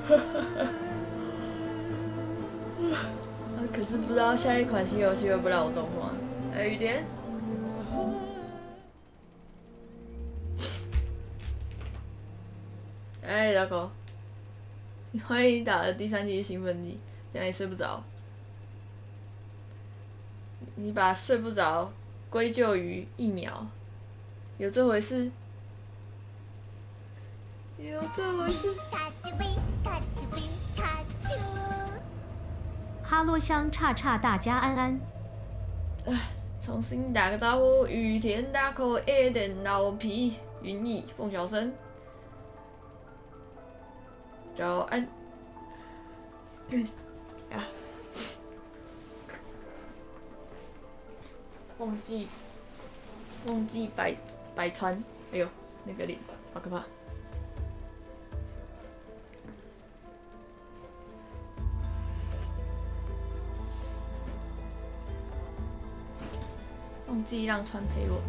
可是不知道下一款新游戏会不会让我中吗？雨点。老狗，欢迎打了第3季兴奋剂，这样也睡不着。你把睡不着归咎于疫苗，有这回事？有这回事？哈洛香叉叉，大家安安。重新打个招呼，雨田大口一点老皮，云逸凤小生，早安。忘记百川，哎呦，那个脸好可怕。忘记让川陪我。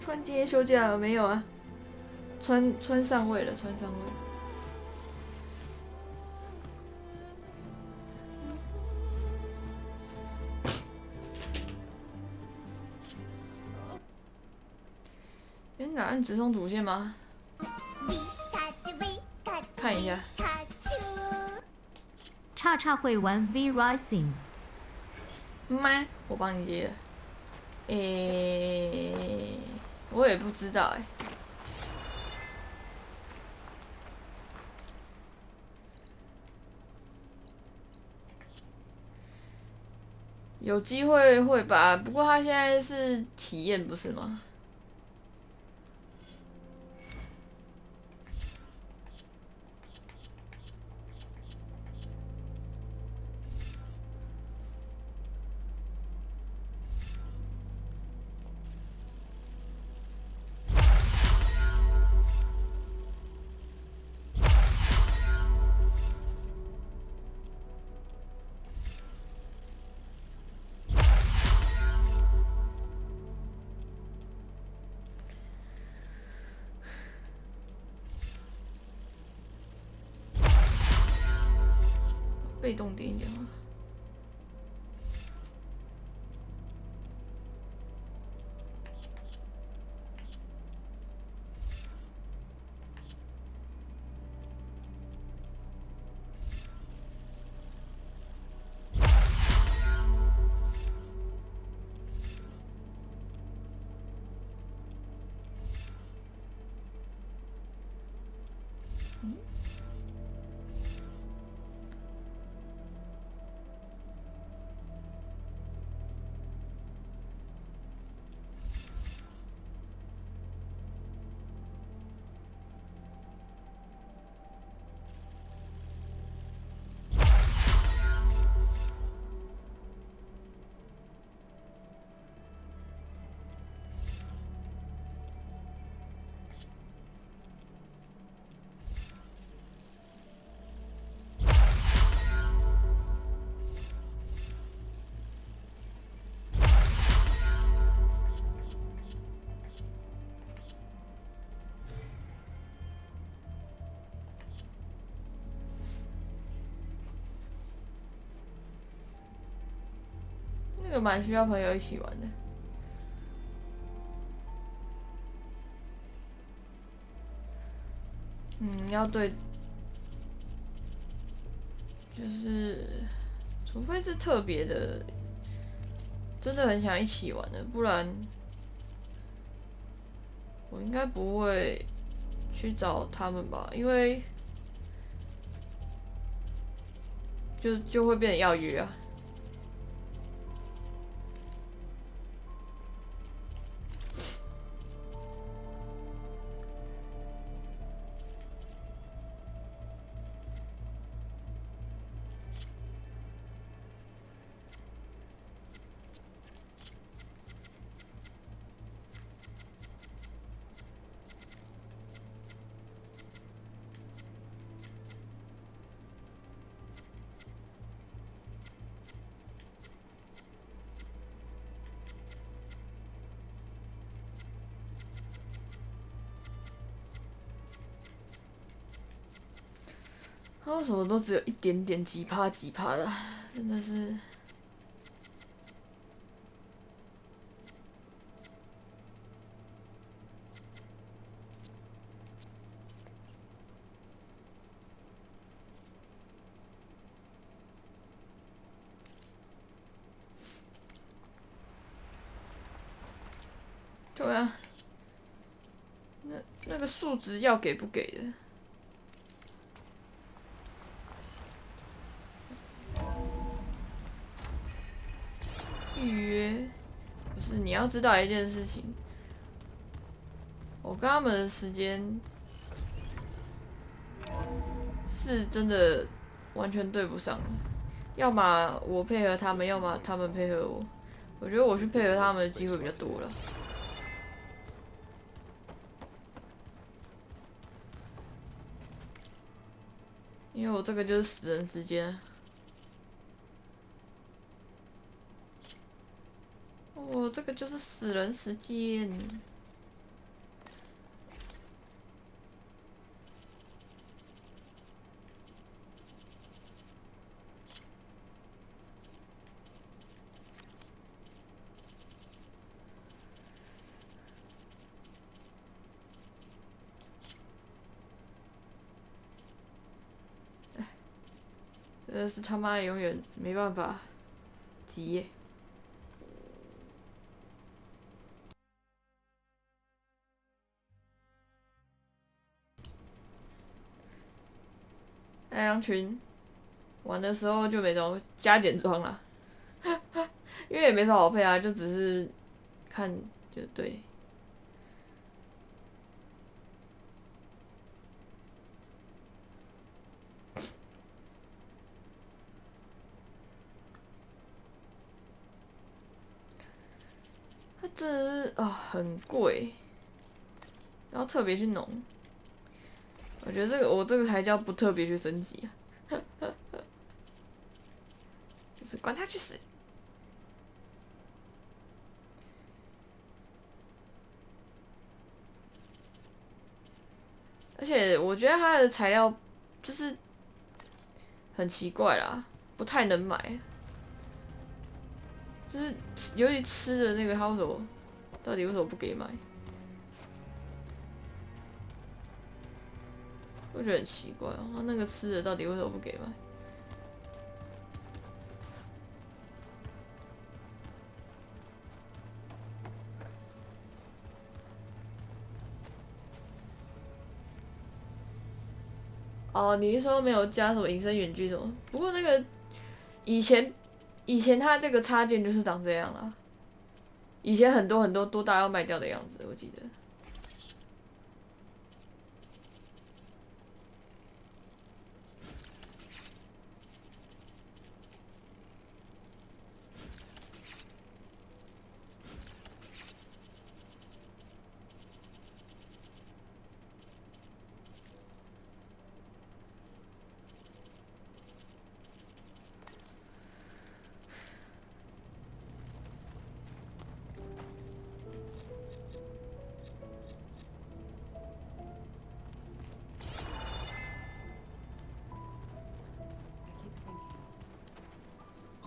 川今天休假了没有啊？川上位了，川上位了。哪按直冲主线吗？看一下。叉叉会玩 V Rising。妈，我帮你接的。我也不知道有机会会吧，不过他现在是体验不是吗？被动点一点吗？那个蛮需要朋友一起玩的。要对，就是除非是特别的，真的很想一起玩的，不然我应该不会去找他们吧，因为就会变得要约啊。他为什么都只有一点点几趴几趴的，真的是。对啊，那个数值要给不给的？预约不是你要知道一件事情，我跟他们的时间是真的完全对不上，要么我配合他们，要么他们配合我。我觉得我去配合他们的机会比较多了。因为我这个就是死人时间，我这个就是死人时间。真的是他妈永远没办法急耶。太阳群玩的时候就没种加减装啦，因为也没什么好配啊，就只是看就对。它真的是很贵，然后特别去弄。我觉得我这个才叫不特别去升级啊，就是管他去死。而且我觉得它的材料就是很奇怪啦，不太能买。就是尤其吃的那个，他为什么到底为什么不给买？我觉得很奇怪哦，他那个吃的到底为什么不给买？哦，你是说没有加什么隐身远距什么？不过那个以前它这个插件就是长这样啦，以前很多很多多大要卖掉的样子，我记得。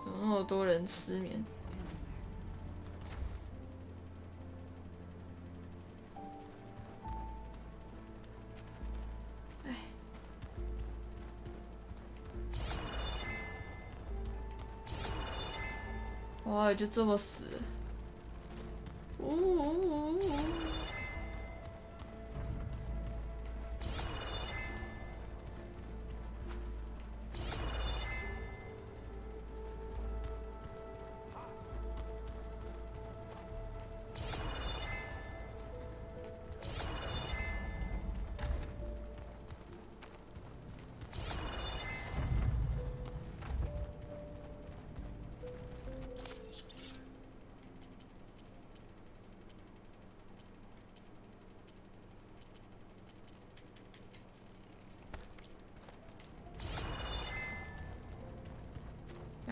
怎么那么多人失眠？哇，就这么死了！呜呜呜呜！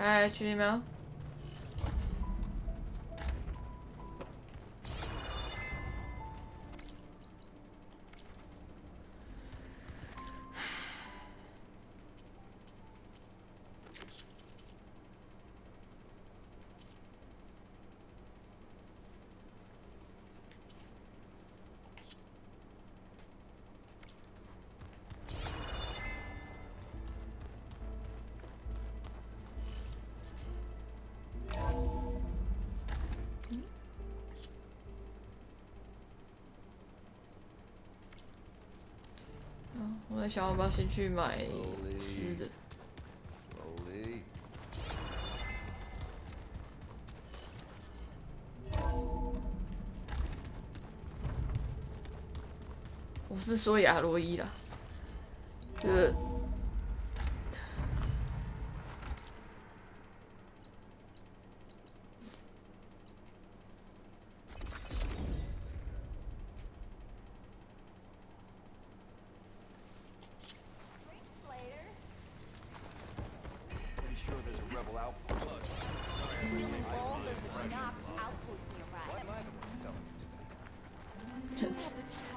哎，去你喵！那想要不要先去买吃的？我是说亚罗伊啦，这个。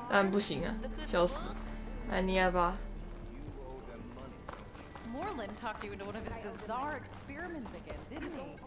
当然不行啊，笑死！来，你来吧。Moreland talked you into one of his bizarre experiments again, didn't he?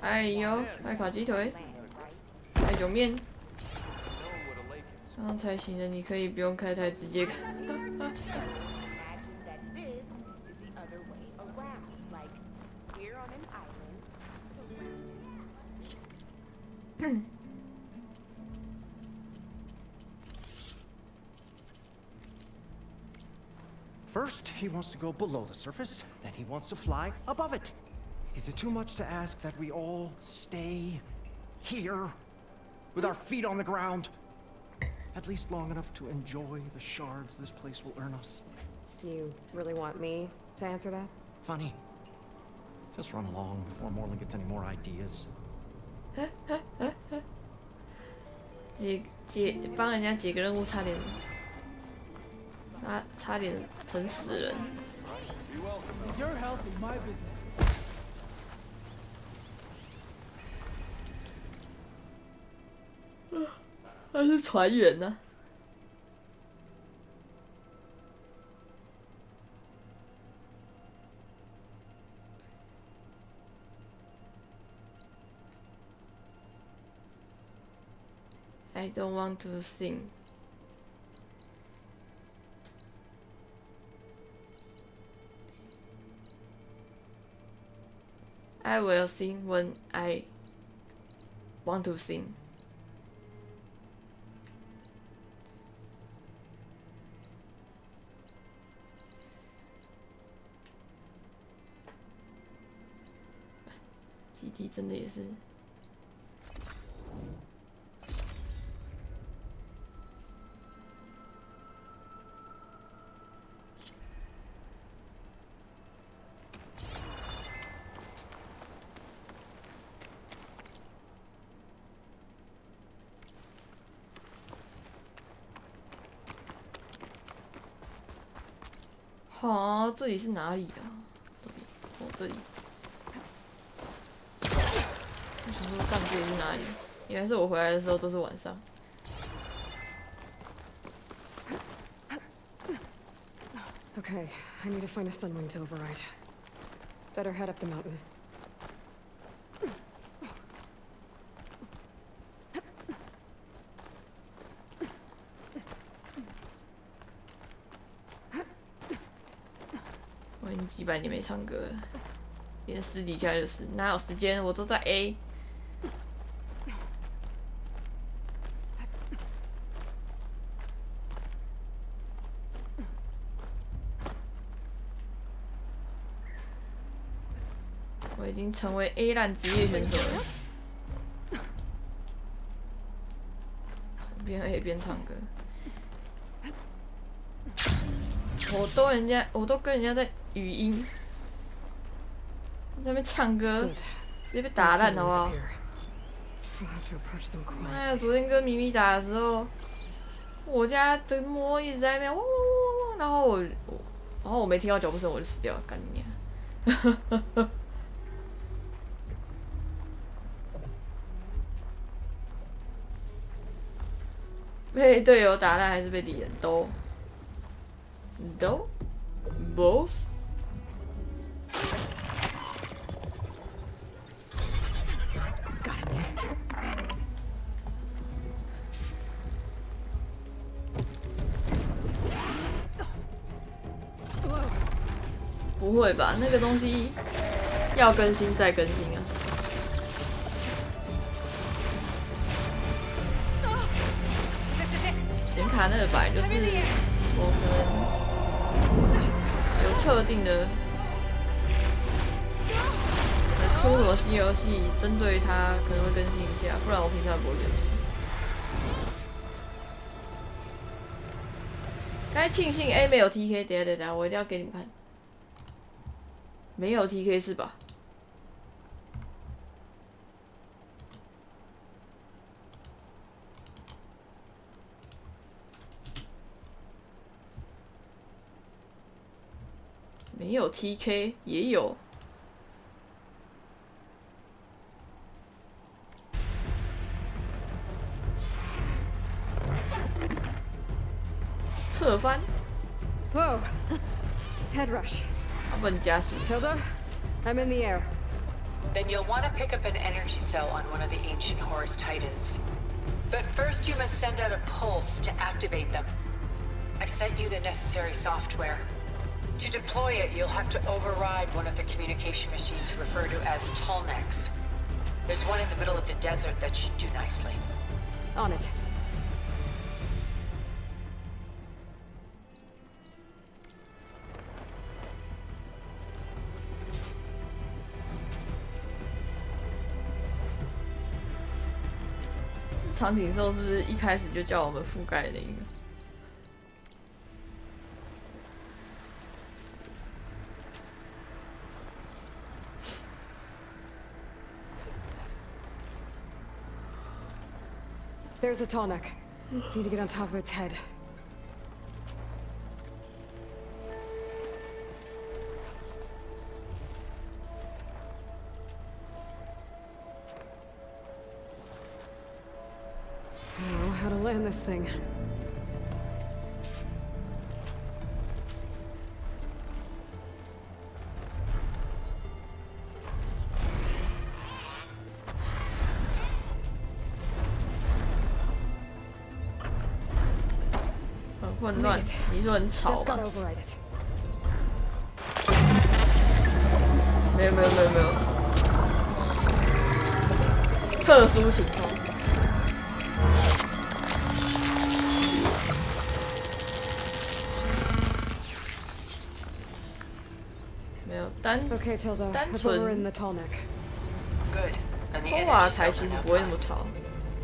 哎呦，来烤鸡腿，来酒面，这样才行的。你可以不用开台，直接开。First, he wants to go below the surface, then he wants to fly above it. Is it too much to ask that we all stay here, with our feet on the ground? At least long enough to enjoy the shards this place will earn us. You really want me to answer that? Funny. Just run along before Moreland gets any more ideas. 帮人家解个任务，差点成死人。Your health is my business. 他是船员呢、I don't want to sing. I will sing when I want to sing. 基地真的也是。好，这里是哪里啊？这里，哦，这里。我想说，干这里是哪里？原来是我回来的时候都是晚上。Okay, I need to find a sunwing to override. Better head up the mountain.我已经几百年没唱歌了，连私底下就是哪有时间，我都在 A。我已经成为 A 烂职业选手了，边 A 边唱歌。我都跟人家在语音，在那边唱歌， Good. 直接被打烂好不好？ We'll have to approach them 哎呀， quietly. 昨天跟咪咪打的时候，我家的猫一直在那边汪汪汪汪，然后我没听到脚步声我就死掉了，干你娘！被队友打烂还是被敌人都 both。 Got it. 不会吧？那个东西要更新再更新啊！显卡那个本来就是我们有特定的出什么新游戏，针对它可能会更新一下，不然我平常不会更新。该庆幸 A 没有 TK， 等下，我一定要给你们看。没有 TK 是吧？没有 TK 也有。侧翻， Whoa! Head rush. 要不然加速。 Tilda, I'm in the air. Then you'll want to pick up an energy cell on one of the ancient Horus Titans. But first you must send out a pulse to activate them. I've sent you the necessary software. To deploy it, you'll have to override one of the communication machines referred to as Tolnecs. There's one in the middle of the desert that should do nicely. On it. 长颈兽是不是一开始就叫我们覆盖的一个？ There's a tonic. Need to get on top of its head. Oh, how to land this thing. Made 很混乱， it. 你说很吵 Just 吧 gotta？ override it. 没有，特殊情况。没有单 Okay, Tilda. 单 I put her 纯 in the tonic. Good. And the 偷瓦 energy 台 cells 其 are 实 now 不会那么 primed. 吵，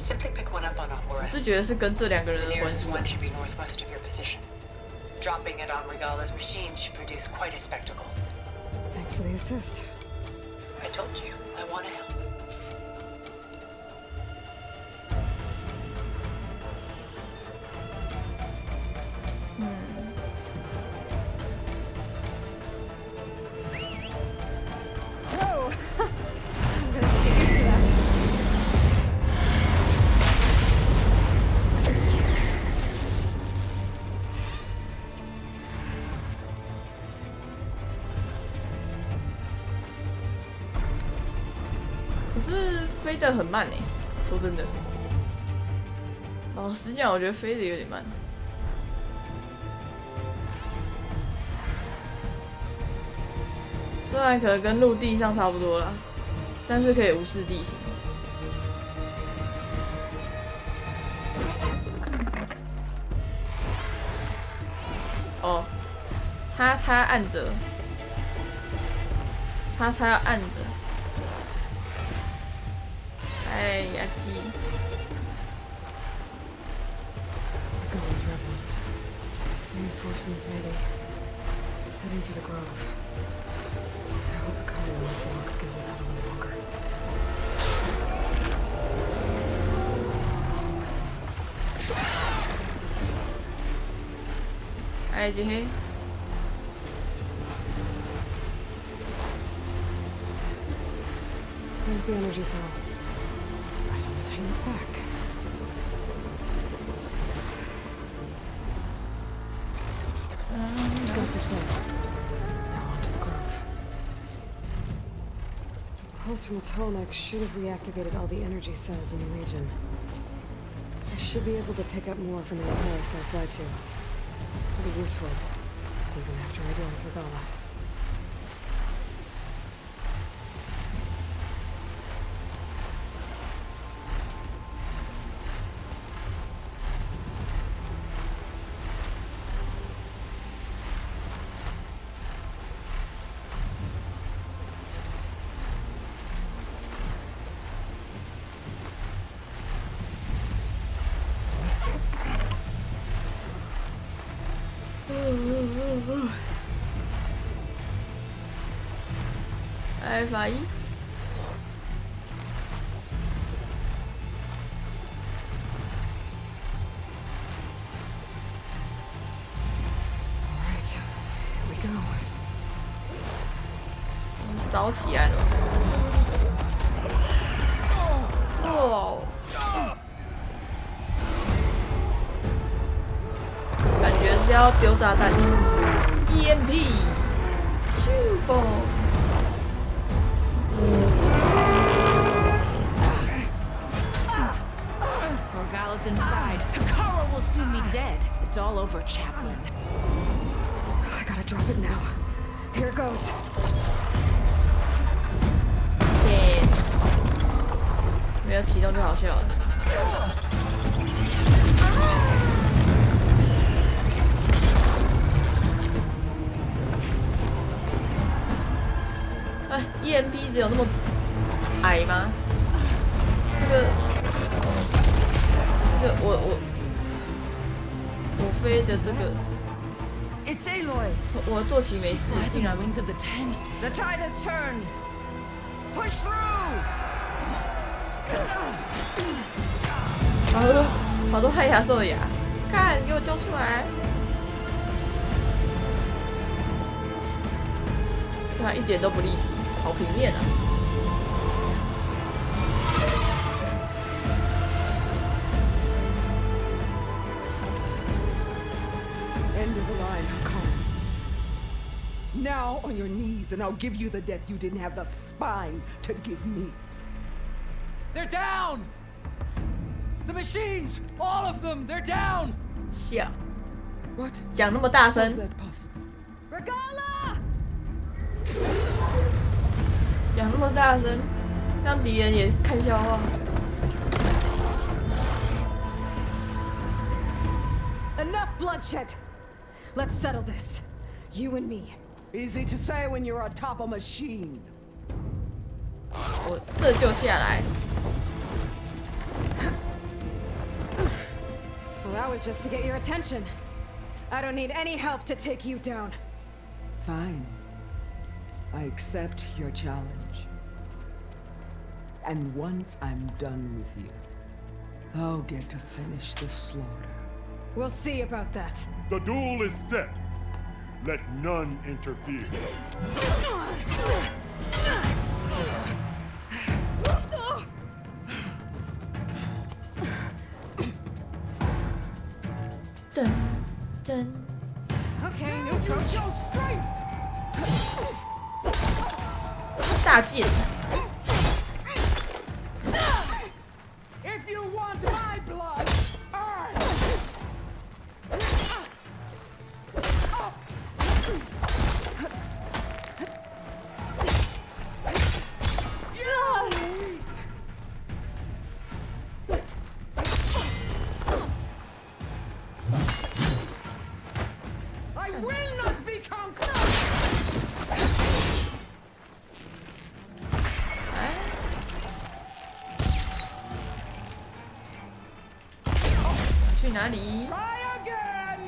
Simply pick one up on a 我是 Horus. 觉得是跟这两个人 The 的关 nearest 系吧。 one should be northwest of your position. Dropping it on Regala's machine should produce quite a spectacle. Thanks for the assist. I told you, I want to help. Whoa! I'm gonna have to get used to that. 可是飞得很慢说真的，老实讲，我觉得飞得有点慢。虽然可能跟陆地上差不多啦，但是可以无视地形。哦，叉叉按着，叉叉要按着。哎呀，鸡！ Go those rebels. Reinforcements, maybe. Heading for the grove. I hope the colony wants to lock the gate out a little longer. 哎，这嘿， There's the energy cell. Right on the Titan's back. Got the cell. Now onto the grove. The pulse from the Tolmec should have reactivated all the energy cells in the region. I should be able to pick up more from the Empire Cell Flight 2. It'll be useful, even after I deal with Regala.哎，法医。 Alright, here we go. 烧起来了。哦。感觉是要丢炸弹。EMP。咻嘣。 Regala's inside. Hikaru will soon be dead. It's all over, Chaplain. I gotta drop it now. Here it goes. 耶！没有启动就好笑了。哎 ，EMP 只有那么矮吗？这个我飞的这个， It's Aloy. 我坐骑没事，竟然 Wings of the Ten. The tide has turned. Push through. 好多汉牙兽牙，看给我救出来！哇，一点都不立体，好平面啊！ End of the line, Hikaru. Now on your knees, and I'll give you the death you didn't have the spine to give me. They're down! The machines! All of them! They're down! 笑， What? 讲那么大 How's 声， that possible? Regala! 讲那么大声，让敌人也看笑话。 Enough bloodshed! Let's settle this. You and me. Easy to say when you're on top of a machine. 我这就下来。 Well, that was just to get your attention. I don't need any help to take you down. Fine. I accept your challenge. And once I'm done with you, I'll get to finish the slaughter. We'll see about that. The duel is set. Let none interfere. Dun, dun. Okay, new approach. 大剑。 If you want my blood, I will not be conquered. 哎，去哪里？ Try again.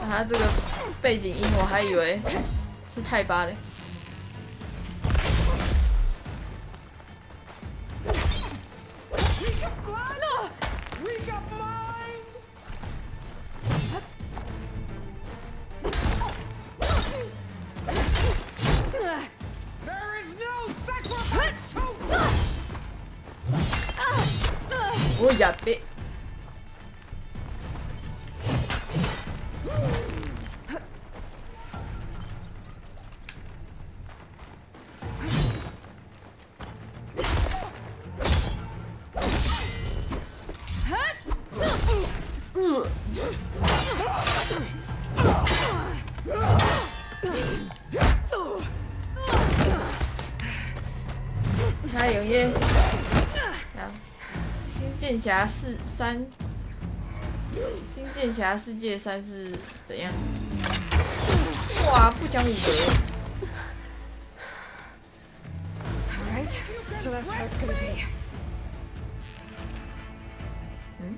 他这个背景音我还以为是泰巴嘞。我呀别！加油耶！新剑侠3，新剑侠世界3是怎样？哇，不讲武德。Alright, so that's how it's gonna be. 嗯？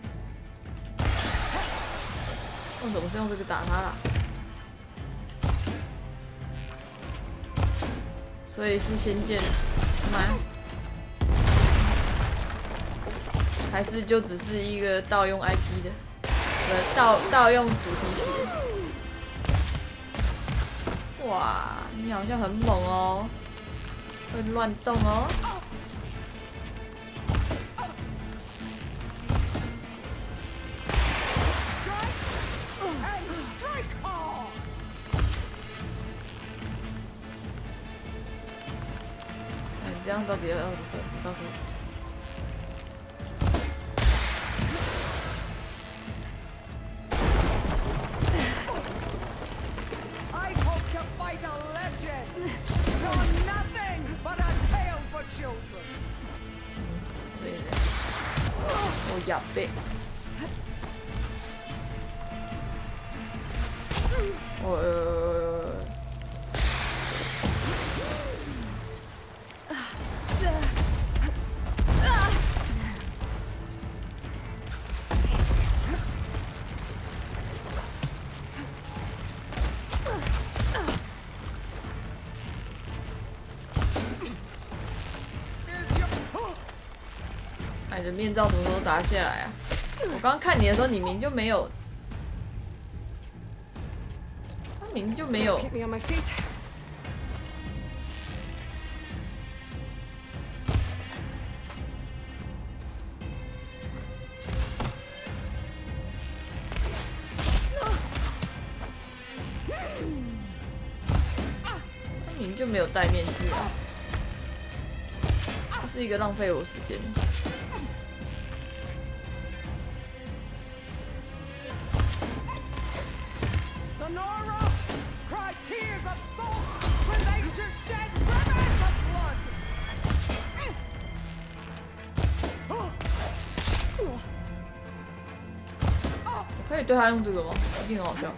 为什么是用这个打他啦？所以是仙剑吗？还是就只是一个盗用 IP 的，盗用主题曲的？哇，你好像很猛哦，会乱动哦。你这样到底要怎么告诉我？ 我要背。你的面罩什么时候打下来啊？我刚刚看你的时候，你明就没有，他明就没有。Keep me on my feet. 他明就没有戴面具啊，这是一个浪费我时间。 可以对他用这个吗？一定很好笑。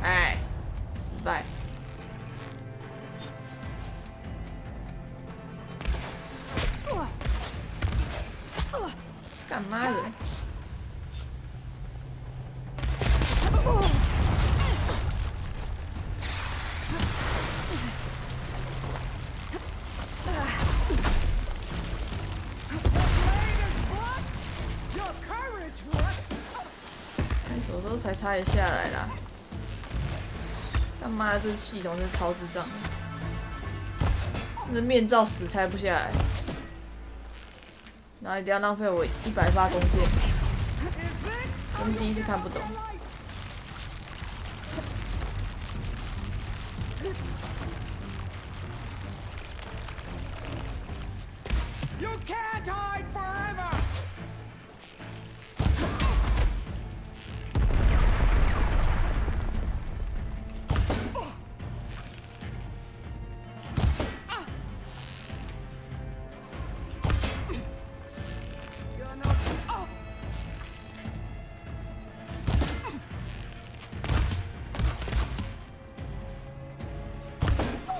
哎，失败。干嘛的？什么时候才拆得下来啦？他妈的，这系统真是超智障的！那面罩死拆不下来，然后一定要浪费我100发弓箭，真第一次看不懂。You can't hide forever! 什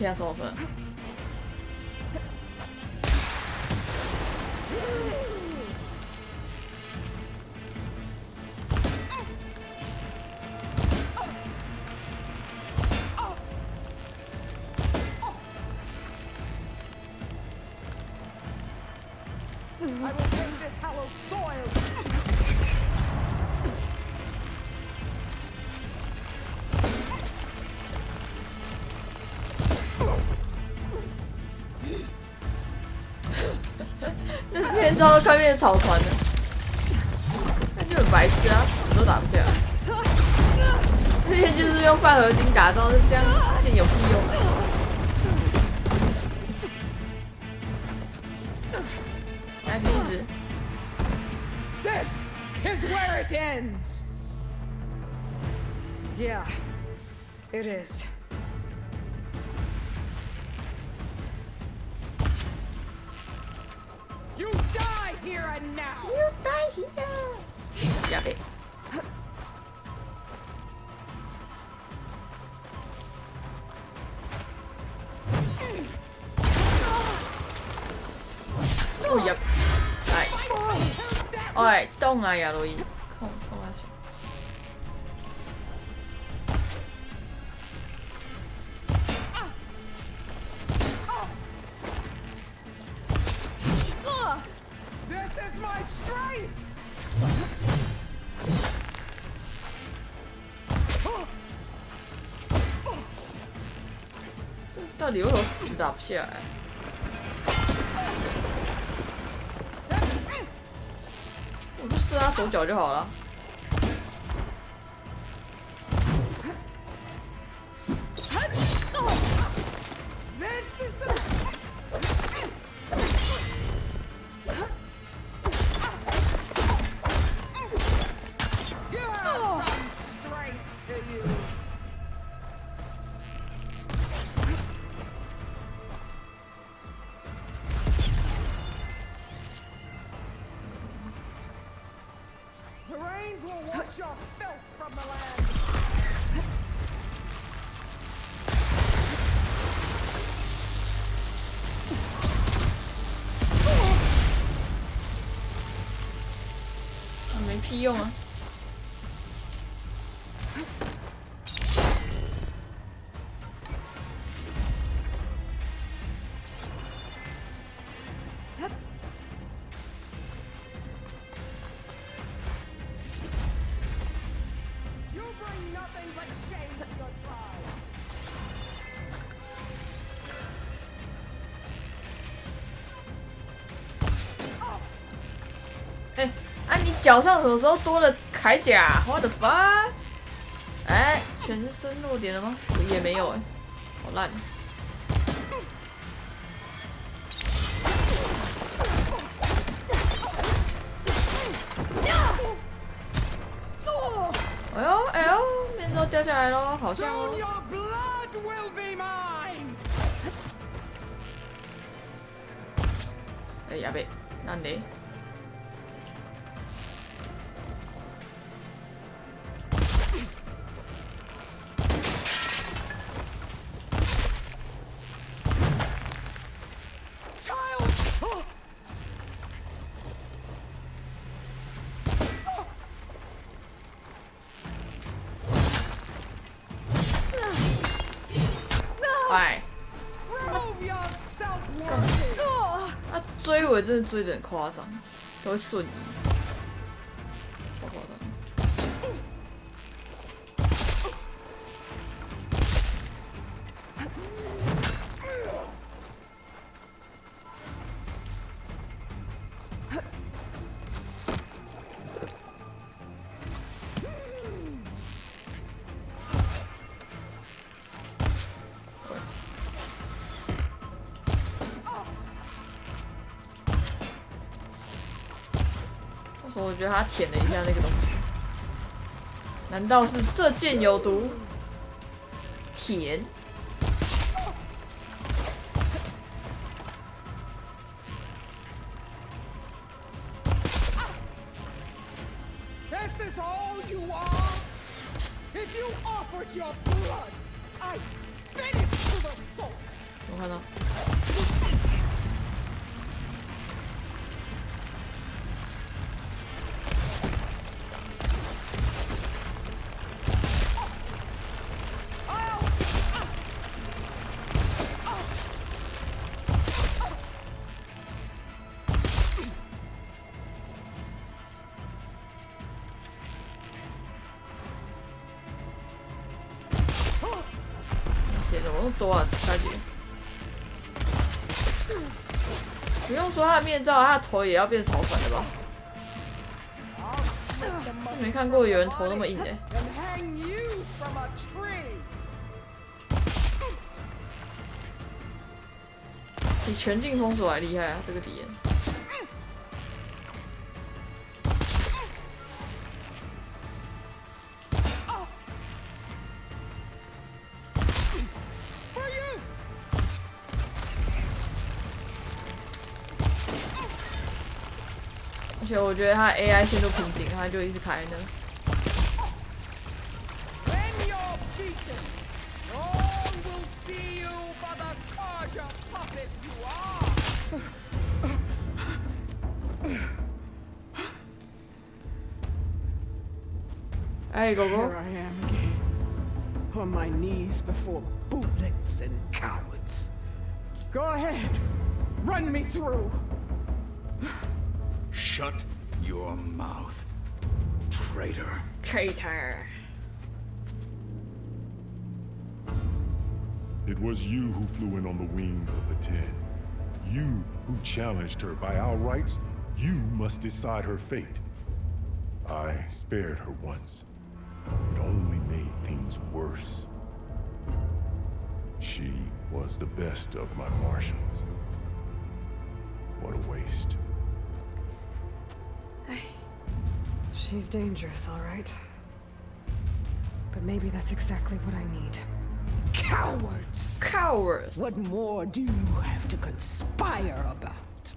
替他收分。I will take this hallowed soil. 那天招快变草团了，那就很白痴啊，死都打不下来。那天就是用半合金打造，这样剑有屁用啊！来瓶子。 This is where it ends. Yeah, it is. You die here and now. You die here. 加倍。哦呀！哎。 哎，动啊，亚罗伊，冲下去！This is my strength. 到底为什么死打不下来？ 我就射他手脚就好了。The rains will wash your filth from the land. 没屁用啊！哎，啊，你脚上什么时候多了铠甲？我的妈！哎，全身弱点了吗？也没有哎，好烂。哎呦哎呦，面罩掉下来喽，好像哦。 哎，やべえ、なんで？哎。 他追我真的追得很夸张，都会瞬移，超夸张。我觉得他舔了一下那个东西，难道是这剑有毒？舔。This is all you are. If you offered your blood, I'd spit it to the soul. 我看到。血怎么那么多啊，大姐？不用说他的面罩，他的头也要变草粉了吧？没看过有人头那么硬的、欸。比全境封锁还厉害啊！这个敌人。而且我觉得他 AI 陷入瓶颈，他就一直卡在那。哎，狗狗。 Here I am again, on my knees before bootlets and cowards. Go ahead, run me through. Shut your mouth, traitor. Traitor. It was you who flew in on the wings of the Ten. You who challenged her by our rights. You must decide her fate. I spared her once. It only made things worse. She was the best of my marshals. What a waste. She's dangerous, all right. But maybe that's exactly what I need. Cowards! Cowards! What more do you have to conspire about?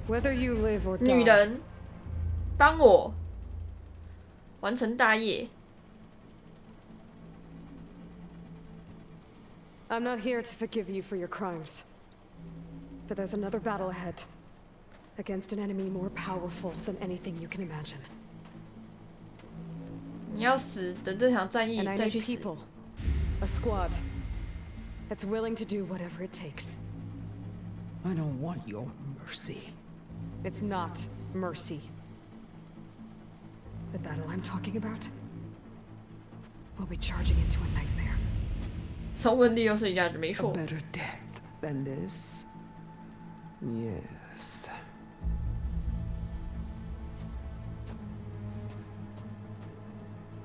Whether you live or 女 die, 人，帮我完成大业。 I'm not here to forgive you for your crimes. But there's another battle ahead. Against an enemy more powerful than anything you can imagine. 你要死，等这场战役 And I 再 need 去死。 people. A squad. That's willing to do whatever it takes. I don't want your mercy. It's not mercy. The battle I'm talking about will be charging into a nightmare. son问题又是一样的，没 A 错。 better death than this? Yes.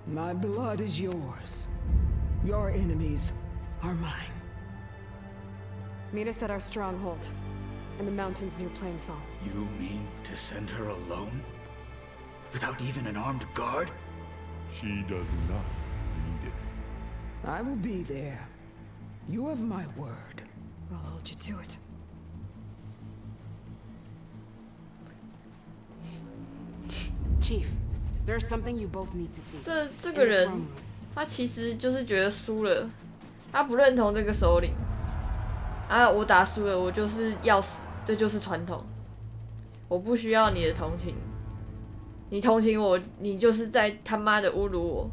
My blood is yours. Your enemies are mine. Meet us at our stronghold, in the mountains near Plainsong. You mean to send her alone? Without even an armed guard? She does not need it. I will be there. You have my word. I'll hold you to it. Chief, there's something you both need to see. 这个人，他其实就是觉得输了，他不认同这个首领。啊，我打输了，我就是要死，这就是传统。我不需要你的同情，你同情我，你就是在他妈的侮辱我，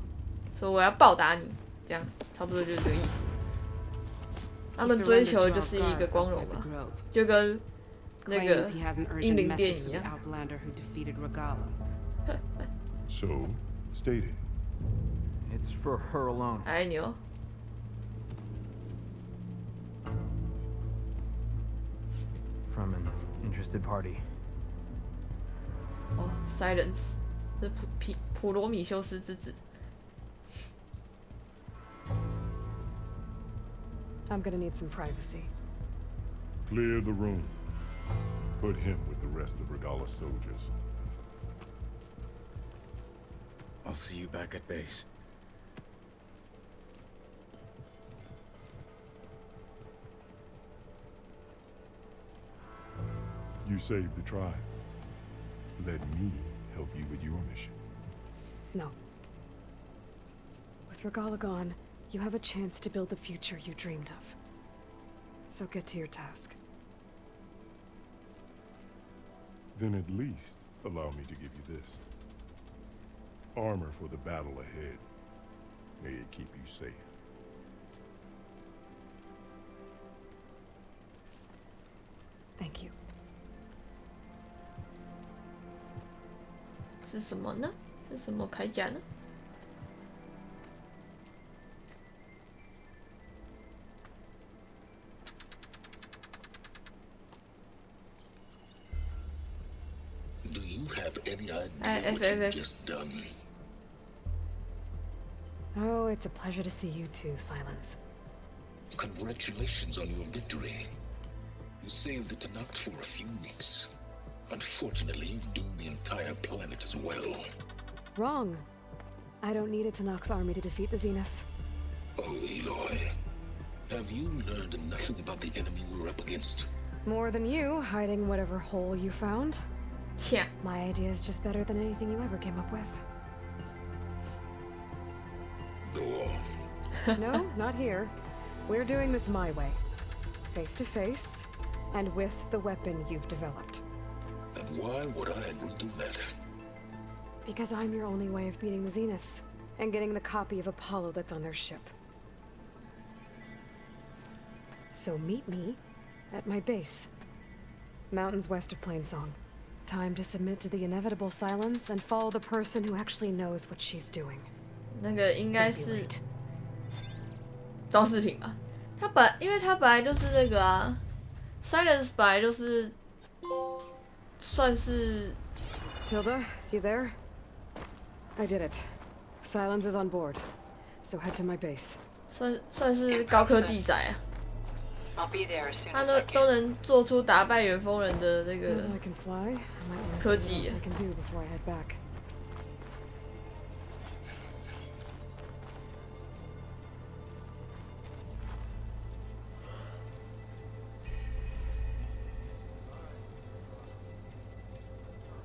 所以我要报答你，这样差不多就是这个意思。他们追求的就是一个光荣吧，就跟那个英灵殿一样。So, stated. It's for her alone. 哎牛， From an interested party. 哦 ，Silence， 这是普罗米修斯之子。 I'm gonna need some privacy. Clear the room. Put him with the rest of Regala's soldiers. I'll see you back at base. You saved the tribe. Let me help you with your mission. No. With Regala gone, you have a chance to build the future you dreamed of. So get to your task. Then at least allow me to give you this. Armor for the battle ahead. May it keep you safe. Thank you. 是什么呢？是什么铠甲呢？ Do you have any idea what you've just done? Oh, it's a pleasure to see you too, Silence. Congratulations on your victory. You saved the Tanakh for a few weeks. Unfortunately, you've doomed the entire planet as well. Wrong. I don't need a Tanakh army to defeat the Zeniths. Oh, Eloy. Have you learned nothing about the enemy we're up against? More than you, hiding whatever hole you found. Yeah. My idea is just better than anything you ever came up with. Go on. No, not here. We're doing this my way. Face to face, and with the weapon you've developed. And why would I agree to that? Because I'm your only way of beating the Zeniths, and getting the copy of Apollo that's on their ship. So meet me at my base. Mountains west of Plainsong. Time to submit to the inevitable silence and follow the person who actually knows what she's doing. 那个应该是装饰品吧？因为它本来就是那个啊 ，Silence 本来就是算是。Tilda, you there? I did it. Silence is on board, so head to my base. 算是高科技仔啊。 I'll be there as soon 他 as I 都 can. 能做出打败远风人的那个 I can fly. I might want to see 科 what 技 else I can do before I head back.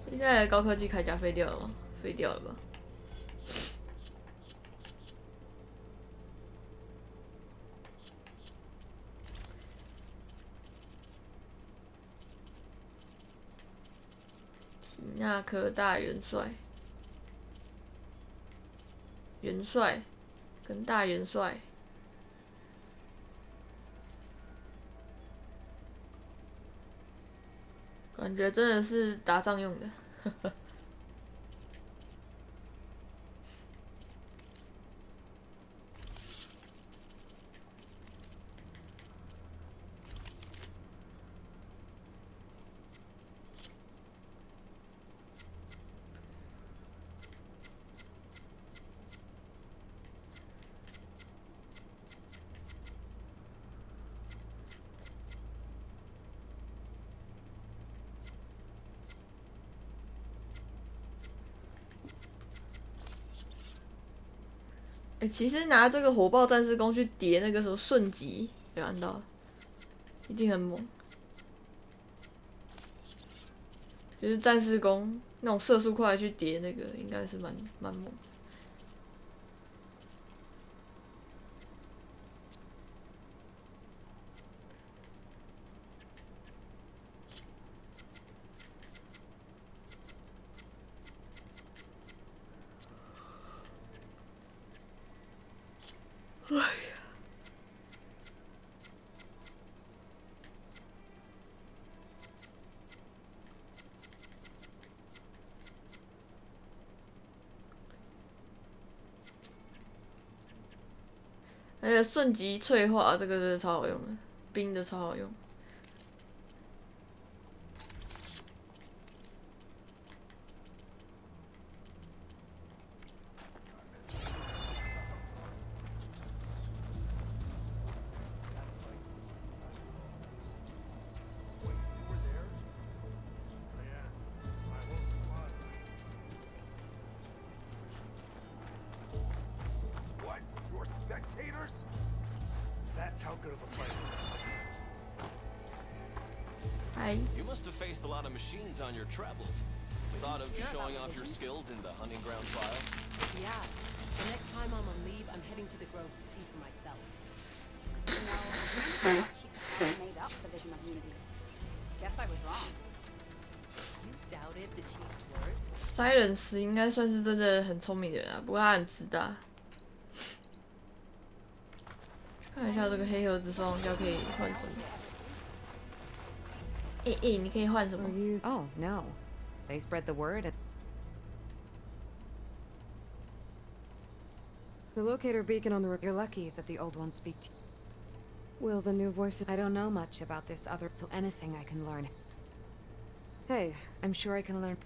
现在的高科技铠甲废掉了吗？废掉了吧？提纳科大元帅，元帅跟大元帅。 感觉真的是打仗用的。其实拿这个火爆战士弓去叠那个什么瞬击，有看到，一定很猛。就是战士弓那种射速快去叠那个，应该是蛮猛。而且瞬击脆化这个真的超好用的，冰的超好用。You must have faced a lot of machines on your travels. Thought of showing off your skills in the hunting ground trial? Yeah. The next time I'm on leave, I'm heading to the grove to see for myself. You know, made up the vision of unity. Guess I was wrong. You doubted the chief's word? Silence 应该算是真的很聪明的人啊，不过他很自大。看一下这个黑盒子双龙胶可以换什么？你可以换什么？ Oh, no. They spread the word. The locator beacon on the... You're lucky that the old ones speak to you. Will the new voices... I don't know much about this other... So anything I can learn. Hey, I'm sure I can learn...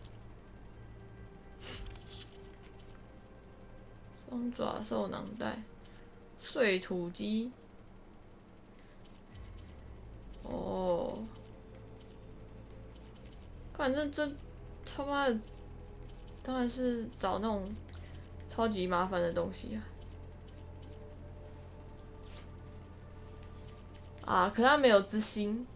双爪兽囊袋，碎土机。哦，反正这他妈的，当然是找那种超级麻烦的东西啊！可他没有之心。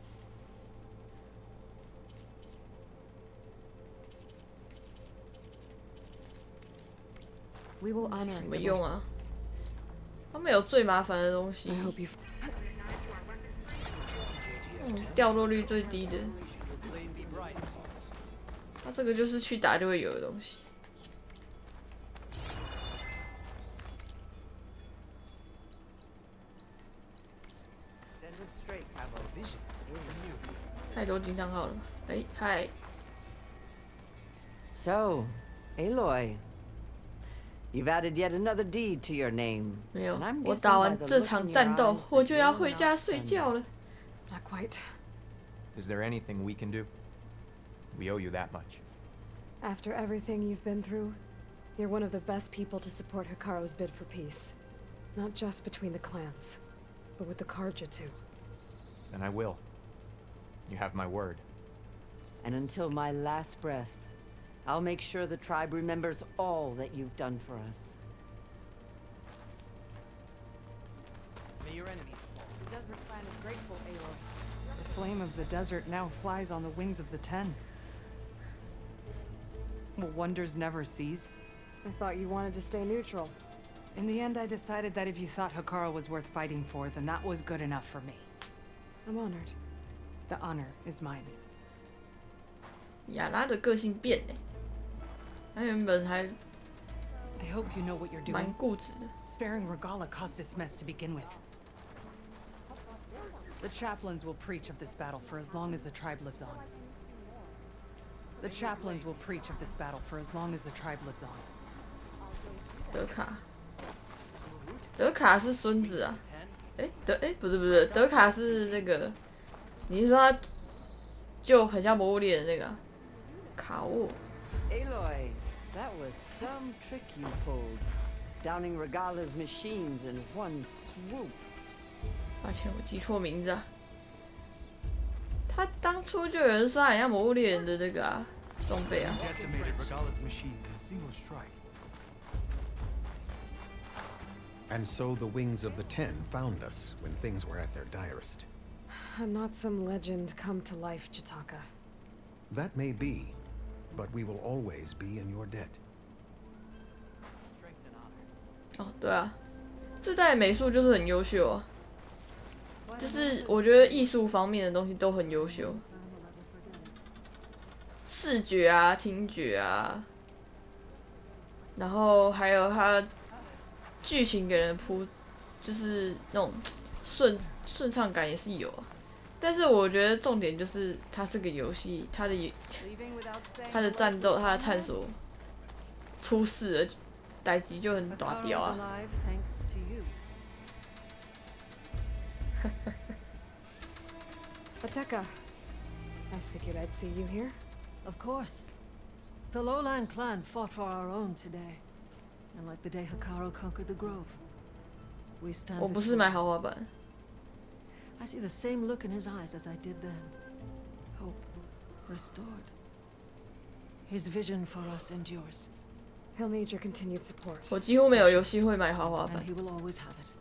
什么用啊？他们有最麻烦的东西。掉落率最低的。他这个就是去打就会有的东西。太多惊叹号了。哎，嗨。So, Aloy. You've added yet another deed to your name. 没有，我打完这场战斗，我就要回家睡觉了。Not quite. Is there anything we can do? We owe you that much. After everything you've been through, you're one of the best people to support Hikaru's bid for peace. Not just between the clans, but with the Karja too. Then I will. You have my word. And until my last breath, I'll make sure the tribe remembers all that you've done for us. May your enemies fall. The desert clan is grateful, Aloy. The flame of the desert now flies on the wings of the Ten. Will wonders never cease? I thought you wanted to stay neutral. In the end, I decided that if you thought Hikaru was worth fighting for, then that was good enough for me. I'm honored. The honor is mine. 亚拉的个性变了，他原本还 I hope you know what you're doing. 蛮固执的。Sparing Regala caused this mess to begin with. The chaplains will preach of this battle for as long as the tribe lives on. The chaplains will preach of this battle for as long as the tribe lives on. 德卡是孙子啊？不是，德卡是那个，你是说他就很像魔物猎人那个卡沃？ Aloy, that was some trick you pulled, downing Regala's machines in one swoop. 抱歉，我记错名字啊。他当初就有人说很像魔物猎人的那个啊装备啊。And so the wings of the Ten found us when things were at their direst. I'm not some legend come to life, Jitaka. That may be, but we will always be in your debt. 哦，对啊，这代美术就是很优秀啊，就是我觉得艺术方面的东西都很优秀，视觉啊、听觉啊，然后还有它剧情给人铺，就是那种顺畅感也是有啊。但是我觉得重点就是它是个游戏，它的战斗、它的探索出事了，代级就很大屌啊。Ateka, I figured I'd see you here. Of course. The Lowland clan fought for our own today. And like the day Hikaru conquered the Grove. We stand 我不是买豪华版。I see the same look in his eyes as I did then. Hope restored. His vision for us endures. He'll need your continued support. 我几乎没有游戏会买豪华版。 And he will always have it.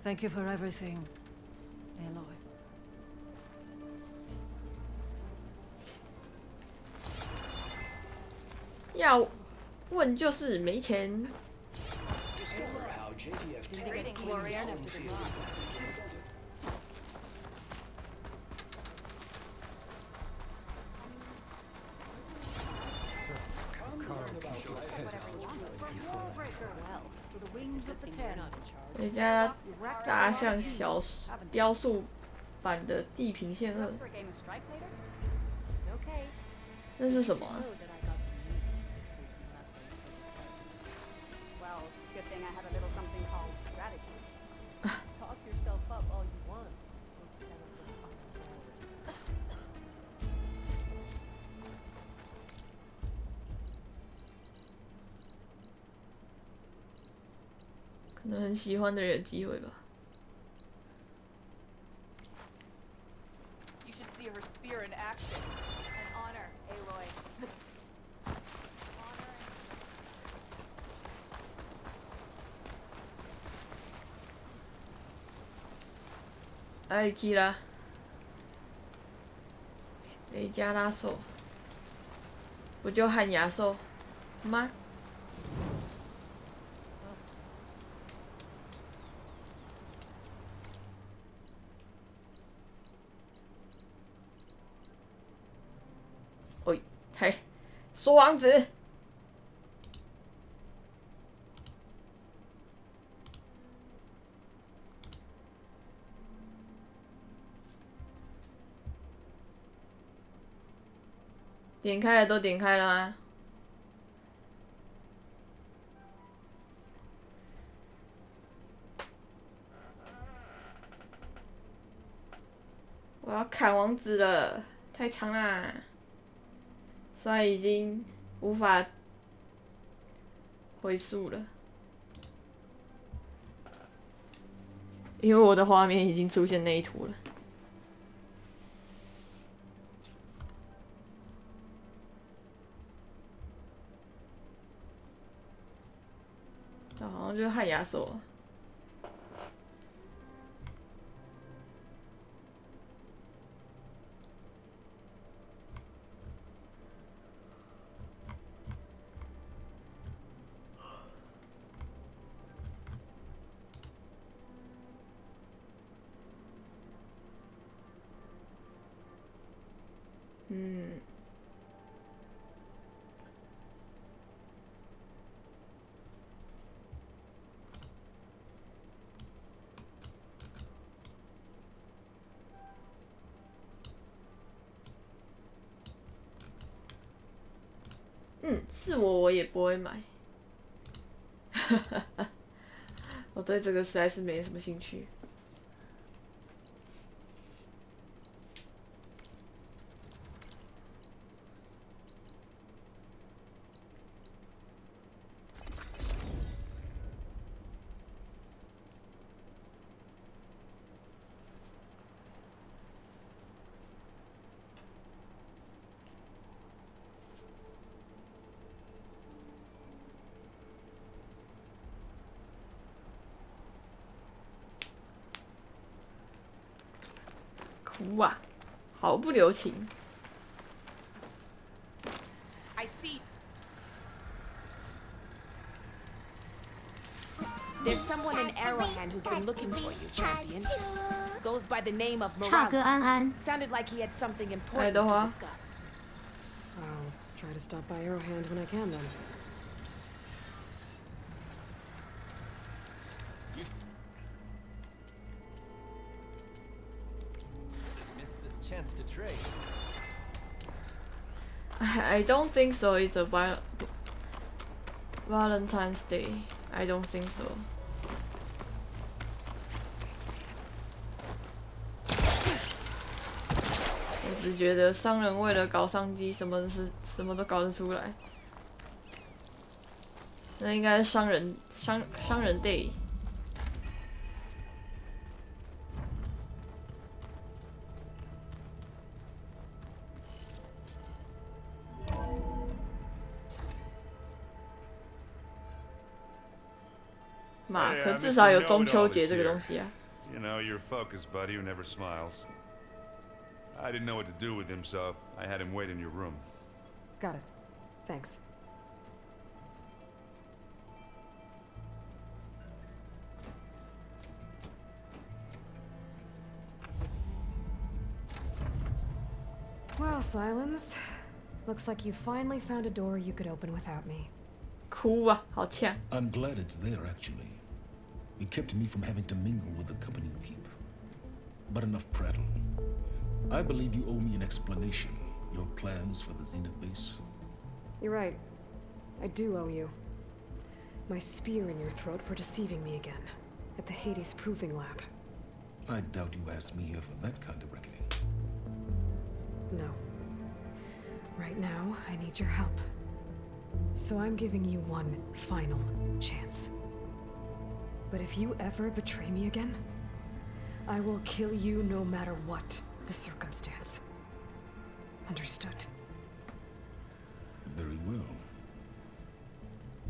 Thank you for everything, Aloy. 要问就是没钱。Who's at the 10? 人家大象小雕塑版的《地平线2》，那是什么啊？ Well, good thing I have a little something called strategy. Talk yourself up all you want. 可能很喜欢的人有机会吧。 You should see her spear in action. An honor, Aloy. 艾基拉，雷加拉兽，不就旱牙兽吗？喂，嘿，苏王子。 点开了都点开了吗？我要砍王子了，太长啦！虽然已经无法回溯了，因为我的画面已经出现那一图了。 好像就是旱牙兽。嗯。 是我也不会买。我对这个实在是没什么兴趣。哭啊，毫不留情。 I see. There's someone in Arrowhand who's been looking for you, champion. Goes by the name of 差哥安安。 Sounded like he had something important to discuss. I'll try to stop by Arrowhand when I can then. Missed this chance to trade. I don't think so. It's a Valentine's Day. I don't think so. 我只觉得商人为了搞商机，什么都搞得出来。那应该是商人 Day。妈，可至少有中秋节这个东西啊。 You know, your focus buddy who never smiles. I didn't know what to do with him, so I had him wait in your room. Got it. Thanks. Well, Silence. Looks like you finally found a door you could open without me. 哭啊，好呛。 I'm glad it's there, actually. It kept me from having to mingle with the company you keep. But enough prattle. I believe you owe me an explanation. Your plans for the Zenith base? You're right. I do owe you. My spear in your throat for deceiving me again. At the Hades Proving Lab. I doubt you asked me here for that kind of reckoning. No. Right now, I need your help. So I'm giving you one final chance. But if you ever betray me again, I will kill you no matter what the circumstance. Understood? Very well.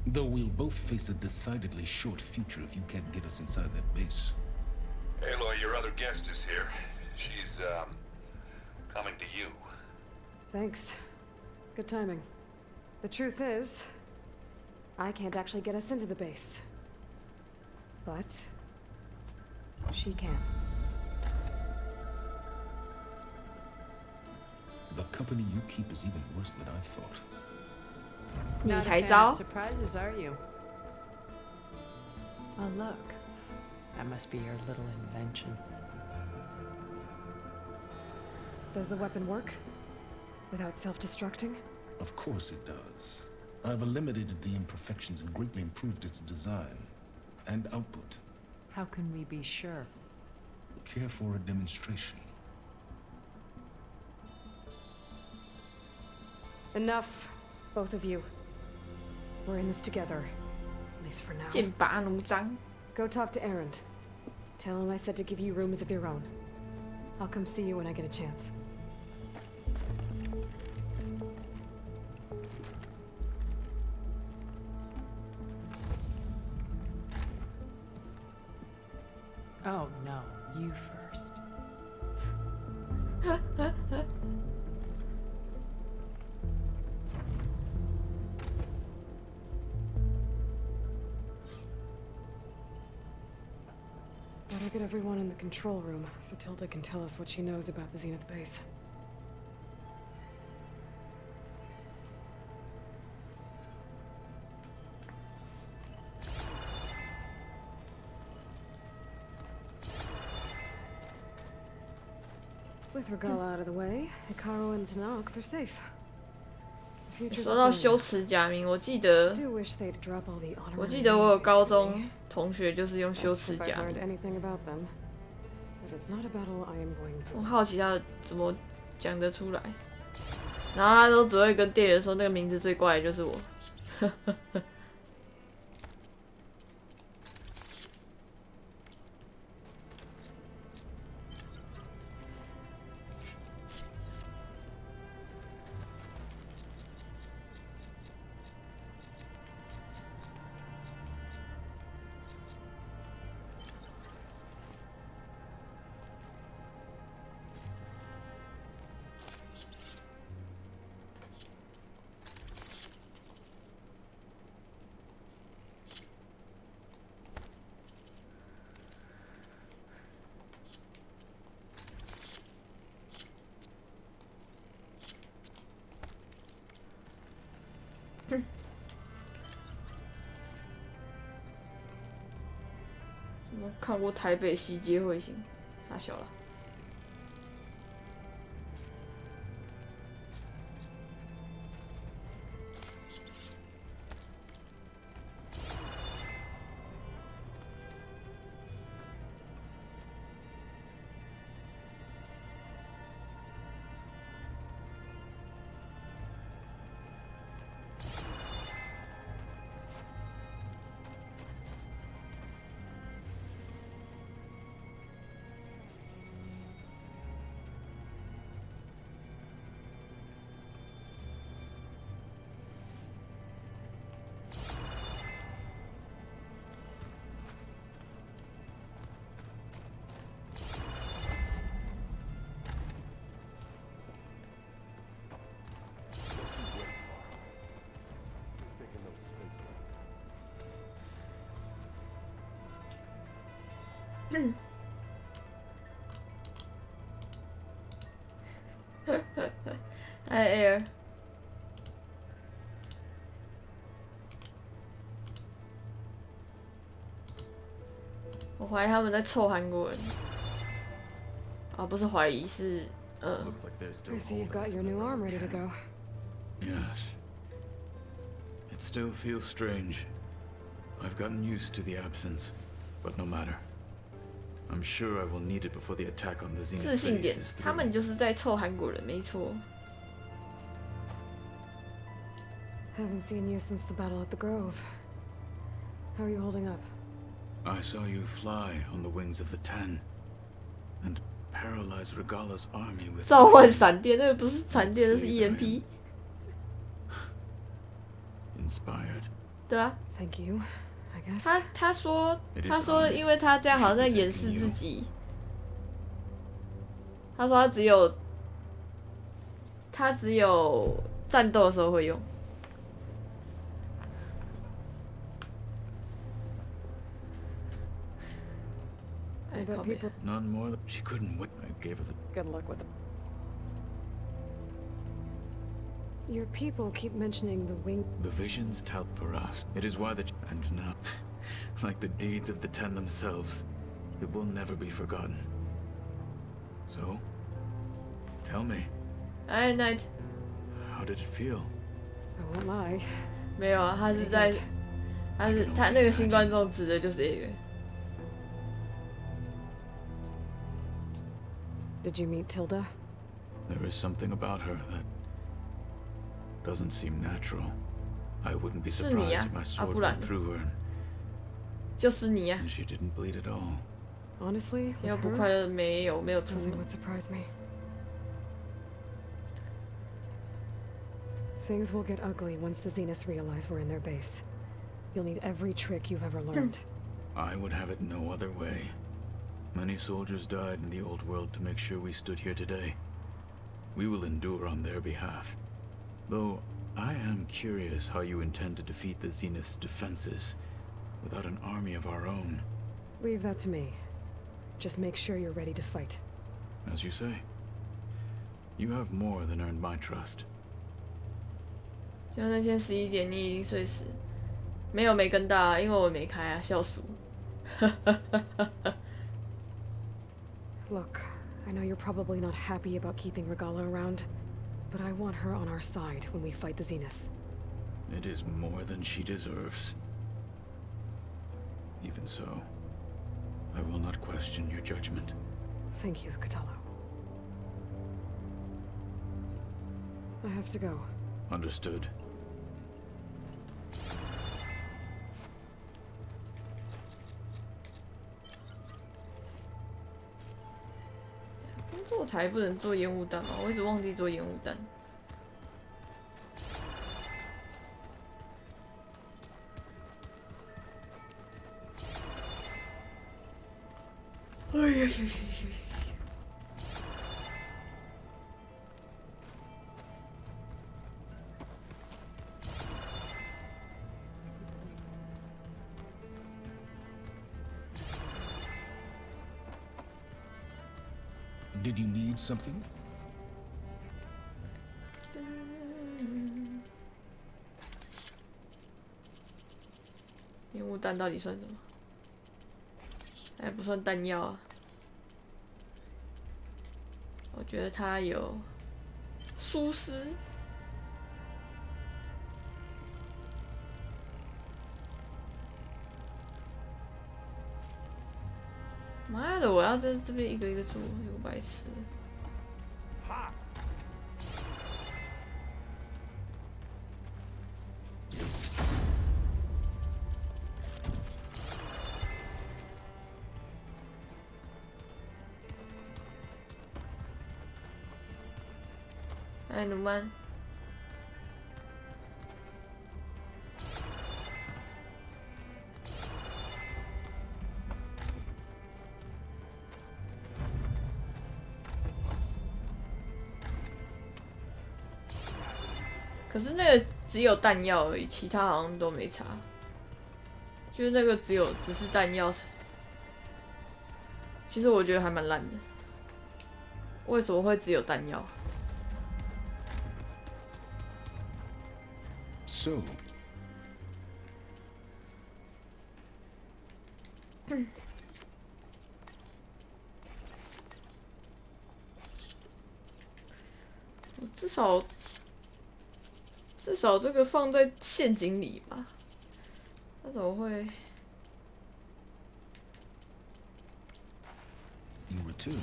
Though we'll both face a decidedly short future if you can't get us inside that base. Aloy, your other guest is here. She's, coming to you. Thanks. Good timing. The truth is, I can't actually get us into the base. But she can. The company you keep is even worse than I thought. Not a 你才 fan 招 of surprises, are you? Oh, look. That must be your little invention. Does the weapon work? Without self-destructing? Of course it does. I've eliminated the imperfections and greatly improved its design and output. How can we be sure? Care for a demonstration? Enough, both of you. We're in this together, at least for now. 剑拔弩张。 Go talk to Erend. Tell him I said to give you rooms of your own. I'll come see you when I get a chance. Oh, no. You first. Better get everyone in the control room so Tilda can tell us what she knows about the Zenith base. With Regala out of the way, Hikaru and Zanok, they're safe. The future's 说到 up to 羞 them. 耻假名，我记得 I do wish they'd drop all the honorary 我记得我有 names they 高 gave 中 me. 同学就是用羞耻 If I 假 learned 名， anything about them, it is not a battle I am going to 我好奇他怎么讲得出来。然后他都只会跟店员说那个名字最怪的就是我。我看过台北西街彗星，傻小了。哎 Air，我怀疑他们在臭韩国人。啊，不是怀疑，是I see you've got your new arm ready to go. Yes. It still feels strange. I've gotten used to the absence, but no matter. I'm sure I will need it before the attack on the Zenith 自信 base 点， is 他 through. 们就是在臭韩国人，没错。Haven't seen you since the battle at the Grove. How are you holding up? I saw you fly on the wings of the Ten, and paralyze Regala's army with 召唤闪电，那个不是闪电，那是 EMP。 inspired. 对啊。 Thank you, I guess. 他说，因为他这样好像在掩饰自己。他说他只有战斗的时候会用。But people. None more. She couldn't wait. I gave her the. Good luck with it. Your people keep mentioning the wing. The visions tell for us. It is why the. And now, like the deeds of the Ten themselves, it will never be forgotten. So, tell me. Night. How did it feel? I won't lie. 没有啊，他那个新观众指的就是这个。 Did you meet Tilda? There is something about her that doesn't seem natural. I wouldn't be surprised if my sword went through her 就是你啊 and she didn't bleed at all. Honestly, 要不快乐没有出 nothing 门。 would surprise me. Things will get ugly once the Zeniths realize we're in their base. You'll need every trick you've ever learned. I would have it no other way. Many soldiers died in the old world to make sure we stood here today. We will endure on their behalf. Though, I am curious how you intend to defeat the Zenith's defenses without an army of our own. Leave that to me. Just make sure you're ready to fight. As you say. You have more than earned my trust. 就那天11点，你已经睡死。没有没跟到啊，因为我没开啊，笑死我。Look, I know you're probably not happy about keeping Regala around, but I want her on our side when we fight the Zeniths. It is more than she deserves. Even so, I will not question your judgment. Thank you, Katalo. I have to go. Understood.工作台不能做烟雾弹吗？我一直忘记做烟雾弹。哎呀呀呀呀！ Did you need something? 烟雾弹到底算什么？还不算弹药啊。我觉得它有疏失。妈的！我要在这边一个一个做，有个白痴。哎，努曼。 可是那个只有弹药而已，其他好像都没差。就是那个只是弹药，其实我觉得还蛮烂的。为什么会只有弹药？ So. 至少这个放在陷阱里吧？他怎么会？ You return.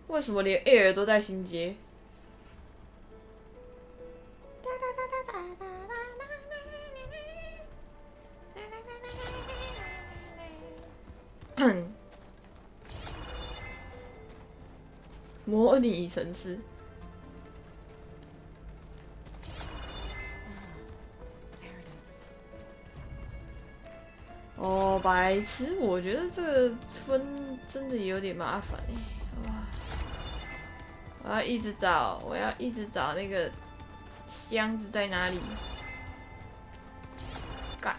“为什么连 Air 都在新街？”模拟城市。哦，白痴！我觉得这个分真的有点麻烦哎。哇！我要一直找那个箱子在哪里？干！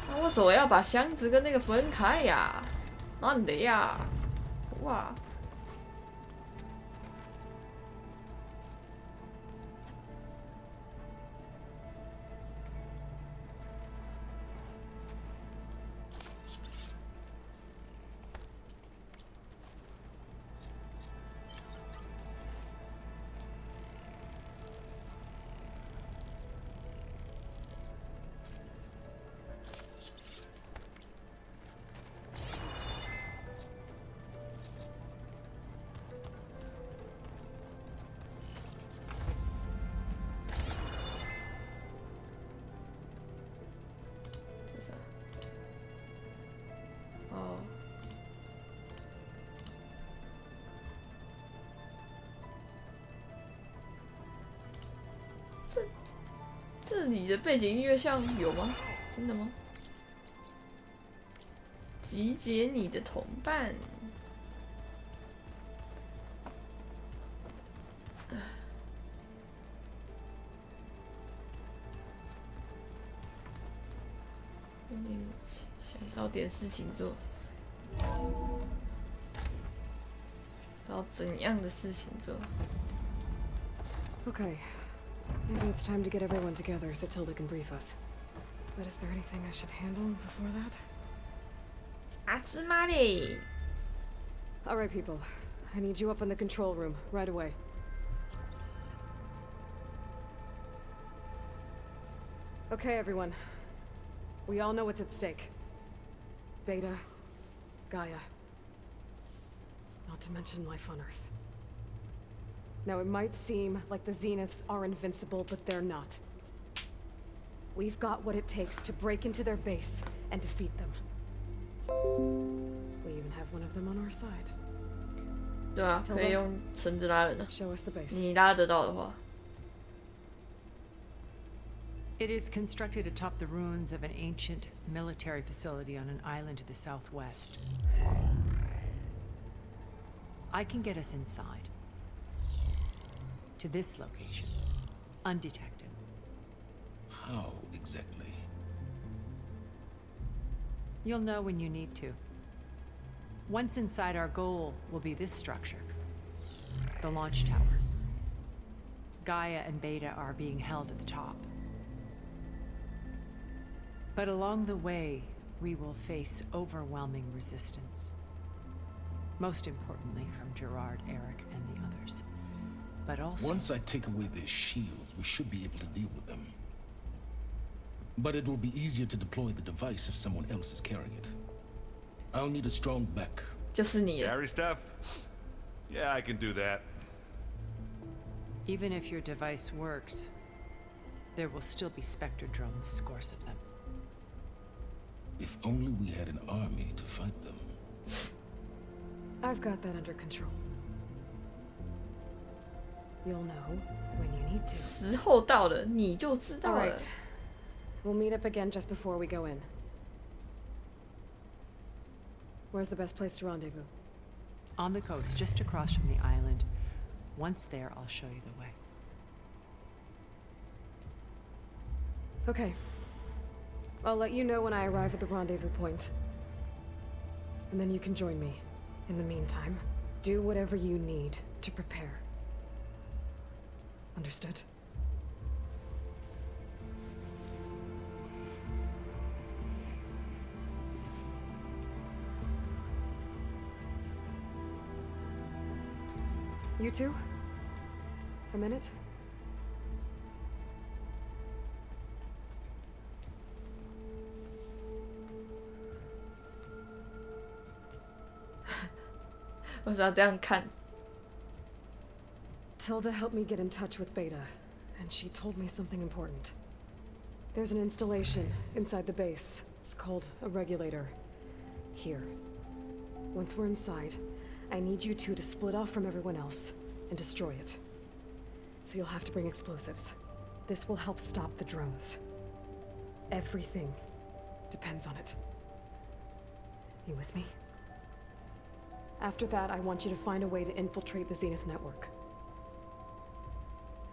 那为什么要把箱子跟那个分开呀？なんで呀？哇！这里的背景音乐像有吗？真的吗？集结你的同伴。有点想找点事情做，找怎样的事情做？ Okay. Maybe it's time to get everyone together so Tilda can brief us. But is there anything I should handle before that? 啊，芝麻嘞！ Alright, people. I need you up in the control room, right away. Okay, everyone. We all know what's at stake. Beta, Gaia. Not to mention life on Earth. Now, it might seem like the Zeniths are invincible, but they're not. We've got what it takes to break into their base and defeat them. We even have one of them on our side. 对啊，可以用绳子拉人的。 Show us the base. 你拉得到的话。 It is constructed atop the ruins of an ancient military facility on an island to the southwest. I can get us inside. To this location, undetected. How exactly? You'll know when you need to. Once inside, our goal will be this structure. The launch tower. Gaia and Beta are being held at the top. But along the way, we will face overwhelming resistance. Most importantly, from Gerard, Eric, and the others. But also... Once I take away their shields, we should be able to deal with them. But it will be easier to deploy the device if someone else is carrying it. I'll need a strong back. 就是你了。 Carry stuff? Yeah, I can do that. Even if your device works, there will still be Spectre drones, scores of them. If only we had an army to fight them. I've got that under control. You'll know when you need to. 时候到了，你就知道了。 Alright. We'll meet up again just before we go in. Where's the best place to rendezvous? On the coast, just across from the island. Once there, I'll show you the way. Okay. I'll let you know when I arrive at the rendezvous point. And then you can join me. In the meantime, do whatever you need to prepare. Understood? You two? A minute?为什么要这样看？ Tilda helped me get in touch with Beta, and she told me something important. There's an installation inside the base. It's called a regulator. Here. Once we're inside, I need you two to split off from everyone else and destroy it. So you'll have to bring explosives. This will help stop the drones. Everything depends on it. You with me? After that, I want you to find a way to infiltrate the Zenith network.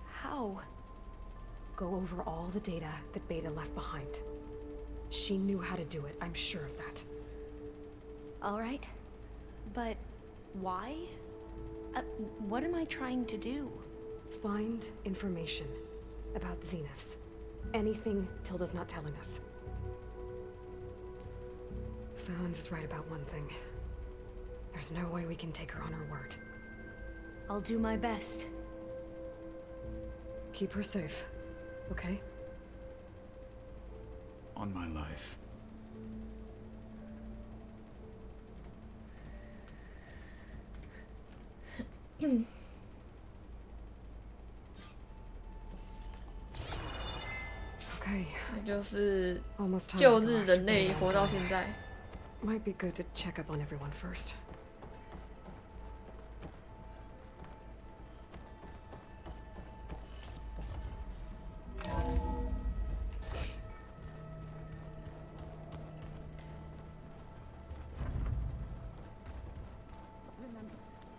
How? Go over all the data that Beta left behind. She knew how to do it, I'm sure of that. All right. But why? What am I trying to do? Find information about Zeniths. Anything Tilda's not telling us. Silence is right about one thing. There's no way we can take her on her word. I'll do my best. Keep her safe, okay? On my life. Okay. 那就是，almost time 旧 to go 日 after 人类 Beta. 活到现在。 Might be good to check up on everyone first.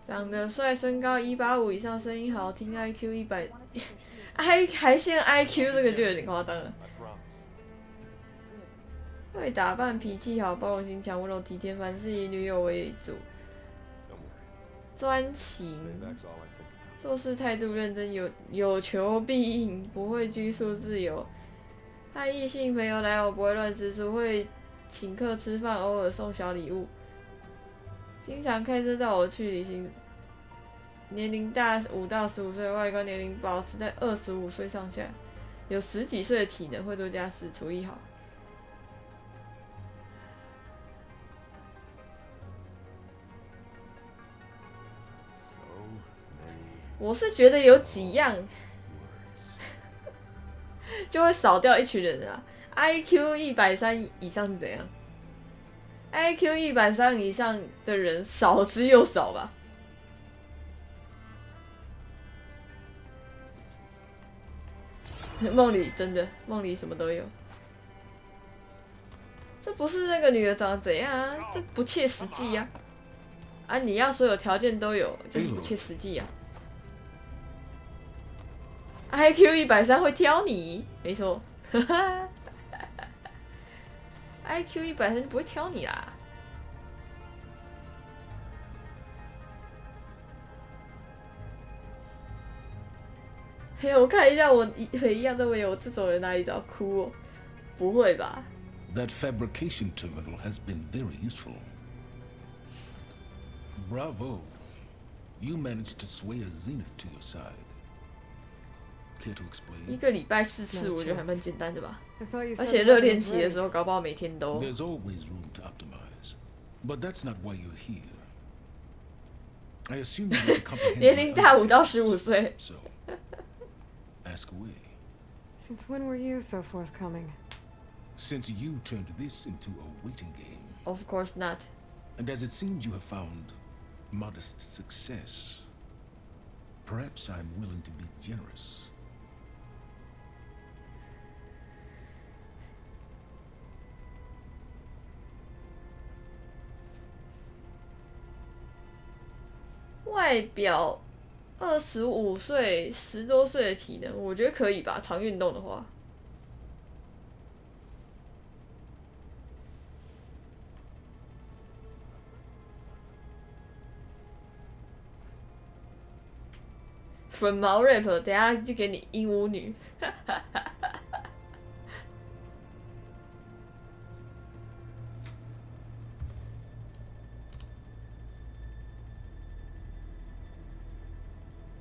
长得帅，身高185以上，声音好听，IQ 100，还限 IQ 这个就有点夸张了。会打扮，脾气好，包容心强，温柔体贴，凡事以女友为主，专情，做事态度认真，有求必应，不会拘束自由。带异性朋友来我不会乱吃醋，会请客吃饭，偶尔送小礼物。经常开车带我去旅行，年龄大5到15岁，外观年龄保持在25岁上下，有10几岁的体能，会做家事，厨艺好。我是觉得有几样就会少掉一群人啊。IQ 130以上是怎样？IQ 130以上的人少之又少吧。梦里真的，梦里什么都有。这不是那个女的长得怎样啊？这不切实际呀！啊，你要所有条件都有，就是不切实际呀。IQ 130会挑你，没错。IQ 130就不会挑你啦。嘿，我看一下，我一样这么有这种人哪里找哭哦？不会吧 That fabrication terminal has been very useful. Bravo. You managed to sway a Zenith to your side. Care to explain? 一个礼拜4次，我觉得还蛮简单的吧。 I thought you 而 said 且 that 热恋 was 期的 right. 时候，搞不好每天都。 There's always room to optimize. But that's not why you're here. I assume you need to comprehend 年龄大5 my 到15岁。 So, ask away. Since when were you so forthcoming? Since you turned this into a waiting game. Of course not. And as it seems you have found modest success, perhaps I'm willing to be generous. 外表25岁，10多岁的体能，我觉得可以吧。常运动的话，粉毛 rap， 等下就给你鹦鹉女。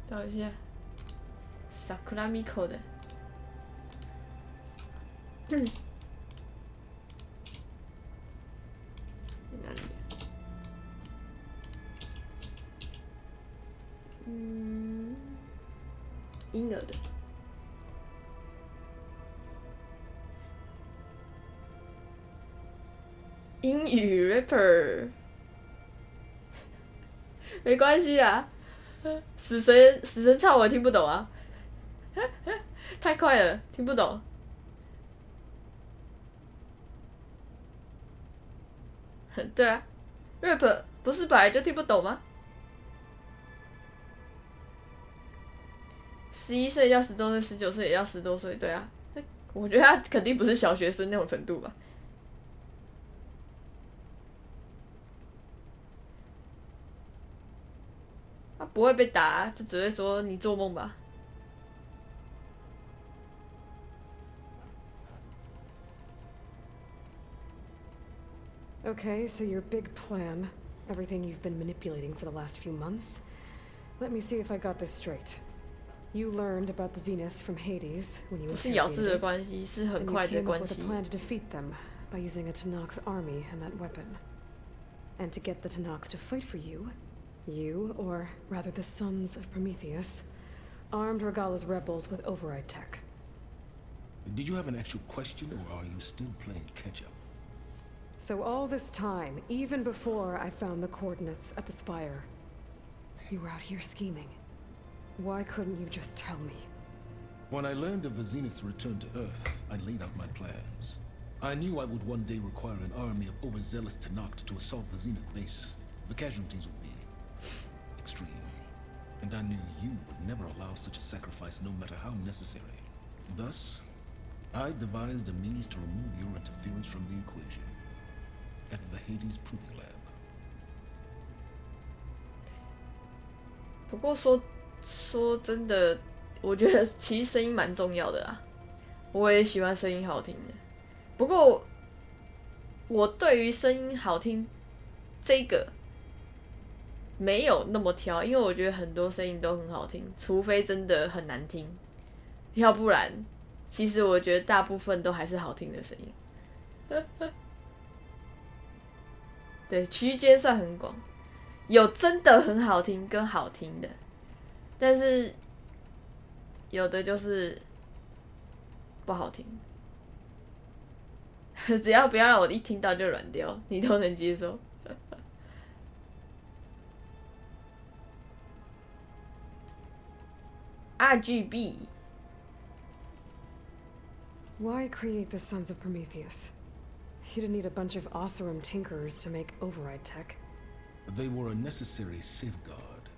找一下，Sakura Miko 的。哪里？婴儿的。英语 rapper， 没关系啊。死神唱我听不懂啊，太快了，听不懂。对啊 ，rap 不是本来就听不懂吗？11岁要10多岁，19岁也要10多岁，对啊。我觉得他肯定不是小学生那种程度吧。他不会被打，就只会说你做梦吧。Okay, so your big plan, everything you've been manipulating for the last few months. Let me see if I got this straight. You learned about the Zeniths from Hades when you 不是咬字的关系，是很快的关 and you came up with 系 a。plan to defeat them by using a Tanakh army and that weapon. And to get the Tanakh to fight for you, you, or rather the sons of Prometheus, armed Regala's rebels with override tech. Did you have an actual question, or are you still playing catch-up? So all this time, even before I found the coordinates at the spire, you were out here scheming. Why couldn't you just tell me? When I learned of the Zenith's return to Earth, I laid out my plans. I knew I would one day require an army of overzealous Tanakh to assault the Zenith base. The casualties would be extreme. And I knew you would never allow such a sacrifice, no matter how necessary. Thus, I devised a means to remove your interference from the equation. At the Hades Proving Lab. 不过说真的，我觉得其实声音蛮重要的啦。我也喜欢声音好听的。不过我对于声音好听这个没有那么挑，因为我觉得很多声音都很好听，除非真的很难听，要不然其实我觉得大部分都还是好听的声音。对，区间算很广，有真的很好听跟好听的，但是有的就是不好听。只要不要让我一听到就软掉，你都能接受。RGB。 Why create the Sons of Prometheus? You didn't need a bunch of Oseram tinkerers to make override tech. They were a necessary safeguard.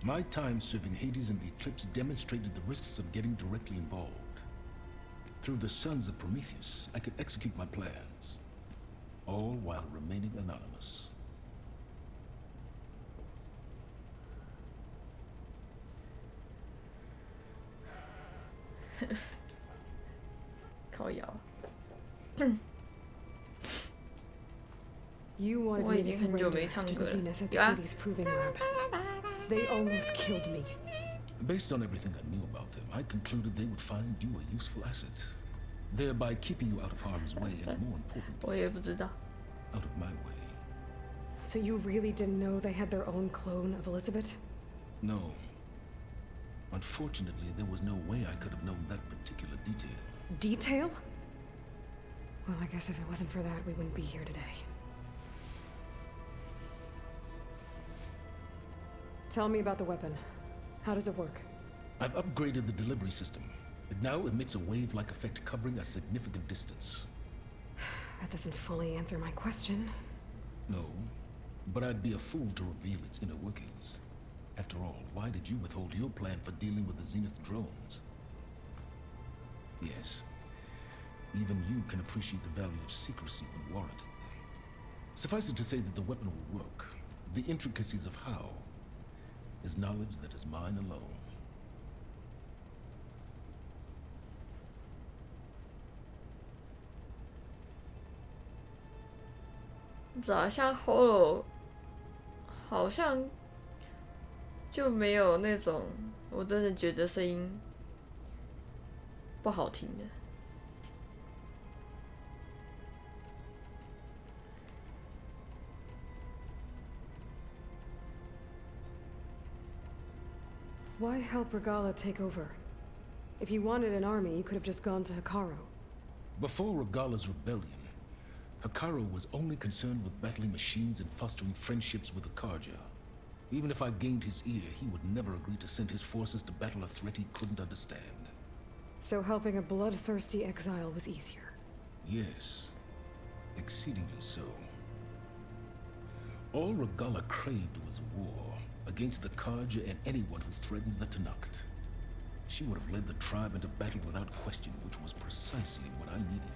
My time serving Hades and the Eclipse demonstrated the risks of getting directly involved. Through the Sons of Prometheus, I could execute my plans, all while remaining anonymous. 靠腰。You wanted 我 me 已 to 经很久 surrender 没唱 to 歌 the 了。 Zeniths at 有 the 啊。 Hades Proving Lab. They almost killed me. Based on everything I knew about them, I concluded they would find you a useful asset, thereby keeping you out of harm's way and, more importantly, 我也不知道。 out of my way. So you really didn't know they had their own clone of Elizabeth? No. Unfortunately, there was no way I could have known that particular detail. Detail? Well, I guess if it wasn't for that, we wouldn't be here today. Tell me about the weapon. How does it work? I've upgraded the delivery system. It now emits a wave-like effect covering a significant distance. That doesn't fully answer my question. No, but I'd be a fool to reveal its inner workings. After all, why did you withhold your plan for dealing with the Zenith drones? Yes, even you can appreciate the value of secrecy when warranted. Suffice it to say that the weapon will work. The intricacies of how is knowledge that is mine alone. 不知道，像 Holo 好像就没有那种我真的觉得声音不好听的。Why help Regala take over? If you wanted an army, you could have just gone to Hikaru. Before Regala's rebellion, Hikaru was only concerned with battling machines and fostering friendships with the Karja. Even if I gained his ear, he would never agree to send his forces to battle a threat he couldn't understand. So helping a bloodthirsty exile was easier. Yes, exceedingly so. All Regala craved was war against the Karja and anyone who threatens the Tanakh. She would have led the tribe into battle without question, which was precisely what I needed.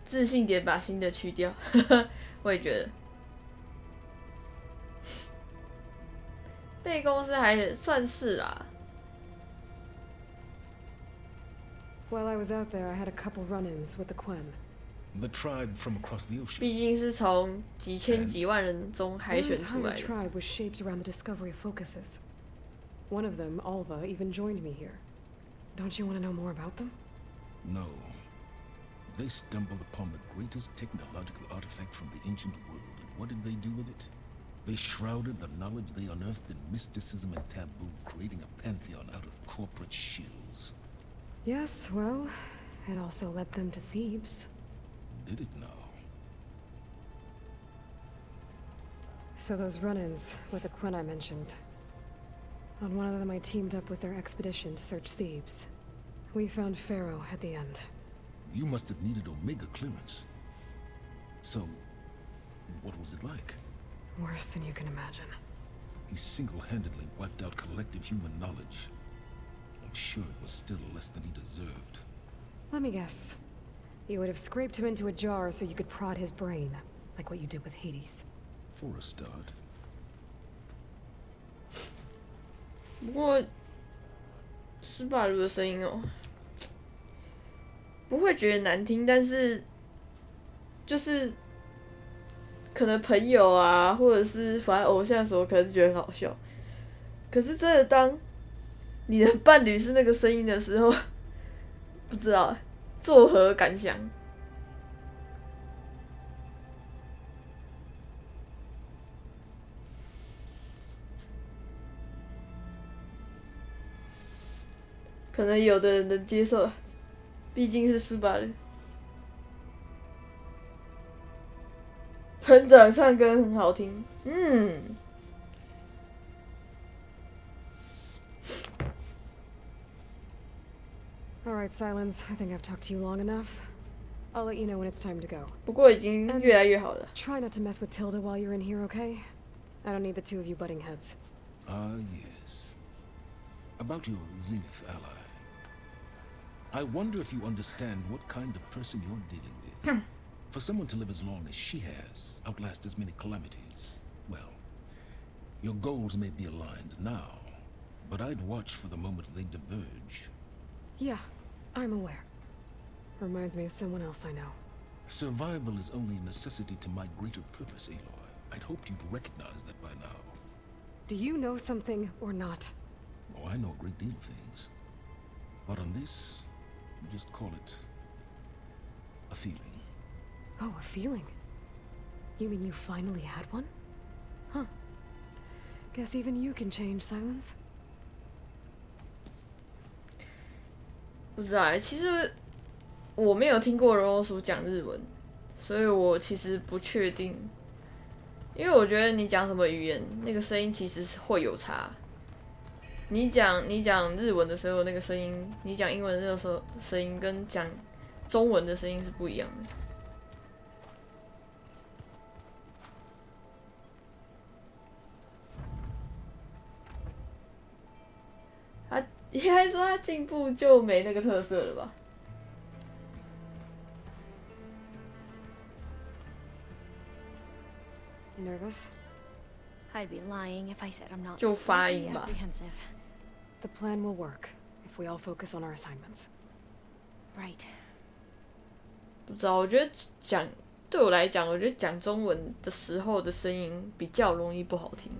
自信点把新的去掉，我也觉得。被公司还算是啦。While I was out there, I had a couple run-ins with the Quen. The tribe from across the ocean. 毕竟是从几千几万人中海选出来的。Their entire tribe was shaped around the discovery of focuses. One of them, Alva, even joined me here. Don't you want to know more about them? No. They stumbled upon the greatest technological artifact from the ancient world, and what did they do with it? They shrouded the knowledge they unearthed in mysticism and taboo, creating a pantheon out of corporate shills. Yes, well, it also led them to Thebes. Did it now? So those run-ins with the Quen I mentioned. On one of them I teamed up with their expedition to search Thebes. We found Pharaoh at the end. You must have needed Omega clearance. So, what was it like? Worse than you can imagine. He single-handedly wiped out collective human knowledge. I'm sure it was still less than he deserved. Let me guess. You would have scraped him into a jar so you could prod his brain, like what you did with Hades. For a start. 不过，斯巴鲁的声音哦，不会觉得难听，但是就是可能朋友啊，或者是反正偶像的时候，可能觉得很好笑。可是真的当你的伴侣是那个声音的时候，不知道作何感想？可能有的人能接受，毕竟是斯巴鲁。村长唱歌很好听，Alright, Silence. I think I've talked to you long enough. I'll let you know when it's time to go. 不过已经越来越好了。Try not to mess with Tilda while you're in here, okay? I don't need the two of you butting heads. Ah, yes. About your Zenith ally. I wonder if you understand what kind of person you're dealing with. For someone to live as long as she has, outlast as many calamities, well, your goals may be aligned now, but I'd watch for the moment they diverge. Yeah, I'm aware. Reminds me of someone else I know. Survival is only a necessity to my greater purpose, Aloy. I'd hoped you'd recognize that by now. Do you know something or not? Oh, I know a great deal of things. But on this, you just call it a feeling. Oh, a feeling? You mean you finally had one? Huh. Guess even you can change, Silence. 不知道其实我没有听过柔柔鼠讲日文，所以我其实不确定，因为我觉得你讲什么语言，那个声音其实是会有差。你讲日文的时候那个声音，你讲英文的那个时候声音跟讲中文的声音是不一样的。他应该说他进步就没那个特色了吧？You nervous? I'd be lying if I said I'm not 就发 slightly 音吧。 apprehensive. The plan will work if we all focus on our assignments. Right. 不知道，我觉得对我来讲，我觉得讲中文的时候的声音比较容易不好听。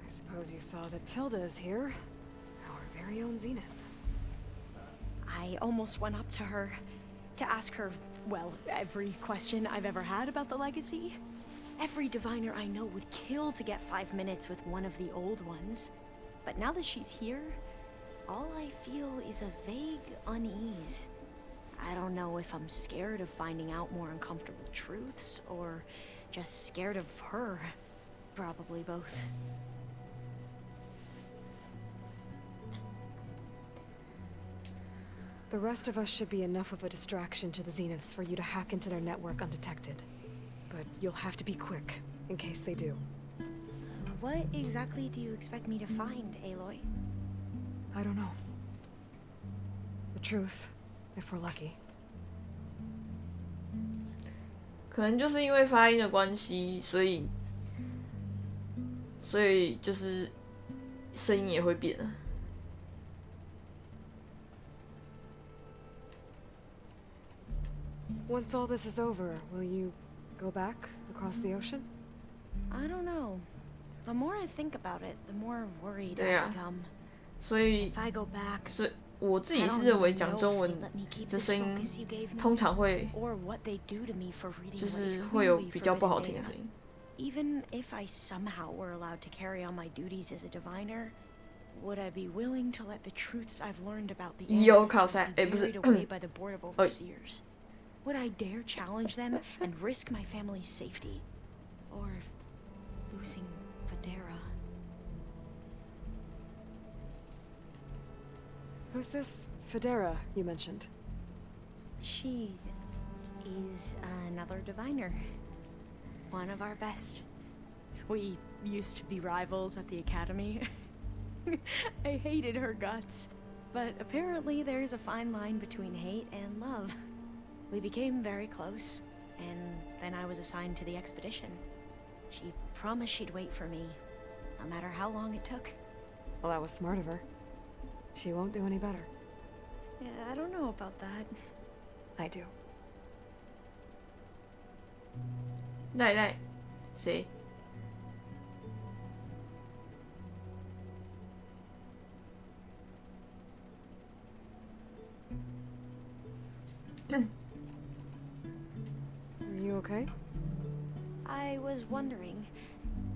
I suppose you saw that Tilda is here. Our very own Zenith. I almost went up to her to ask her, well, every question I've ever had about the legacy. Every diviner I know would kill to get 5 minutes with one of the old ones. But now that she's here, all I feel is a vague unease. I don't know if I'm scared of finding out more uncomfortable truths, or just scared of her. Probably both. The rest of us should be enough of a distraction to the Zeniths for you to hack into their network undetected. But you'll have to be quick, in case they do. What exactly do you expect me to find, Aloy? I don't know. The truth, if we're lucky. 可能就是因为发音的关系，所以就是声音也会变。Once all this is over, will you go back across the ocean? I don't know. The more I think about it, the more worried 对 I 啊， become. 所以 If I go back, 所以我自己是认为讲中文的声音通常会 or what they do to me for reading 就 what is 是会有 clearly 比较不好 forbidden 听的 data. 声音。 Even if I somehow were allowed to carry on my duties as a diviner, would I be willing to let the truths I've learned about the 有考 ancestors 赛， be 不是 buried away by the board of overseers? Would I dare challenge them and risk my family's safety? Or losing Federa? Who's this Federa you mentioned? She is another diviner. One of our best. We used to be rivals at the academy. I hated her guts. But apparently there's a fine line between hate and love. We became very close, and then I was assigned to the expedition. She promised she'd wait for me, no matter how long it took. Well, that was smart of her. She won't do any better. Yeah, I don't know about that. I do. 赖谁？Are you okay? I was wondering,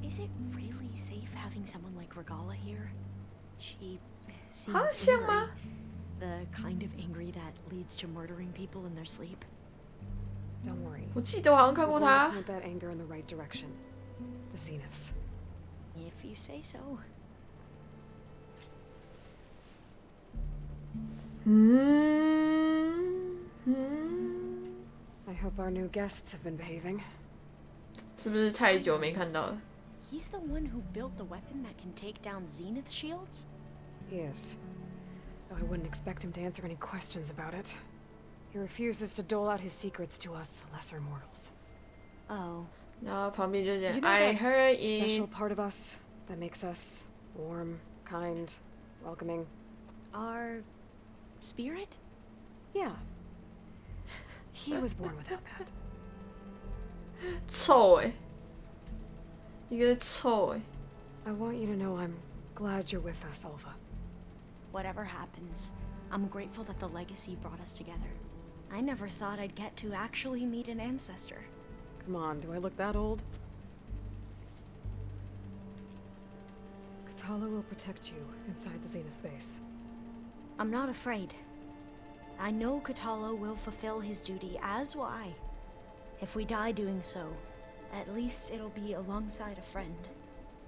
is it really safe having someone like Regala here? She seems angry. The kind of angry that leads to murdering people in their sleep. Don't worry. 我记得我好像看过 We're 他 going to point that anger in the right direction. The Zeniths. If you say so. I hope our new guests have been behaving. 是不是太久没看到了？ He's the one who built the weapon that can take down Zenith shields? He is. Though I wouldn't expect him to answer any questions about it. He refuses to dole out his secrets to us lesser mortals. Oh. 然后旁边就这样 You know I that heard special it. part of us that makes us warm, kind, welcoming? Our spirit? Yeah. He was born without that. 臭欸，一个臭欸。 I want you to know I'm glad you're with us, Alva. Whatever happens, I'm grateful that the legacy brought us together. I never thought I'd get to actually meet an ancestor. Come on, do I look that old? Katala will protect you inside the Zenith base. I'm not afraid. I know Katala will fulfill his duty, as will I. If we die doing so, at least it'll be alongside a friend.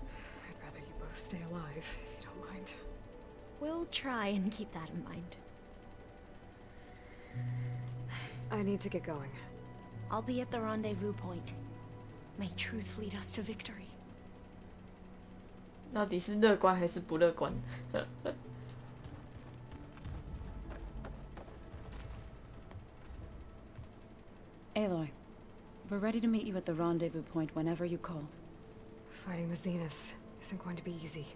I'd rather you both stay alive, if you don't mind. We'll try and keep that in mind. I need to get going. I'll be at the rendezvous point. May truth lead us to victory. 到底是乐观还是不乐观？Aloy, we're ready to meet you at the rendezvous point whenever you call. Fighting the Zeniths isn't going to be easy.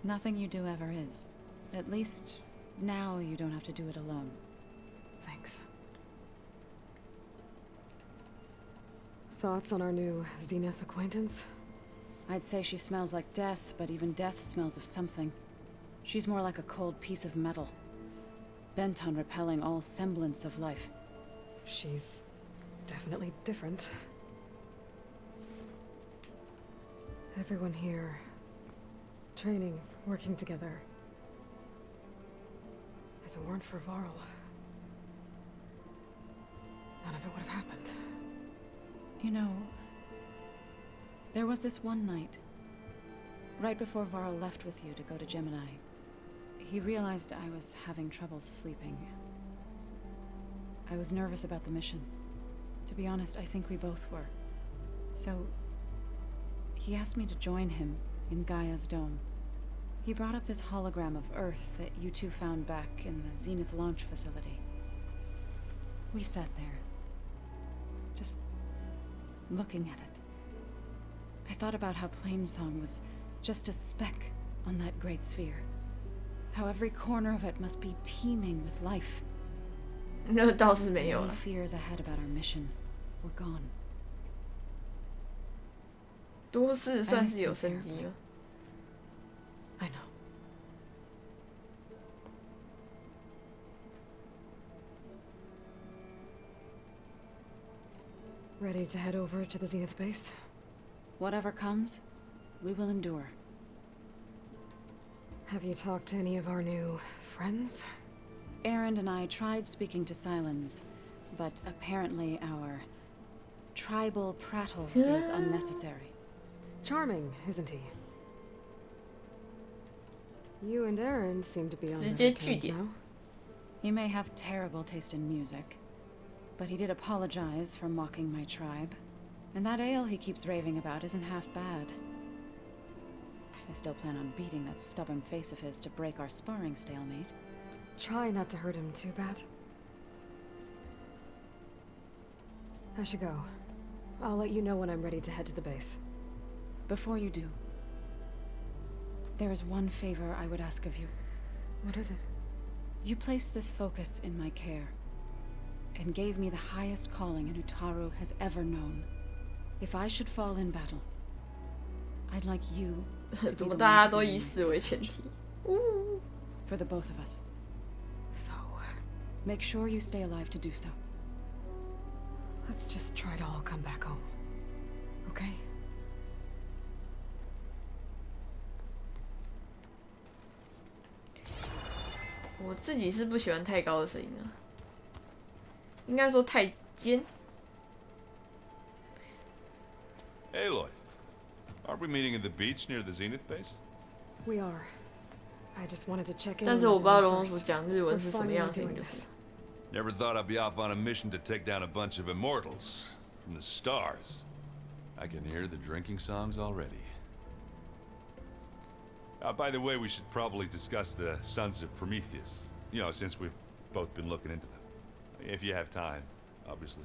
Nothing you do ever is. At least, now you don't have to do it alone. Thanks. Thoughts on our new Zenith acquaintance? I'd say she smells like death, but even death smells of something. She's more like a cold piece of metal, bent on repelling all semblance of life. She's definitely different. Everyone here, training, working together. If it weren't for Varl, none of it would have happened. You know, there was this one night, right before Varl left with you to go to Gemini. He realized I was having trouble sleeping. I was nervous about the mission. To be honest, I think we both were. So, he asked me to join him in Gaia's dome. He brought up this hologram of Earth that you two found back in the Zenith launch facility. We sat there, just looking at it. I thought about how Plainsong was just a speck on that great sphere. How every corner of it must be teeming with life. 那倒是没有 Any 了。 fears I had about our mission were gone. 都市算是有生机了。 I know. Ready to head over to the Zenith base? Whatever comes, we will endure. Have you talked to any of our new friends? Aaron and I tried speaking to Silence, but apparently our tribal prattle is unnecessary. Charming, isn't he? You and Aaron seem to be on 直 the 接 right 据 terms 点。 now. He may have terrible taste in music, but he did apologize for mocking my tribe. And that ale he keeps raving about isn't half bad. I still plan on beating that stubborn face of his to break our sparring stalemate. Try not to hurt him too bad. I should go. I'll let you know when I'm ready to head to the base. Before you do, there is one favor I would ask of you. What is it? You placed this focus in my care, and gave me the highest calling an Utaru has ever known. If I should fall in battle, I'd like you to be 怎 the 么 one 大家 to 都 bring 以 me 死为前提？ for the both of us. So, make sure you stay alive to do so. Let's just try to all come back home. Okay? 我自己是不喜欢太高的声音啊，应该说太尖。 Aloy, aren't we meeting at the beach near the Zenith base? We are. I just wanted to check in. 但是我不知道龙族讲日文是什么样的声 doing 音，就 this. 是。 Never thought I'd be off on a mission to take down a bunch of immortals from the stars. I can hear the drinking songs already. By the way, we should probably discuss the Sons of Prometheus. You know, since we've both been looking into them. If you have time, obviously.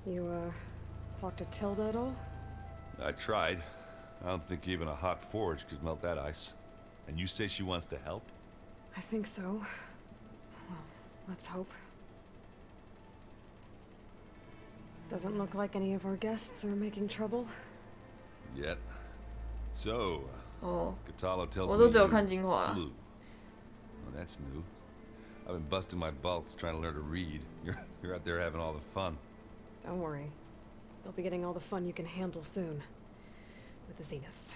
You, talked to Tilda at all? I tried. I don't think even a hot forge could melt that ice. And you say she wants to help? I think so. Well, let's hope. Doesn't look like any of our guests are making trouble. Yet. So, Katalo tells 我 me 都只有 you 看精华。 flew. Well, that's new. I've been busting my balls trying to learn to read. You're out there having all the fun. Don't worry. You'll be getting all the fun you can handle soon. With the Zeniths.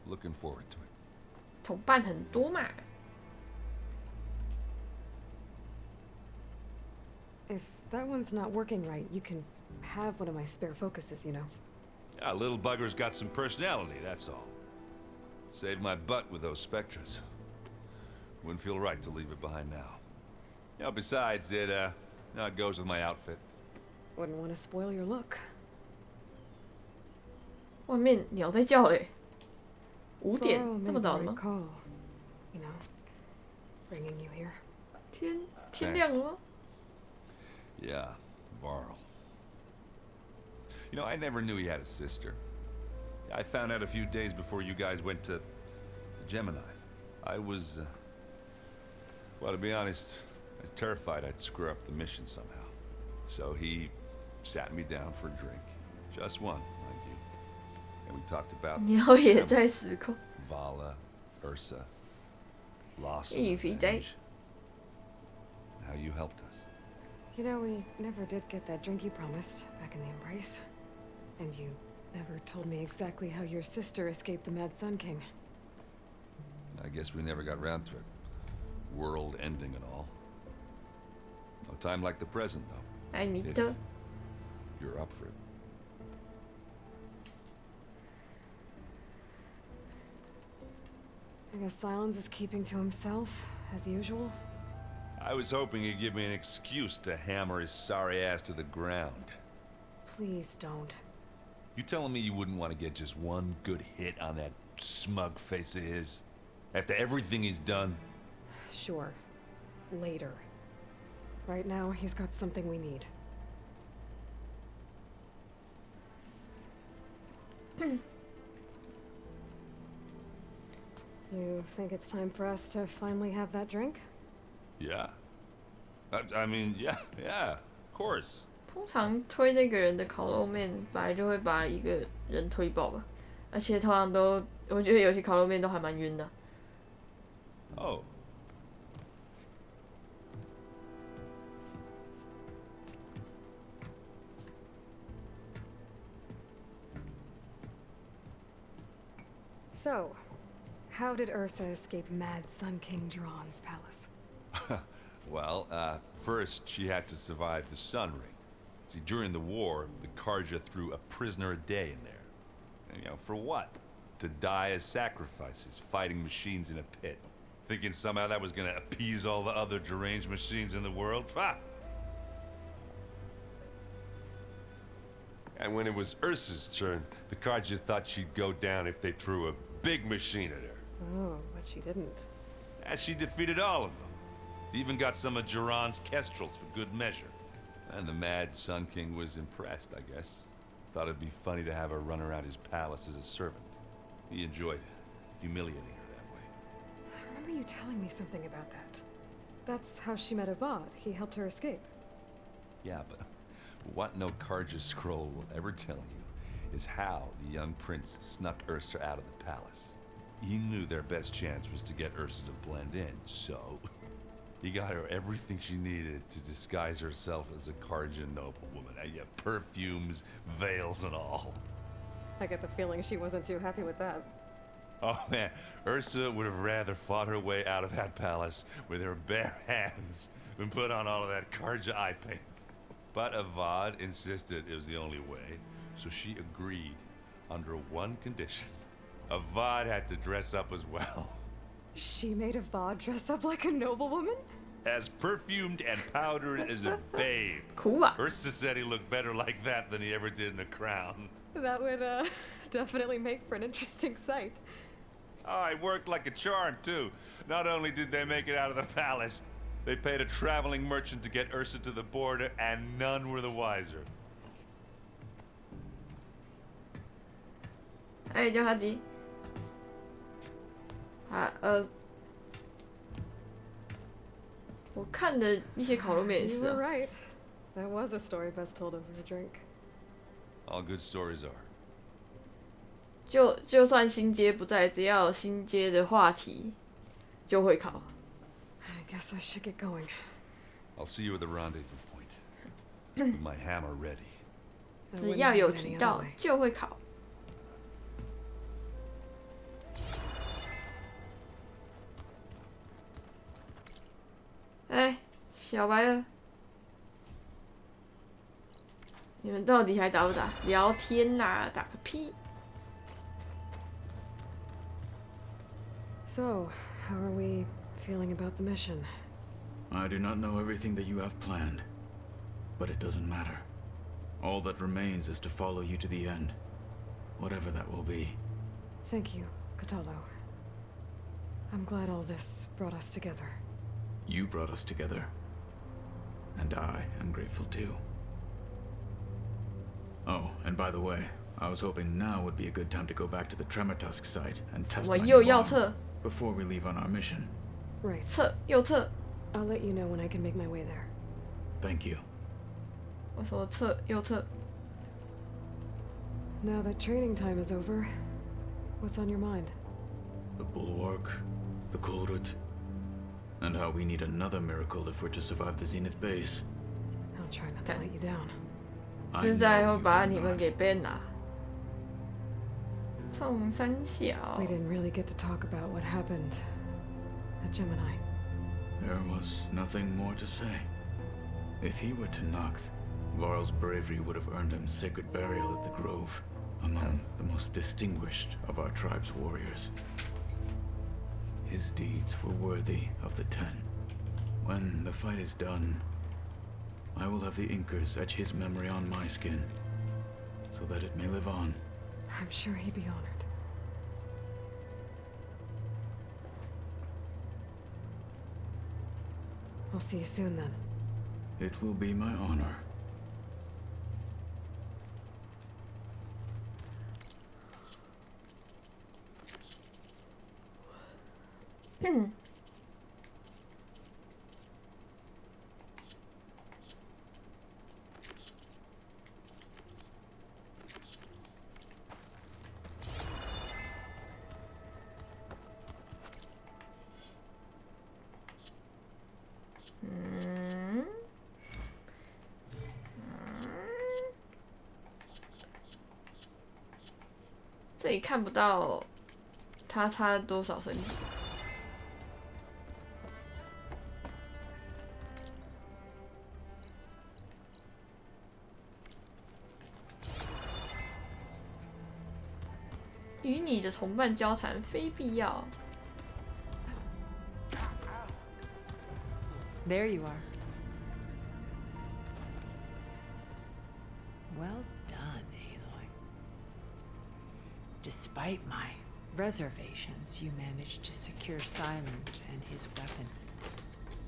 Looking forward to it. 同伴很多嘛。 If that one's not working right, you can have one of my spare focuses, you know. Yeah, little bugger's got some personality, that's all. Saved my butt with those Spectras. Wouldn't feel right to leave it behind now. You know, besides, it goes with my outfit. Wouldn't want to spoil your look. 外面鸟在叫嘞，5点 Varl 这么 made 早 the 了 right 吗？ call, you know, bringing you here. 天亮了吗？ Yeah, Varl. You know, I never knew he had a sister. I found out a few days before you guys went to Gemini. I was, well, to be honest, I was terrified I'd screw up the mission somehow. So he sat me down for a drink. Just one, mind you. And we talked about 鸟也在时空。 Vala, Ursa, loss, 一语肥仔。 how you helped us. You know, we never did get that drink you promised back in the Embrace. And you never told me exactly how your sister escaped the Mad Sun King. I guess we never got round to it. World ending and all. No time like the present, though. I need if to. You're up for it. I guess Silence is keeping to himself, as usual. I was hoping he'd give me an excuse to hammer his sorry ass to the ground. Please don't. You telling me you wouldn't want to get just one good hit on that smug face of his? After everything he's done? Sure. Later. Right now, he's got something we need. You think it's time for us to finally have that drink? Yeah. I mean, yeah, of course. 通常推那个人的烤肉面，本来就会把一个人推爆吧，而且通常都，我觉得有些烤肉面都还蛮晕的。Oh. So, how did Ursa escape Mad Sun King Jiran's palace? Well, first she had to survive the Sun Ring. See, during the war, the Karja threw a prisoner a day in there. And, you know, for what? To die as sacrifices, fighting machines in a pit. Thinking somehow that was gonna appease all the other deranged machines in the world? Ha! And when it was Ursa's turn, the Karja thought she'd go down if they threw a big machine at her. Oh, but she didn't. And she defeated all of them. Even got some of Jiran's kestrels for good measure. And the Mad Sun King was impressed, I guess. Thought it'd be funny to have her run around his palace as a servant. He enjoyed humiliating her that way. I remember you telling me something about that. That's how she met Avad. He helped her escape. Yeah, but what no Karja scroll will ever tell you is how the young prince snuck Ursa out of the palace. He knew their best chance was to get Ursa to blend in, so he got her everything she needed to disguise herself as a Karja noblewoman. Yeah, perfumes, veils, and all. I get the feeling she wasn't too happy with that. Oh man, Ursa would have rather fought her way out of that palace with her bare hands than put on all of that Karja eye paint. But Avad insisted it was the only way, so she agreed under one condition. Avad had to dress up as well. She made Avad dress up like a noblewoman? As perfumed and powdered as a babe. Cool. Ursa said he looked better like that than he ever did in a crown. That would, definitely make for an interesting sight. Oh, it worked like a charm, too. Not only did they make it out of the palace, they paid a traveling merchant to get Ursa to the border, and none were the wiser. 哎，叫他急。我看的一些烤肉面也 You 是 were 啊。 right. That was a story best told over a drink. All good stories are. 就算新街不在，只要有新街的话题，就会烤。 I guess I should get going. I'll see you at the rendezvous point. With my hammer ready. 只要有提到就会烤。哎，小白儿，你们到底还打不打？聊天啦，打个屁！ So, how are we feeling about the mission? I do not know everything that you have planned, but it doesn't matter. All that remains is to follow you to the end. whatever that will be. Thank you, Katalo. I'm glad all this brought us together. You brought us together. And I am grateful too. Oh, and by the way, I was hoping now would be a good time to go back to the Tremortusk site and test my new bomb before we leave on our mission. Right. 撤，右撤。 I'll let you know when I can make my way there. Thank you. 我说撤，右撤。 Now that training time is over, what's on your mind? The Bulwark, the Kulrut, and how we need another miracle if we're to survive the Zenith base. I'll try not to let you down. 现在会把你们给 ban 了。冲三小。 We didn't really get to talk about what happened at Gemini. There was nothing more to say. If he were to Nocth, Varl's bravery would have earned him sacred burial at the Grove, among the most distinguished of our tribe's warriors. His deeds were worthy of the Ten. When the fight is done, I will have the Inkers etch his memory on my skin, so that it may live on. I'm sure he'd be honored. I'll see you soon then. It will be my honor. Hmm. 这里看不到他差多少身体。与你的同伴交谈非必要。 There you are. Well done, Aloy. Despite my reservations, you managed to secure Silence and his weapon.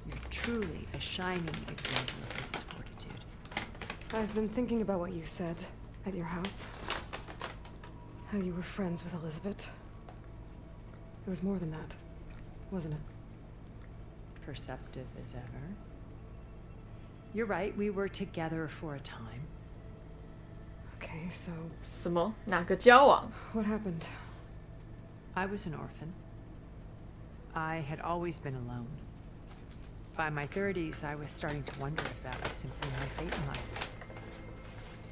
You're truly a shining example of his fortitude. I've been thinking about what you said at your house. How you were friends with Elizabeth. It was more than that, wasn't it? Perceptive as ever. You're right, we were together for a time. Okay, so... 什么？哪个交往？ What happened? I was an orphan. I had always been alone. By my 30s, I was starting to wonder if that was simply my fate in life.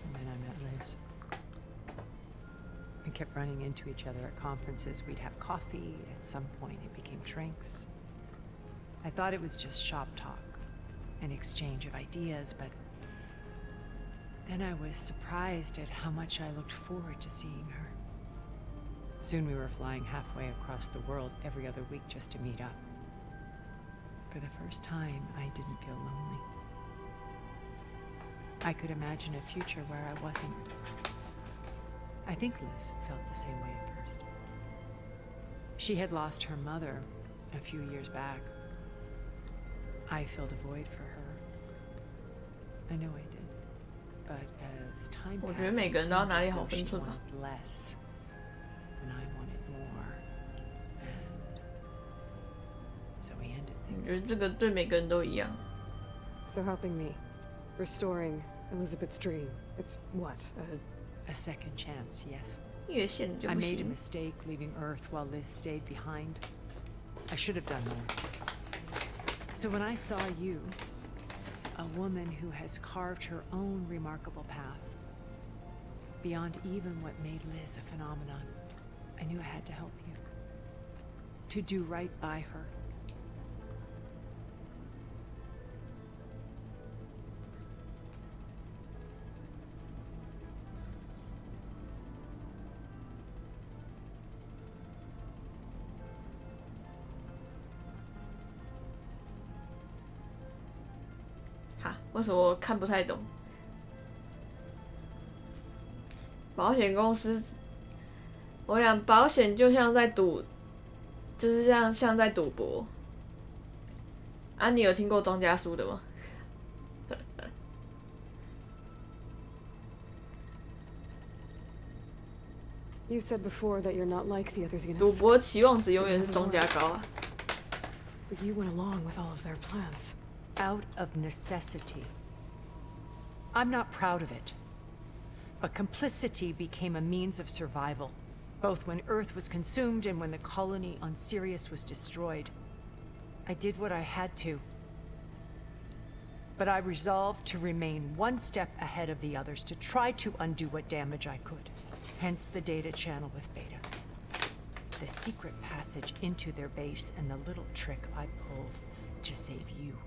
And then I met Liz. We kept running into each other at conferences. We'd have coffee. At some point, it became drinks. I thought it was just shop talk, an exchange of ideas, but then I was surprised at how much I looked forward to seeing her. Soon we were flying halfway across the world every other week just to meet up. For the first time, I didn't feel lonely. I could imagine a future where I wasn't. I think Liz felt the same way at first. She had lost her mother a few years back. I filled a void for her. I know I did. But as time passed, it seemed as though she wanted less, and I wanted more. And so we ended things. 我觉得这个对每个人都一样。 So helping me, restoring Elizabeth's dream. It's what? A second chance, yes. 越线就 I 不 made a 行。 mistake leaving Earth while Liz stayed behind. I should have done more. So when I saw you, a woman who has carved her own remarkable path, beyond even what made Liz a phenomenon, I knew I had to help you. To do right by her.哈，为什么我看不太懂？保险公司我想保险就像在赌，就是这样像在赌博。啊，你有听过庄家输的吗？You said before that you're not like the others units. 赌博期望值永远是庄家高啊。But you went along with all of their plans. Out of necessity. I'm not proud of it. But complicity became a means of survival, both when Earth was consumed and when the colony on Sirius was destroyed. I did what I had to. But I resolved to remain one step ahead of the others to try to undo what damage I could. Hence the data channel with Beta. The secret passage into their base and the little trick I pulled to save you.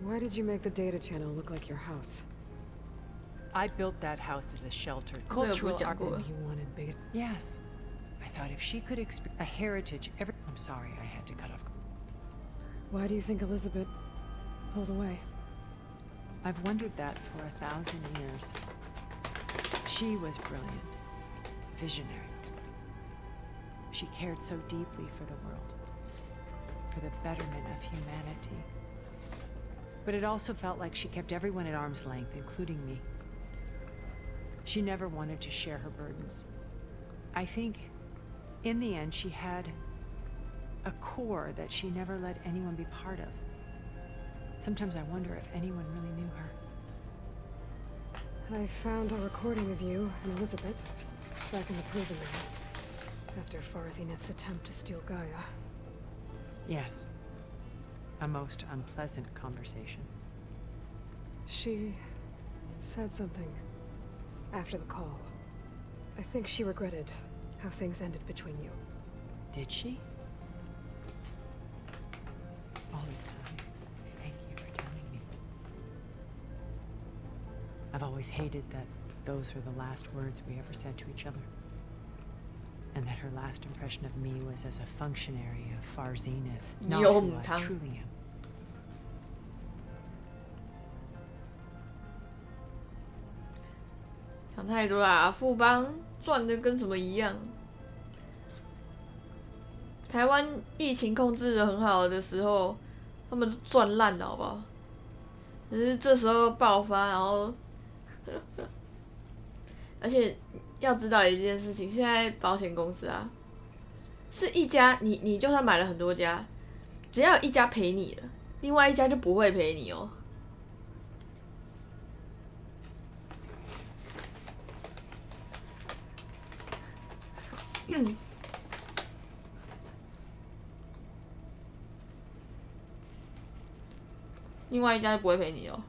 Why did you make the data channel look like your house? I built that house as a shelter. Cultural art. You wanted Beta? Yes. I thought if she could experience a heritage every... I'm sorry, I had to cut off. Why do you think Elizabeth pulled away? I've wondered that for 1,000 years. She was brilliant, visionary. She cared so deeply for the world, for the betterment of humanity. But it also felt like she kept everyone at arm's length, including me. She never wanted to share her burdens. I think, in the end, she had a core that she never let anyone be part of. Sometimes I wonder if anyone really knew her. I found a recording of you and Elizabeth back in the proving room after Farzinet's attempt to steal Gaia. Yes. A most unpleasant conversation. She said something after the call. I think she regretted how things ended between you. Did she? All this time. Thank you for telling me. I've always hated that those were the last words we ever said to each other. And that her last impression of me was as a functionary of Far Zenith, not who I truly am. "想太多啦，富邦赚的跟什么一样。台湾疫情控制的很好的时候，他们都赚烂了，好不好？只是这时候爆发，然后，而且要知道一件事情，现在保险公司啊，是一家，你就算买了很多家，只要有一家赔你了，另外一家就不会赔你哦。另外一家就不会赔你哦。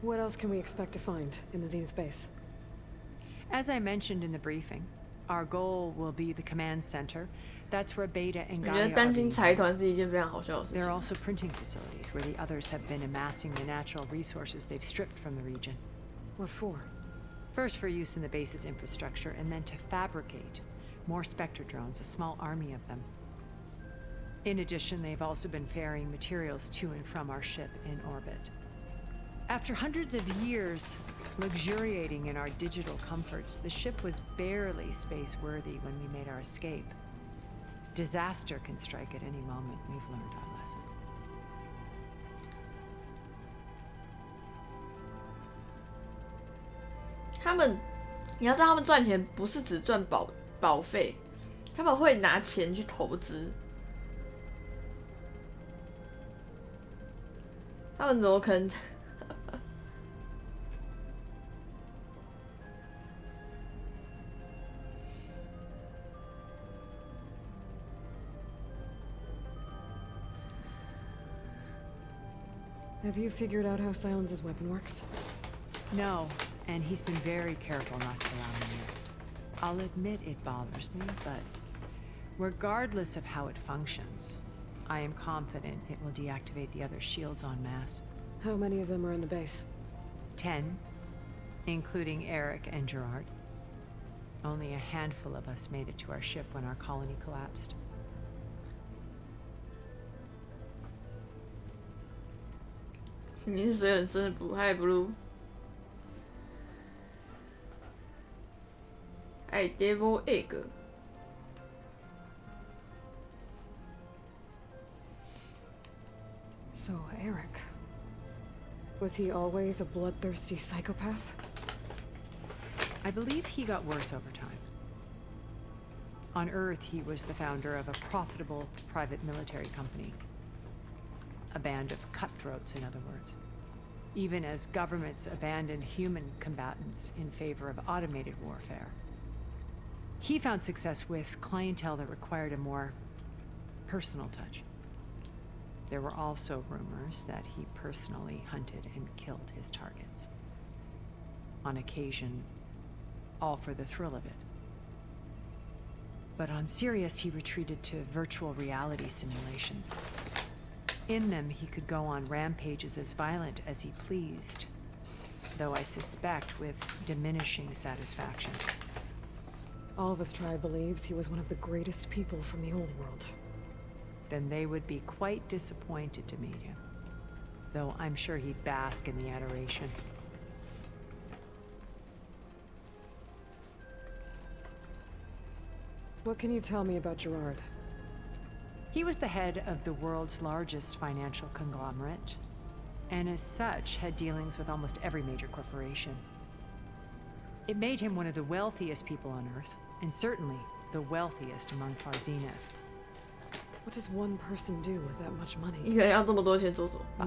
What else can we expect to find in the Zenith base? As I mentioned in the briefing, our goal will be the command center. That's where Beta and 我觉 Gaia 得 are 担心 being 财 held. 团是一件非常好笑的事 There 情 are。also printing facilities where the others have been amassing the natural resources they've stripped from the region. What for? First for use in the base's infrastructure, and then to fabricate more Spectre drones, a small army of them. In addition, they've also been ferrying materials to and from our ship in orbit. After hundreds of years luxuriating in our digital comforts, the ship was barely space-worthy when we made our escape. Disaster can strike at any moment. We've learned our lesson. 他们，你要知道，他们赚钱不是只赚保费，他们会拿钱去投资。他们怎么可能？Have you figured out how Silence's weapon works? No, and he's been very careful not to allow me in. I'll admit it bothers me, but regardless of how it functions, I am confident it will deactivate the other shields en masse. How many of them are in the base? 10, including Eric and Gerard. Only a handful of us made it to our ship when our colony collapsed. 你是水很深的blue，嗨 blue。哎 ，devil egg。So, Eric. Was he always a bloodthirsty psychopath? I believe he got worse over time. On Earth, he was the founder of a profitable private military company. A band of cutthroats, in other words. Even as governments abandoned human combatants in favor of automated warfare. He found success with clientele that required a more personal touch. There were also rumors that he personally hunted and killed his targets. On occasion, all for the thrill of it. But on Sirius, he retreated to virtual reality simulations. In them, he could go on rampages as violent as he pleased, though I suspect with diminishing satisfaction. All of his tribe believes he was one of the greatest people from the old world. Then they would be quite disappointed to meet him, though I'm sure he'd bask in the adoration. What can you tell me about Gerard? He was the head of the world's largest financial conglomerate, and as such had dealings with almost every major corporation. It made him one of the wealthiest people on Earth, and certainly the wealthiest among Far Zenith. What does one person do with that much money? 一个人要这么多钱做什么？ Buy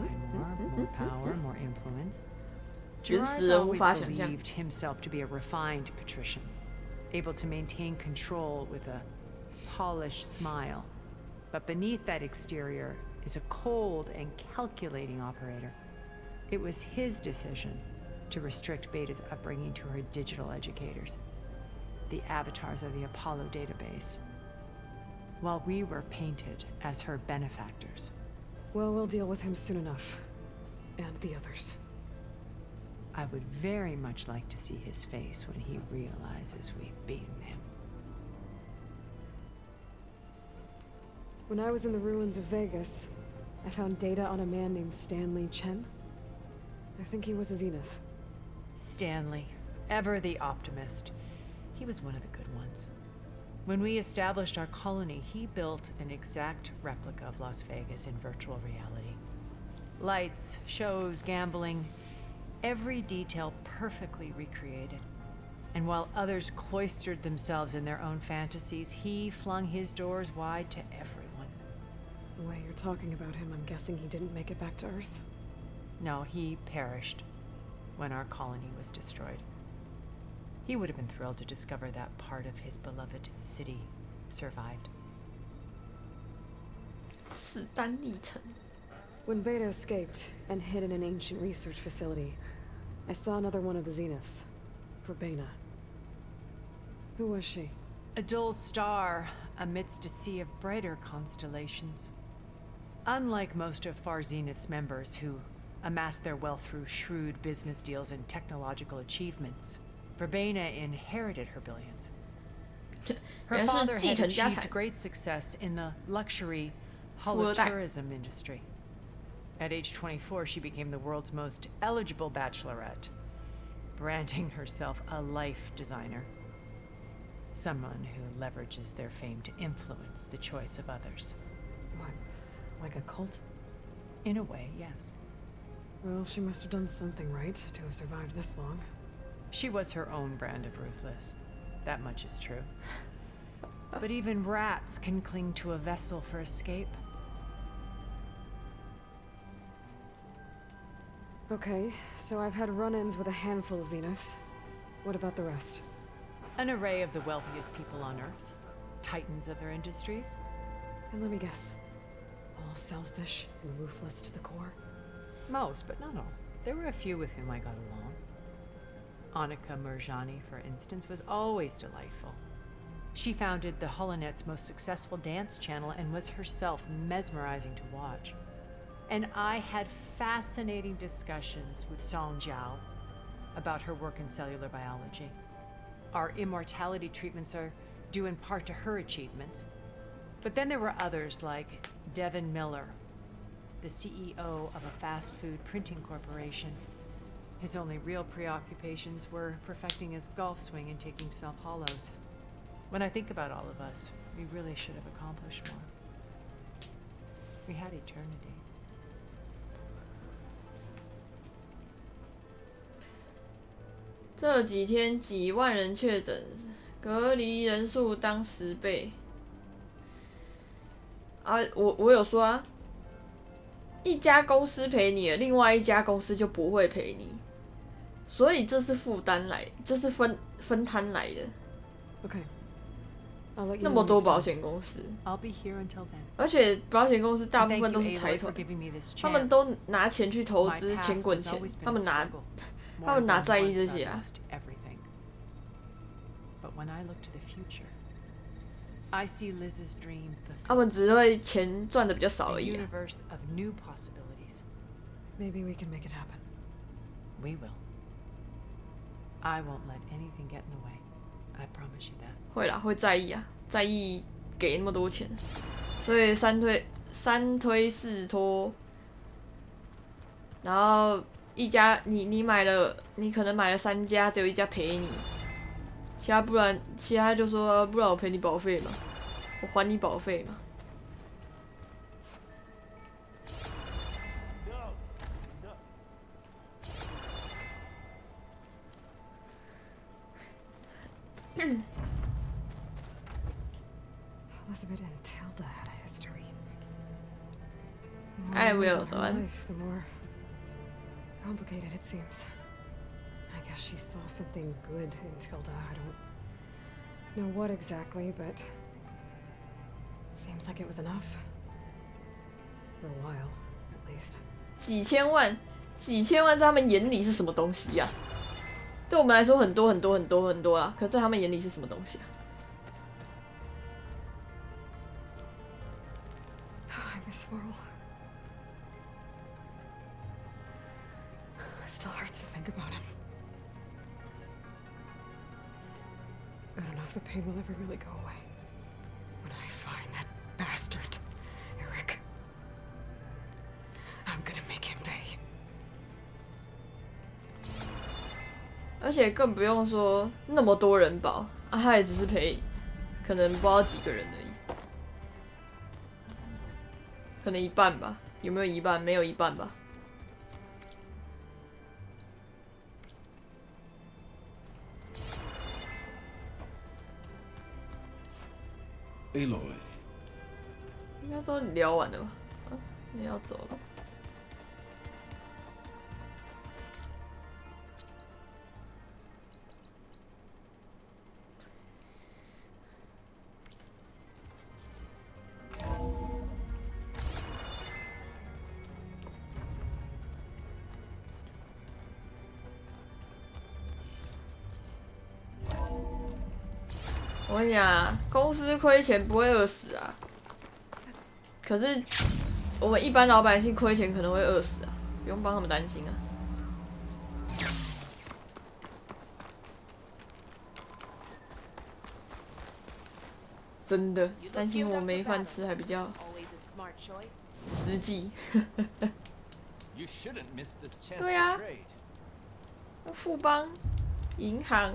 more power, more influence. 原始 Gerard's 人无 always 法想象。 believed himself to be a refined patrician, able to maintain control with a polished smile. But beneath that exterior is a cold and calculating operator. It was his decision to restrict Beta's upbringing to her digital educators, the avatars of the Apollo database, while we were painted as her benefactors. Well, we'll deal with him soon enough. And the others. I would very much like to see his face when he realizes we've beaten him. When I was in the ruins of Vegas, I found data on a man named Stanley Chen. I think he was a Zenith. Stanley, ever the optimist. He was one of the good ones. When we established our colony, he built an exact replica of Las Vegas in virtual reality. Lights, shows, gambling, every detail perfectly recreated. And while others cloistered themselves in their own fantasies, he flung his doors wide to everyone. The way you're talking about him, I'm guessing he didn't make it back to Earth? No, he perished when our colony was destroyed. He would have been thrilled to discover that part of his beloved city survived. 史丹利城。 When Beta escaped and hid in an ancient research facility, I saw another one of the Zeniths, Verbena. Who was she? A dull star amidst a sea of brighter constellations. Unlike most of Far Zenith's members who amassed their wealth through shrewd business deals and technological achievements, Verbena inherited her billions. Her father had achieved great success in the luxury holotourism industry. At age 24, she became the world's most eligible bachelorette, branding herself a life designer. Someone who leverages their fame to influence the choice of others. What? Like a cult? In a way, yes. Well, she must have done something right to have survived this long. She was her own brand of ruthless. That much is true. But even rats can cling to a vessel for escape. Okay, so I've had run-ins with a handful of Zeniths. What about the rest? An array of the wealthiest people on Earth. Titans of their industries. And let me guess. All selfish and ruthless to the core? Most, but not all. There were a few with whom I got along. Annika Murjani, for instance, was always delightful. She founded the HoloNet's most successful dance channel and was herself mesmerizing to watch. And I had fascinating discussions with Song Jiao about her work in cellular biology. Our immortality treatments are due in part to her achievements. But then there were others like Devin Miller, the CEO of a fast food printing corporation. His only real preoccupations were perfecting his golf swing and taking self-hollows. When I think about all of us, we really should have accomplished more. We had eternity. 这几天几万人确诊，隔离人数当10倍。啊，我有说啊，一家公司赔你了，另外一家公司就不会赔你，所以这是负担来，这是分摊来的。Okay. I'll let you 那 know 么 when 多 it's 保 done. 险公司， I'll be here until then. 而且保险公司大部 Thank 分 you, 都是财 Aloy, for 团， giving me this 他们 chance. 都拿钱去投 My 资， past 钱滚 has 钱 always，been 他 a 们哪 struggle. 他们哪 More 在 than 意这 once 些 I 啊？ lost everything. But when I look to the future, I see Liz's dream 他们只会钱赚的比较少 fulfilled. 而 A 已啊。 universe of new possibilities. Maybe we can make it happen. We will. I won't let anything get in the way. I promise you that. 会啦，会在意啊，在意给那么多钱，所以三推四拖，然后一家你买了，你可能买了3家，只有1家赔你，其他就说不然我赔你保费嘛，我还你保费嘛。Elizabeth and Tilda had a history. I will, Her Dawn. life, the more complicated it seems. I guess she saw something good in Tilda. I don't know what exactly, but seems like it was enough. For a while, at least. 几千万在他们眼里是什么东西呀、对我们来说很多啦，可在他们眼里是什么东西啊？ I miss Varl. It still hurts to think about him. I don't know if the pain will ever really go away. When I find that bastard, Eric, I'm gonna make him pay. 而且更不用说那么多人保啊，他也只是赔，可能不知道几个人而已，可能1半吧，有没有1半？没有1半吧。 Aloy. 应该都聊完了吧？啊，你要走了。我跟你讲啊，公司亏钱不会饿死啊，可是我们一般老百姓亏钱可能会饿死啊，不用帮他们担心啊。真的担心我没饭吃还比较实际。对啊，富邦银行、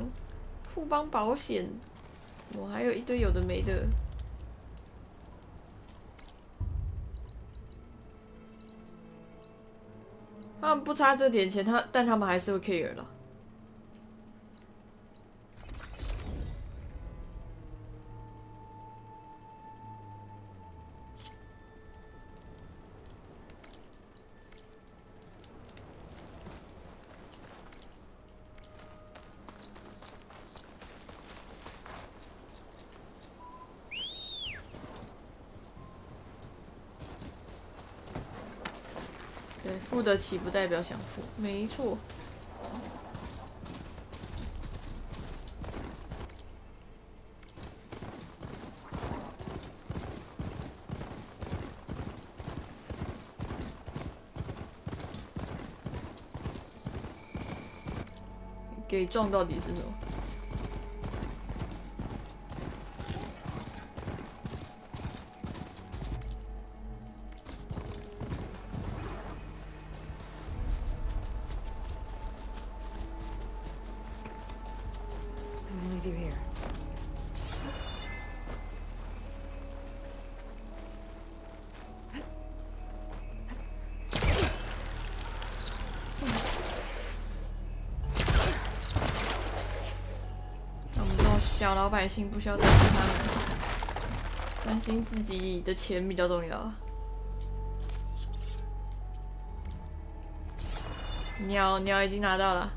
富邦保险。 我还有一堆有的没的，他们不差这点钱，但他们还是会 care 了。对，付得起不代表想付，没错。给撞到底是什么？ you here. 我们这种小老百姓不需要担心他们，担心自己的钱比较重要。鸟已经拿到了。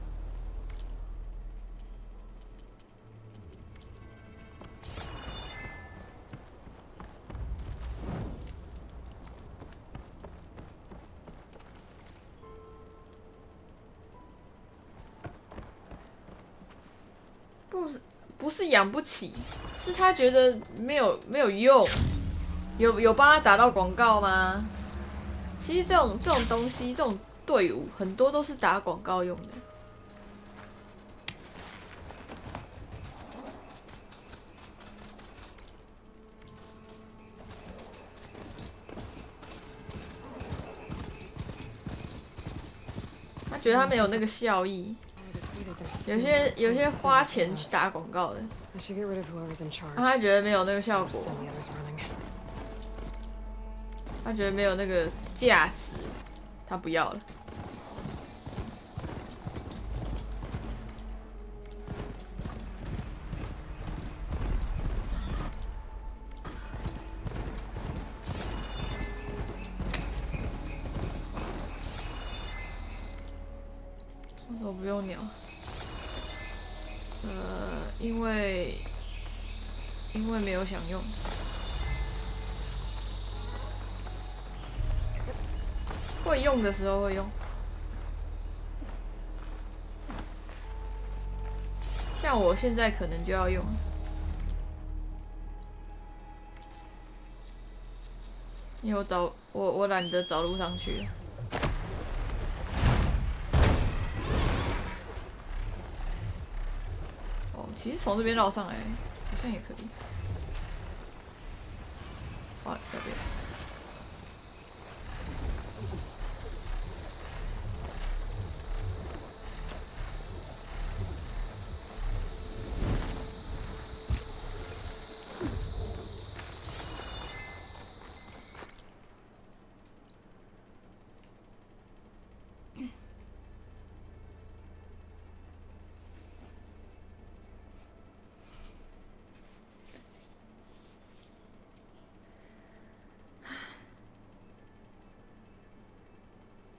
不是养不起，是他觉得没有用，有帮他打到广告吗？其实这种东西，这种队伍很多都是打广告用的。他觉得他没有那个效益。有些花钱去打广告的，他觉得没有那个效果，他觉得没有那个价值，他不要了。我不用鸟。因为没有想用，会用的时候会用。像我现在可能就要用，因为我懒得找路上去了。其实从这边绕上来好像也可以。哇，这边。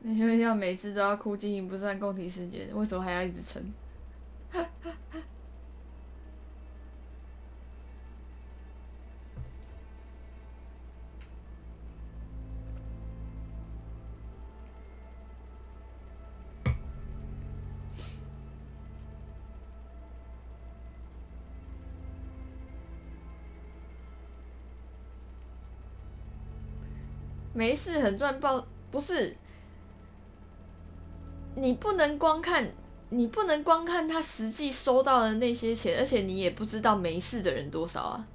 你就像每次都要哭经营不善共体时间，为什么还要一直撑？没事，很赚爆，不是。你不能光看他实际收到的那些钱，而且你也不知道没事的人多少啊。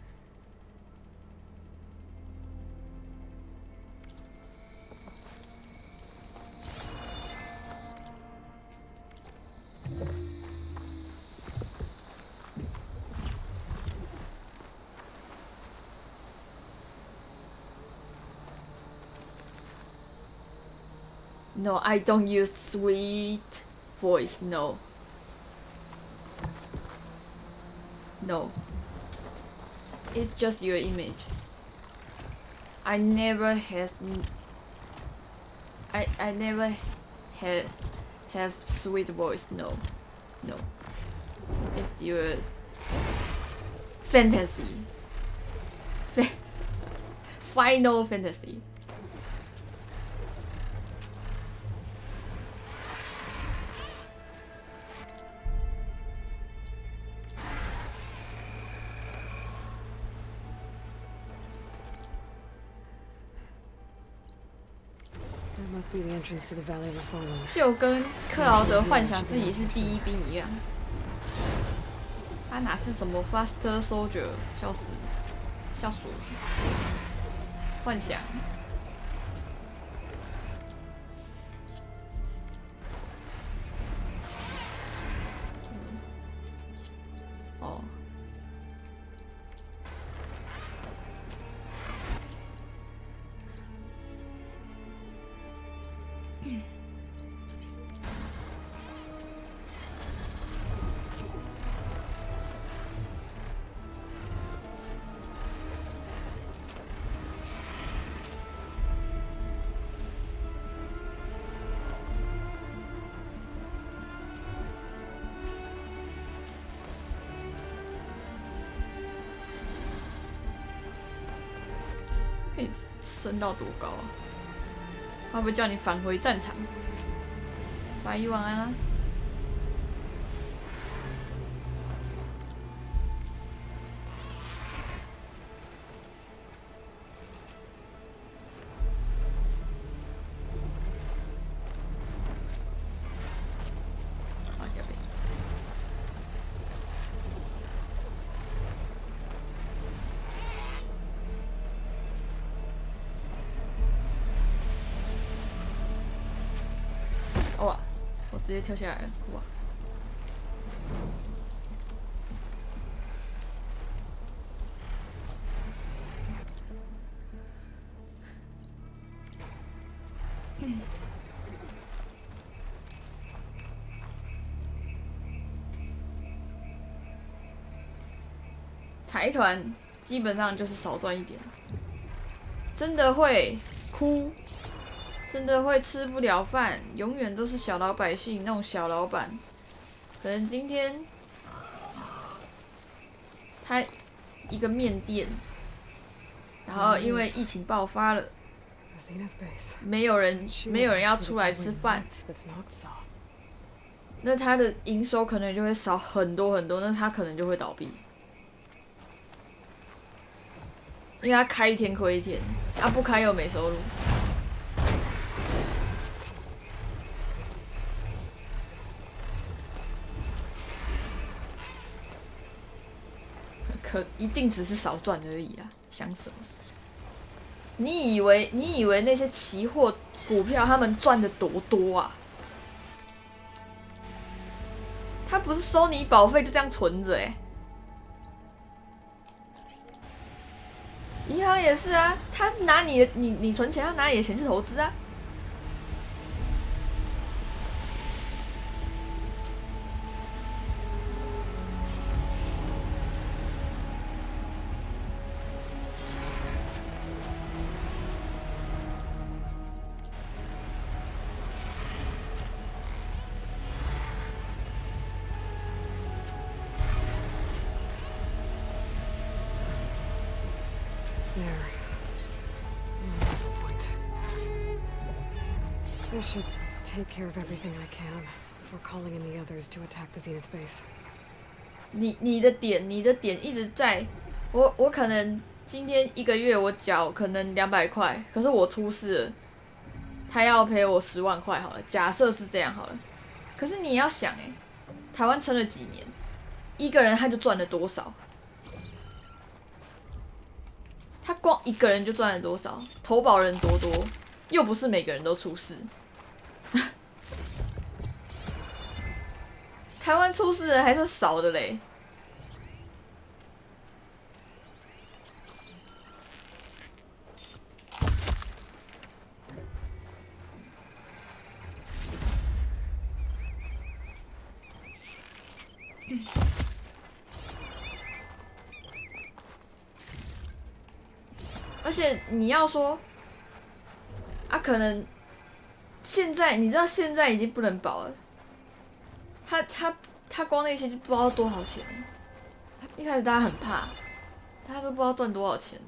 No, I don't use sweet voice. No. No. It's just your image. I never have sweet voice. No. No. It's your fantasy. Final fantasy. Must be the entrance to the Valley of the Fallen. 就跟克劳德幻想自己是第一兵一样，他哪是什么 Faster Soldier， 笑死，笑死，幻想。哦，可以升到多高啊？会不会叫你返回战场？拜一晚安啦。哇！我直接跳下来了，哇！财团基本上就是少赚一点，真的会哭。真的会吃不了饭，永远都是小老百姓那种小老板。可能今天他一个面店，然后因为疫情爆发了，没有人要出来吃饭，那他的营收可能就会少很多很多，那他可能就会倒闭，因为他开一天亏一天，他不开又没收入。可一定只是少赚而已啦，想什么？你以为那些期货股票他们赚的多多啊？他不是收你保费就这样存着银行也是啊，他拿你存钱，他拿你的钱去投资啊。I should take care of everything I can before calling in the others to attack the Zenith base. 你的点一直在，我可能今天一个月我缴可能200块，可是我出事了，他要赔我10万块好了，假设是这样好了。可是你要想台湾撑了几年，一个人他就赚了多少？他光一个人就赚了多少？投保人多多，又不是每个人都出事。台湾出事人还算少的嘞。而且你要说啊，可能现在你知道现在已经不能保了。他光那些就不知道多少钱，一开始大家很怕，大家都不知道赚多少钱。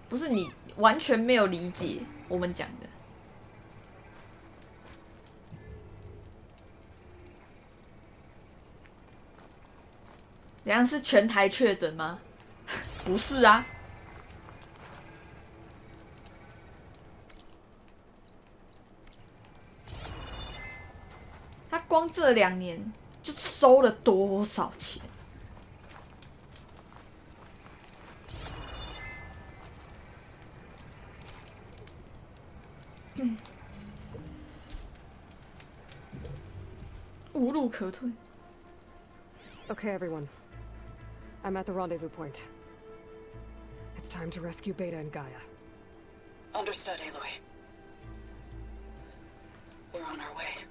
不是你完全没有理解我们讲的。怎样是全台确诊吗？不是啊。光这2年就收了多少钱？无路可退。 Okay, everyone. I'm at the rendezvous point. It's time to rescue Beta and Gaia. Understood, Aloy. We're on our way.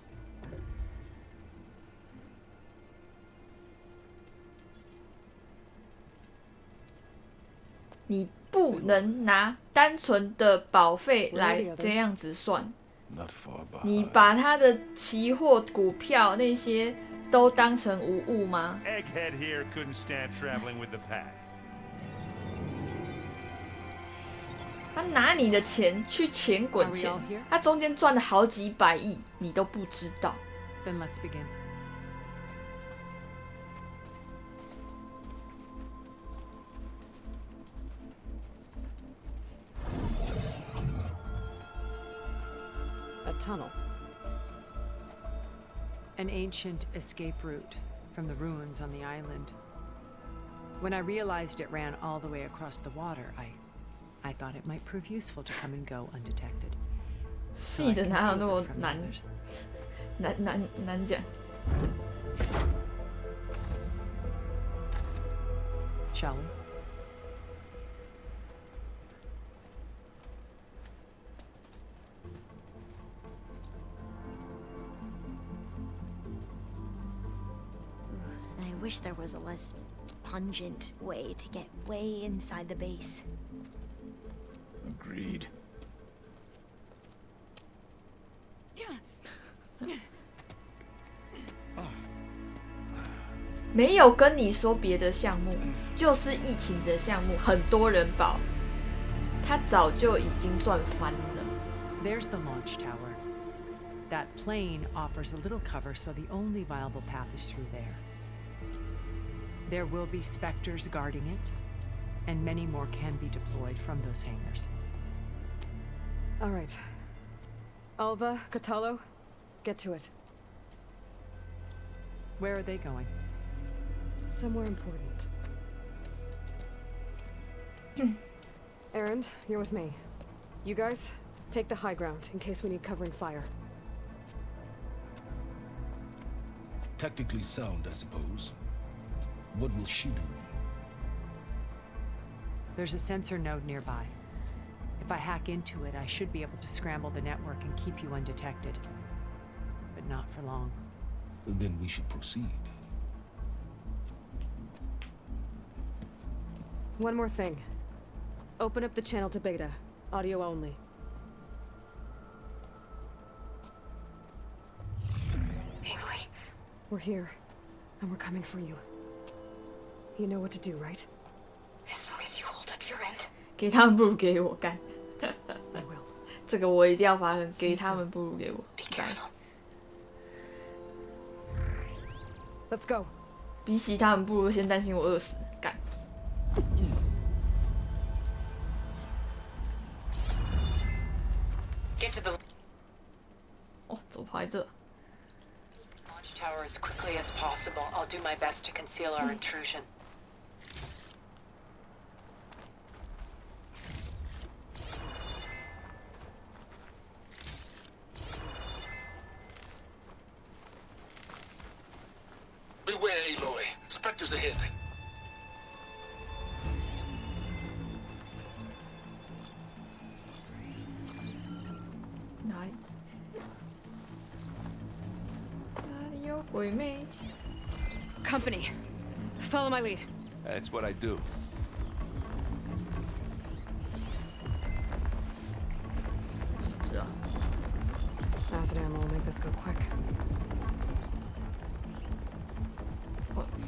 你不能拿单纯的保费来这样子算。你把他的期货、股票那些都当成无物吗？ Egghead here couldn't stand traveling with the pack. 他拿你的钱去钱滚钱，他中间赚了好几百亿，你都不知道。Then let's begin. A tunnel. An ancient escape route from the ruins on the island. When I realized it ran all the way across the water, I thought it might prove useful to come and go undetected. 细的哪有那么难讲 Shall we? I wish there was a less pungent way to get way inside the base. Agreed. 没有跟你说别的项目，就是疫情的项目，很多人保，他早就已经赚翻了。 There's the launch tower. That plane offers a little cover, so the only viable path is through there. There will be specters guarding it, and many more can be deployed from those hangars. All right. Alva, Catalo, get to it. Where are they going? Somewhere important. Erend, you're with me. You guys, take the high ground in case we need covering fire. Tactically sound, I suppose. What will she do? There's a sensor node nearby. If I hack into it, I should be able to scramble the network and keep you undetected. But not for long. Then we should proceed. One more thing. Open up the channel to Beta. Audio only. Aloy. We're here, and we're coming for you. You know what to do, right? As long as you hold up your end. 给他们不如给我干。这个我一定要发生，给他们不如给我。Be careful. Let's go. 比起他们，不如先担心我饿死。干。Get to the 哦，怎么跑在这？ launch tower as quickly as possible. I'll do my best to conceal our intrusion. Beware, Aloy. Spectres ahead. Company, follow my lead. That's what I do. Acid ammo will make this go quick.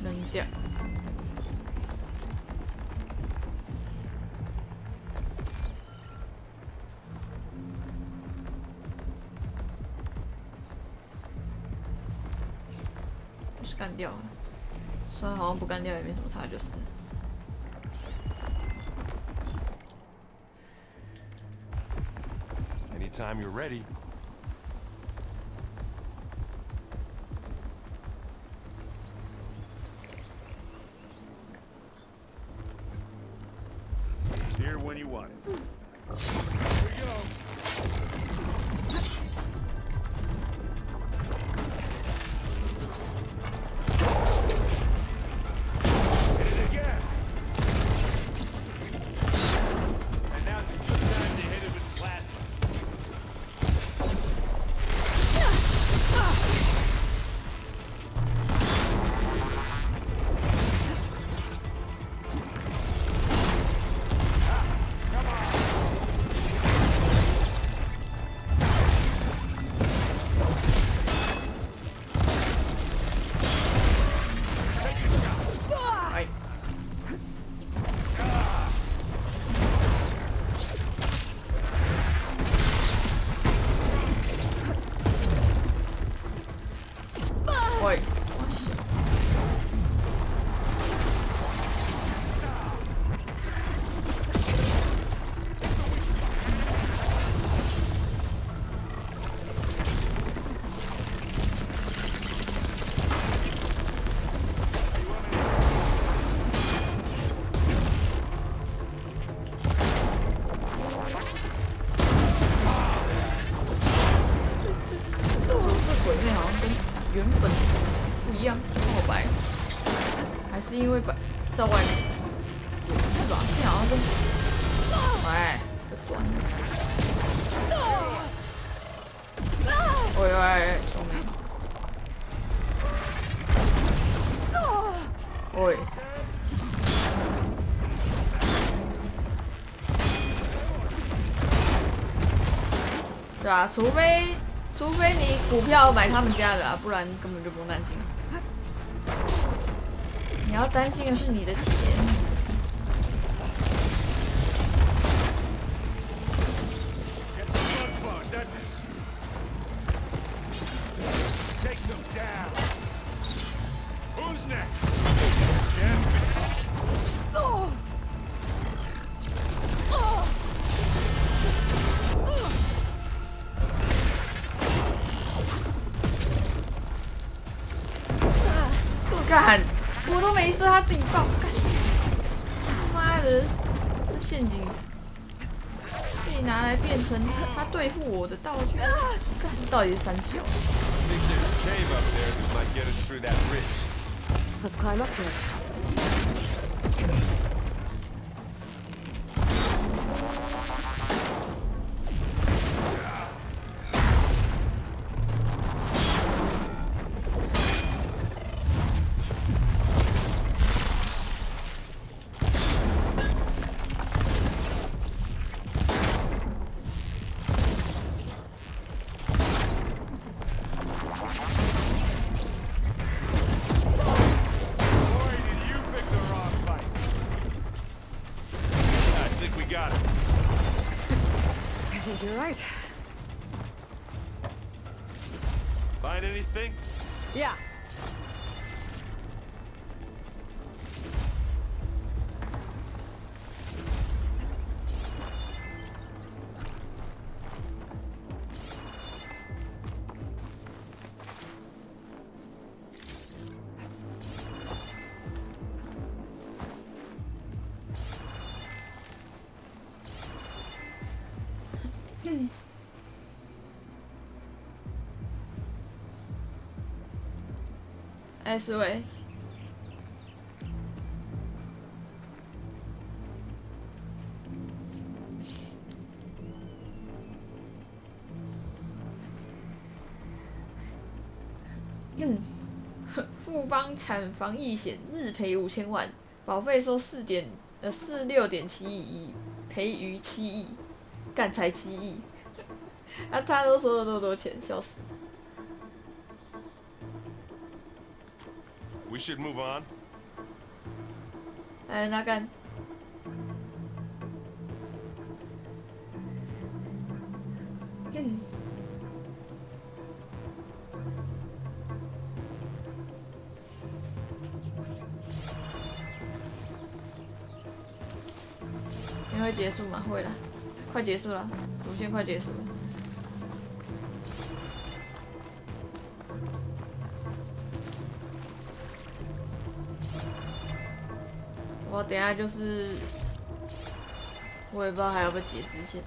扔下。是干掉了，虽然好像不干掉也没什么差，就是。Anytime you're ready. 是因为在外面，是吧？这好像是，喂，不转。喂喂，兄弟。喂。对啊，除非你股票买他们家的啊，不然根本就不用担心。你要担心的是你的钱。干，我都没事，他自己爆。干，妈的，这陷阱被拿来变成他对付我的道具。干，到底是三小。Let's climb up to it. You're right. Find anything? Yeah. S 位。富邦产防疫险日赔5000万，保费收46.7亿，赔余7亿，干才7亿，啊他都收了那么多钱，笑死。We should move on. 哎，那干。你会结束吗？会了，快结束了，主线快结束了。我等一下就是，我也不知道还要不要解支线。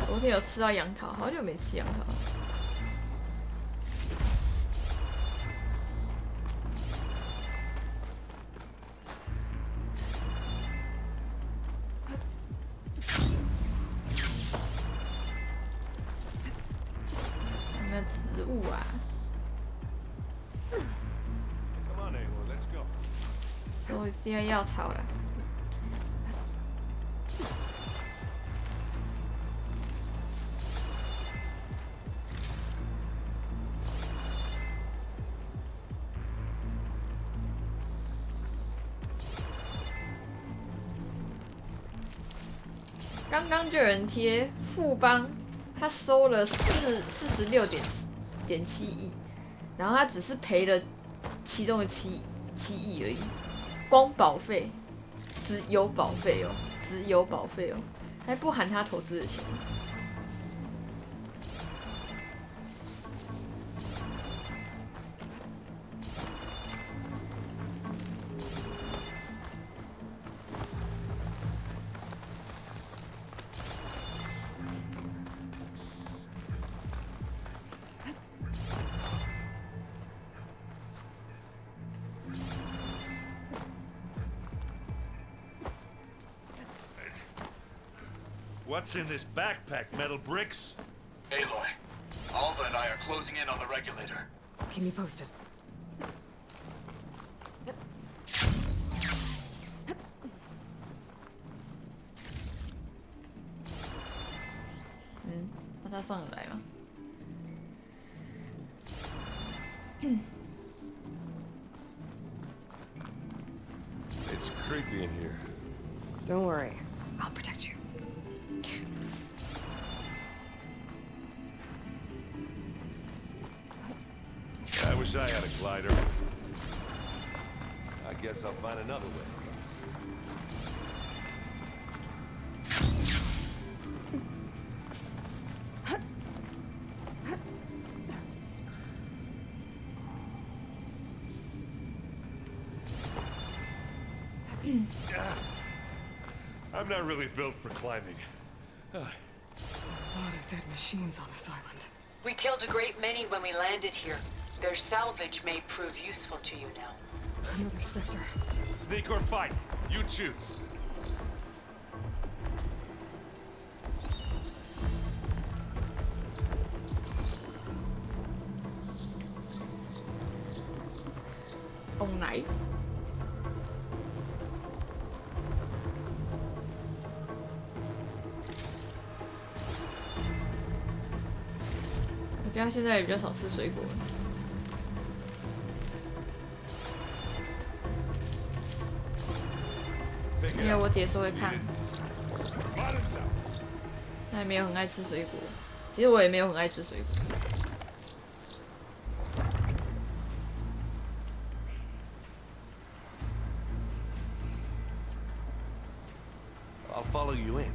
昨天有吃到杨桃，好久没吃杨桃了。有没有植物啊？收一下药草了。刚刚就有人贴富邦，他收了46.7亿，然后他只是赔了其中的7亿而已，光保费，只有保费哦，只有保费哦，还不含他投资的钱。What's in this backpack, metal bricks? Aloy, Alva and I are closing in on the regulator. Keep me posted. Mm, 把他放来吗？ It's creepy in here. Don't worry. I'll protect you. I wish I had a glider. I guess I'll find another way. I'm not really built for climbing. There's a lot of dead machines on this island. We killed a great many when we landed here. Their salvage may prove useful to you now. Another Spectre. Sneak or fight, you choose. Ông này.我家现在也比较少吃水果了。因为我姐说会胖，她也没有很爱吃水果。其实我也没有很爱吃水果。 I'll follow you in.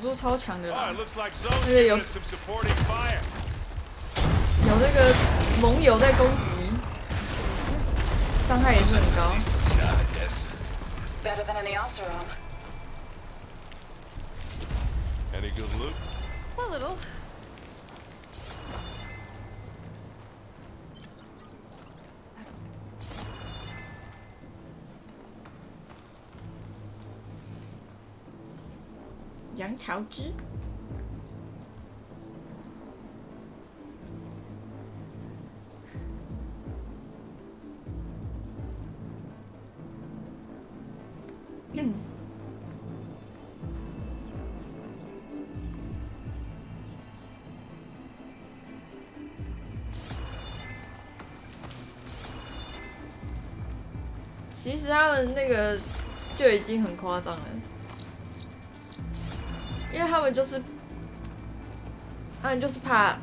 度超强的啦，而且有那个盟友在攻击，伤害也是很高。Better than any Oseram. Any good loot? A little. 杨桃汁。其实他们那个就已经很夸张了。 因为他们就是怕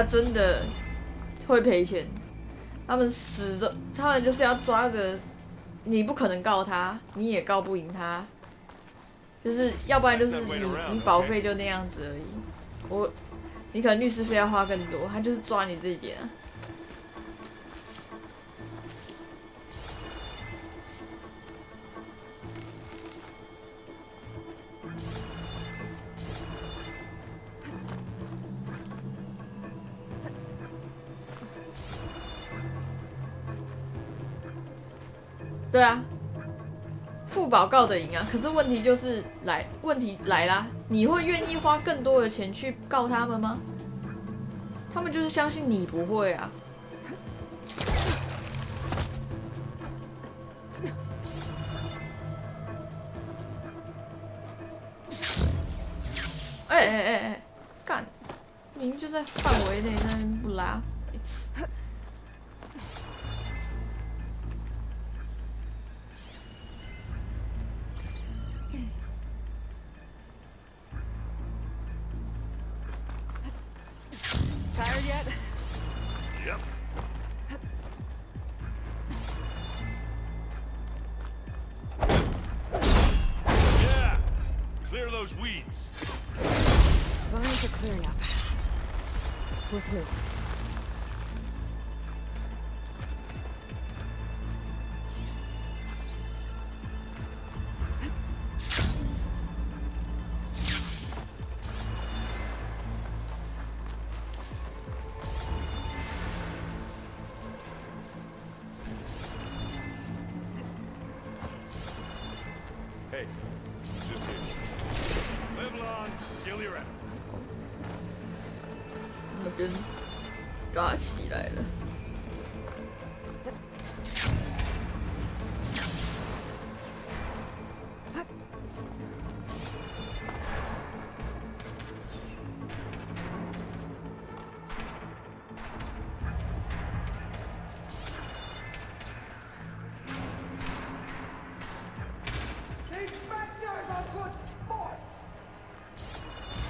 真的会赔钱，他们就是要抓个，你不可能告他，你也告不赢他，就是要不然就是你保费就那样子而已，你可能律师费要花更多，他就是抓你这一点啊。 对啊，付宝告得赢啊，可是问题就是问题来啦，你会愿意花更多的钱去告他们吗？他们就是相信你不会啊。哎，干！明明就在范围内，在那边不拉，白痴。Tired yet? Yep. Yeah! Clear those weeds. Vines are clearing up. With me. Hey, just here. Live long, kill your enemy. 那边打起来了。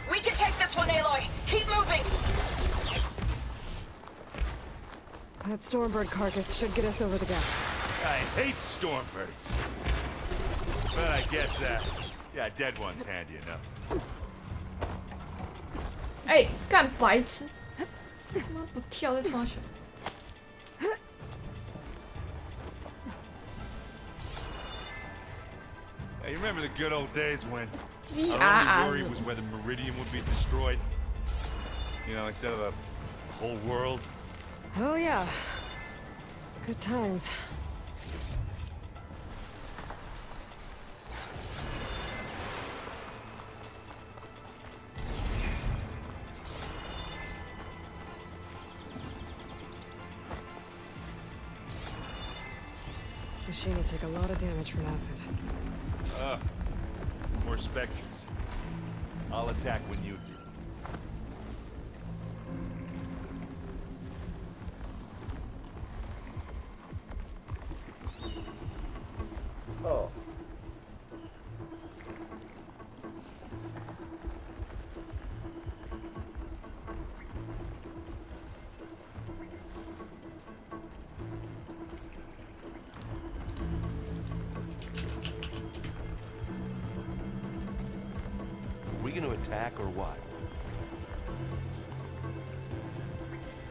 We can take this one, Aloy. Keep moving. That Stormbird carcass should get us over the gap. I hate Stormbirds. But I guess, yeah, dead one's handy enough. 哎，干白痴！他妈不跳在冲上。Hey, you remember the good old days when VR our only worry was whether Meridian would be destroyed? You know, instead of a whole world? Oh yeah. Good times. Machine will take a lot of damage from acid. More specters. I'll attack when you do. Oh. Are we gonna attack or what?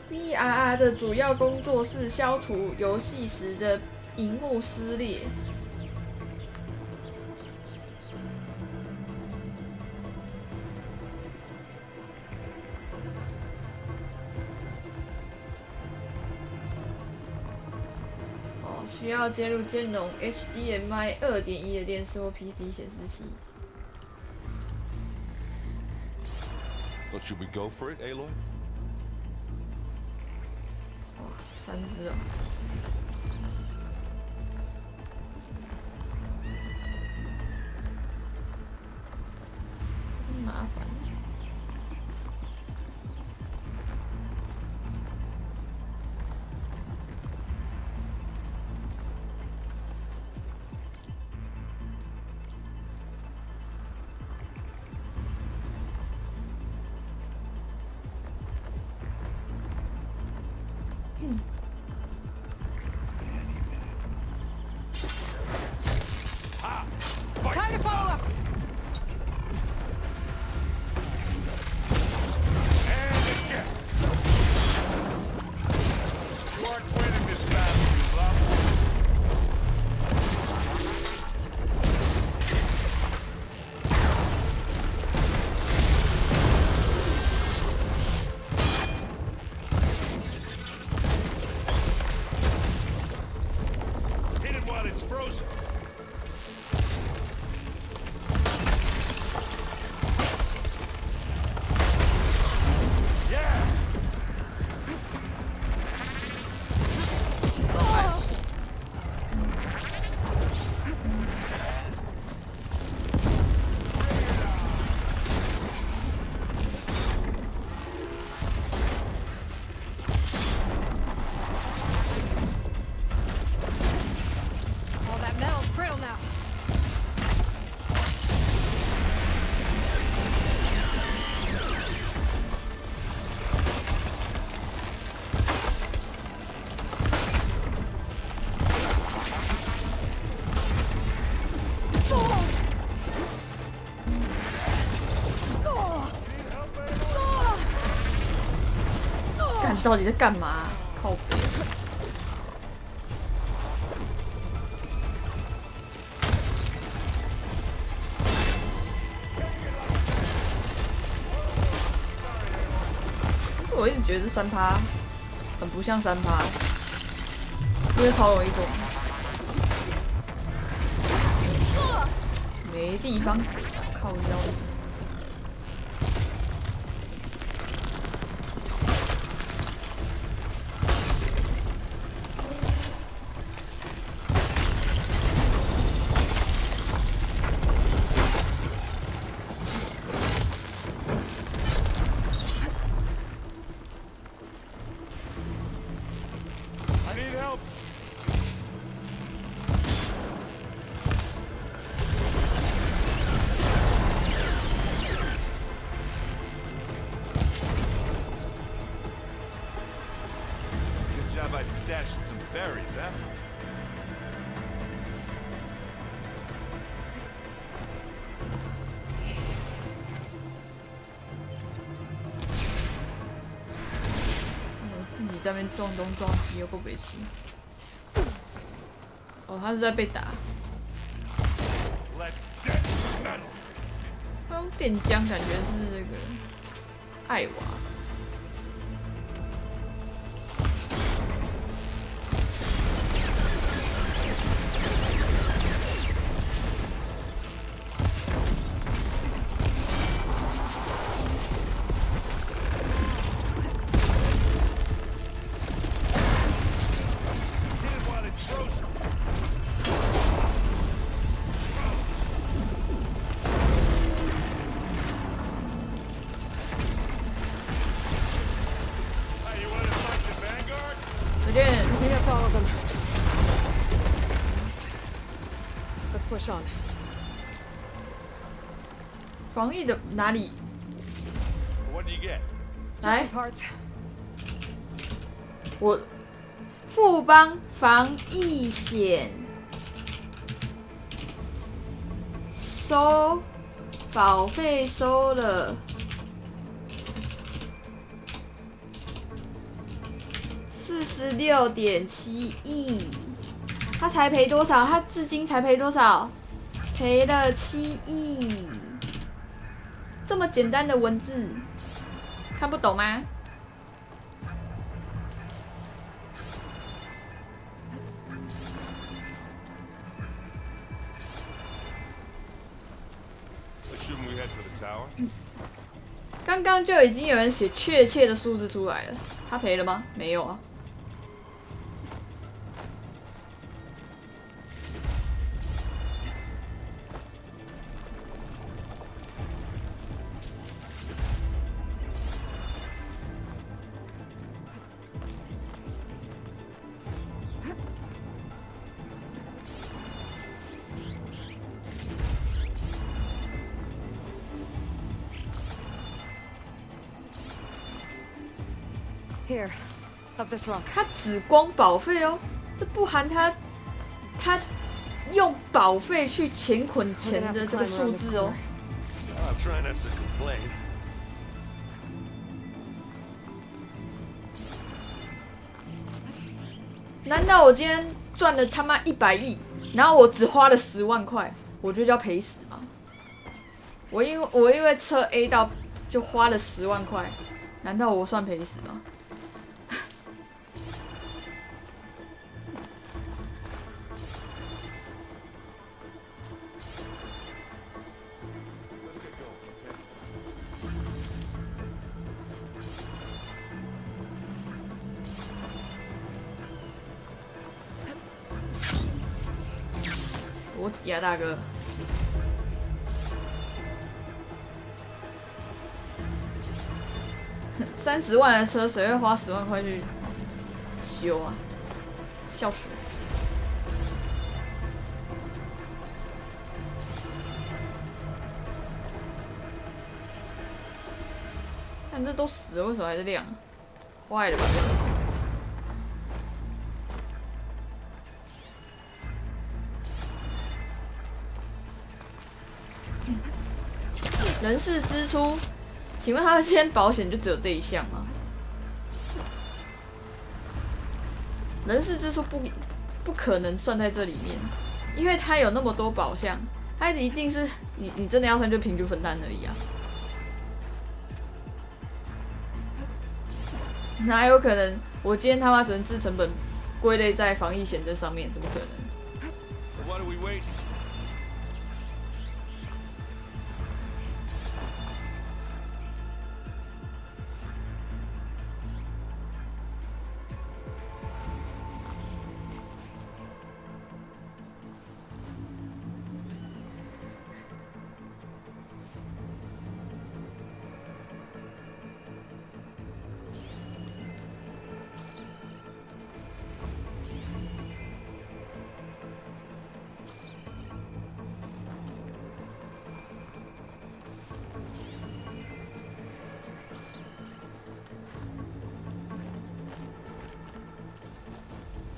VR 的主要工作是消除游戏时的萤幕撕裂。哦，需要接入兼容 HDMI 2.1的电视或 PC 显示器。 Well, should we go for it, Aloy? 哇，3只哦。麻烦。Time to follow up! 干，到底在干嘛啊？靠北！我一直觉得3%很不像3%，因为超容易中，没地方靠腰。I stashed some berries, huh? 自己在那边撞东撞西，有够北齐。哦，他是在被打。他用电浆，感觉是那个艾娃。防疫的哪里？来，我富邦防疫险收保费收了46.7亿，他才赔多少？他至今才赔多少？赔了7亿。这么简单的文字，看不懂吗？刚刚就已经有人写确切的数字出来了，他赔了吗？没有啊。Here, of this rock. 他只光保费哦，这不含他用保费去钱捆钱的这个数字哦。I'll try not to complain. 难道我今天赚了他妈100亿，然后我只花了10万块，我就叫赔死吗？我因为车 A 到就花了10万块，难道我算赔死吗？我挤啊，大哥！30万的车，谁会花10万块去修啊？笑死！看这都死了，为什么还在亮？坏了吧？人事支出，请问他们现在保险就只有这一项吗？人事支出不可能算在这里面，因为它有那么多宝项，它一定是你真的要算就平均分担而已啊，哪有可能我今天他妈人事成本归类在防疫险这上面？怎么可能？ What are we waiting?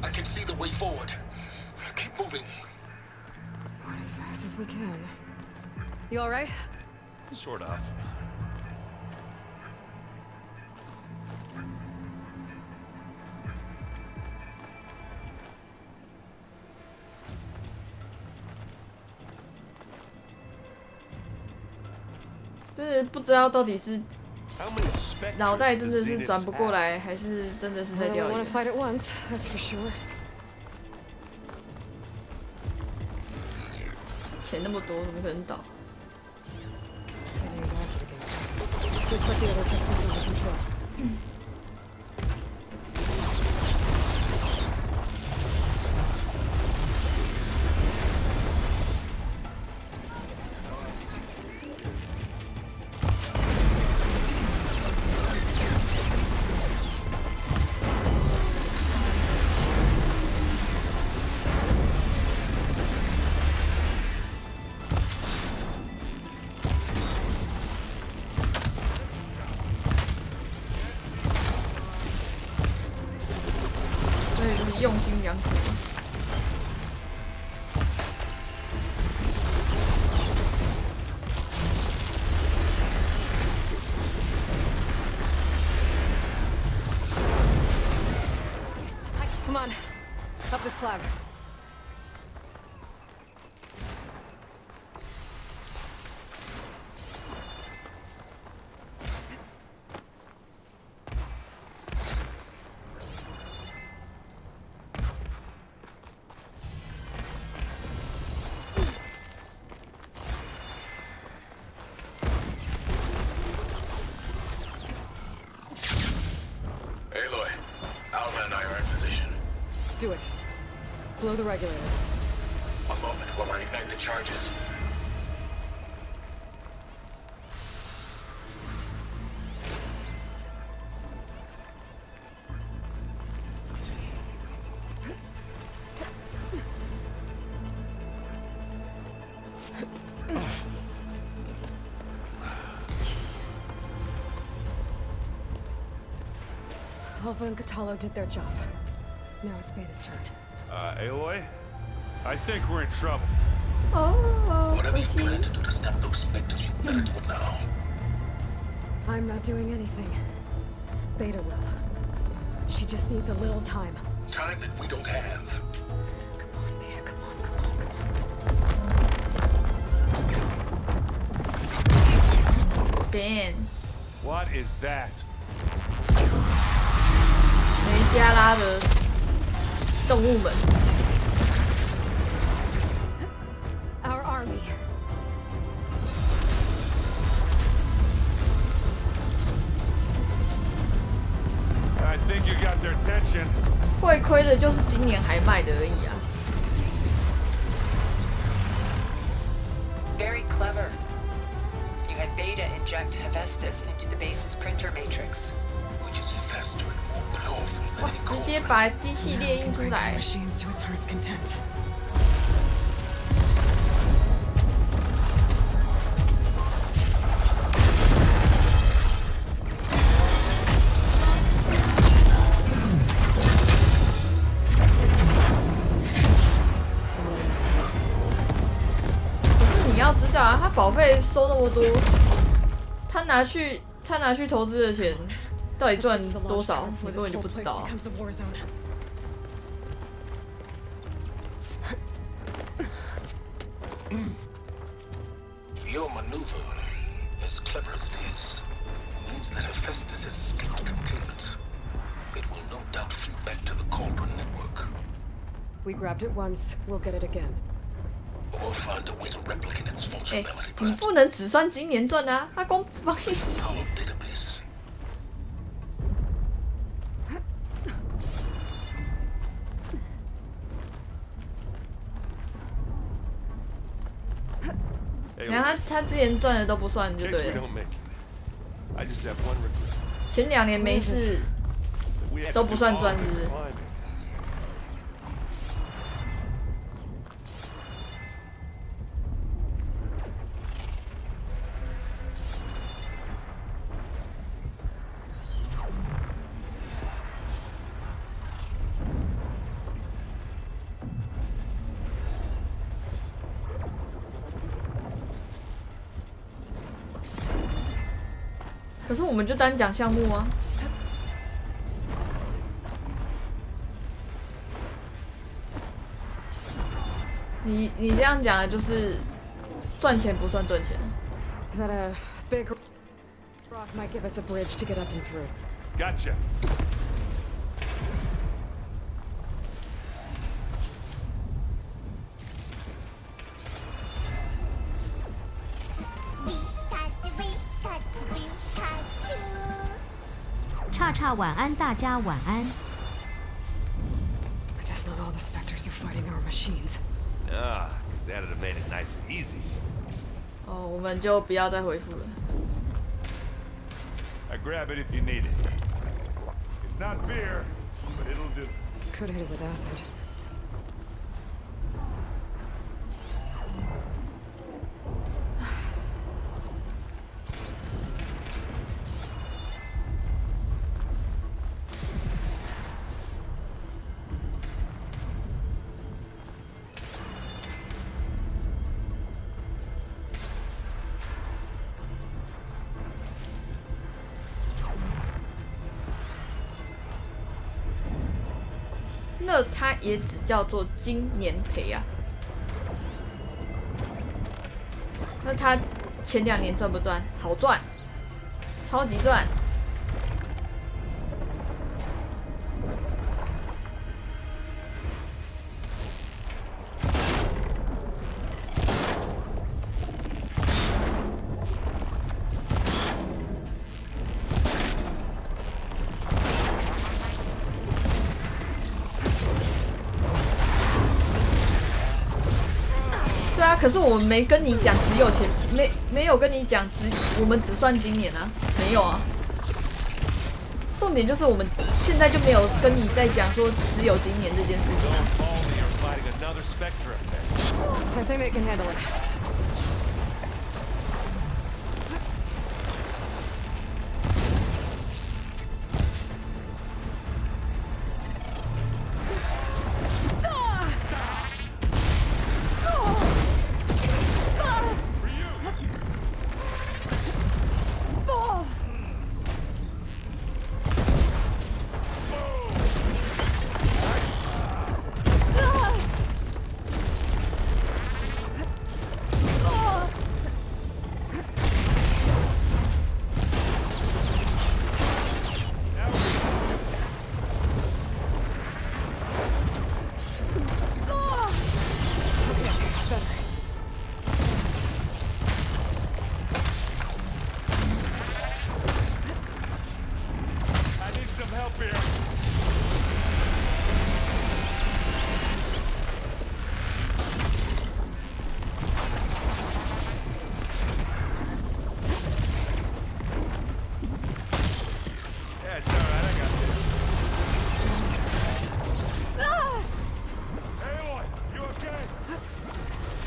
I can see the way forward. Keep moving. Going as fast as we can. You all right? Sort of. 这不知道到底是脑袋真的是转不过来，还是真的是在钓鱼？ want to fight at once, that's for sure. 钱那么多，怎么可能倒？ Use acid against it. Looks like the other sections under control. Come on, up the slab. Aloy, Alva and I are in position. Do it. Blow the regulator. One moment while I ignite the charges. Alpha and Catalo did their job. Now it's Beta's turn. Aloy? I think we're in trouble. Oh, whatever you plan to do to stop those specters, you better do it now. I'm not doing anything. Beta will. She just needs a little time. Time that we don't have. Come on, Beta, come on. Ben. What is that? 梅加拉的动物们。 Our army. I think you got their attention. 会亏的就是今年还卖的而已啊。Very clever. You had Beta inject Hephaestus into the base's printer matrix. Which is faster and more powerful than 哇， any 直接把机器列印出来。 Machines to its heart's content. 你要知道啊，他保费收那么多，他拿去投资的钱，到底赚多少？你根本就不知道啊。Your maneuver, as clever as it is, means that Hephaestus has escaped containment. It will no doubt flee back to the Cauldron network. We grabbed it once, we'll get it again. Or find a way to replicate its 哎， functionality, 你 perhaps. 不能只算今年赚啊，他光帮你。 Our database. 你看他之前赚的都不算就对了。前2年没事都不算赚，是不是？可是我们就单讲项目啊。你这样讲的就是赚钱不算赚钱。That big rock might give us a bridge to get up and through. Gotcha. Cha 晚安，大家晚安。 I guess not all the specters are fighting our machines. Ah, Xanadu made it nice and easy. 哦，我们就不要再回复了。 I grab it if you need it. It's not beer, but it'll do. Could hit it with acid. 那它也只叫做今年赔啊。那它前2年赚不赚？好赚，超级赚。对啊，可是我们没跟你讲只有钱，没有跟你讲我们只算今年啊，没有啊。重点就是我们现在就没有跟你在讲说只有今年这件事情啊。I think they can handle it.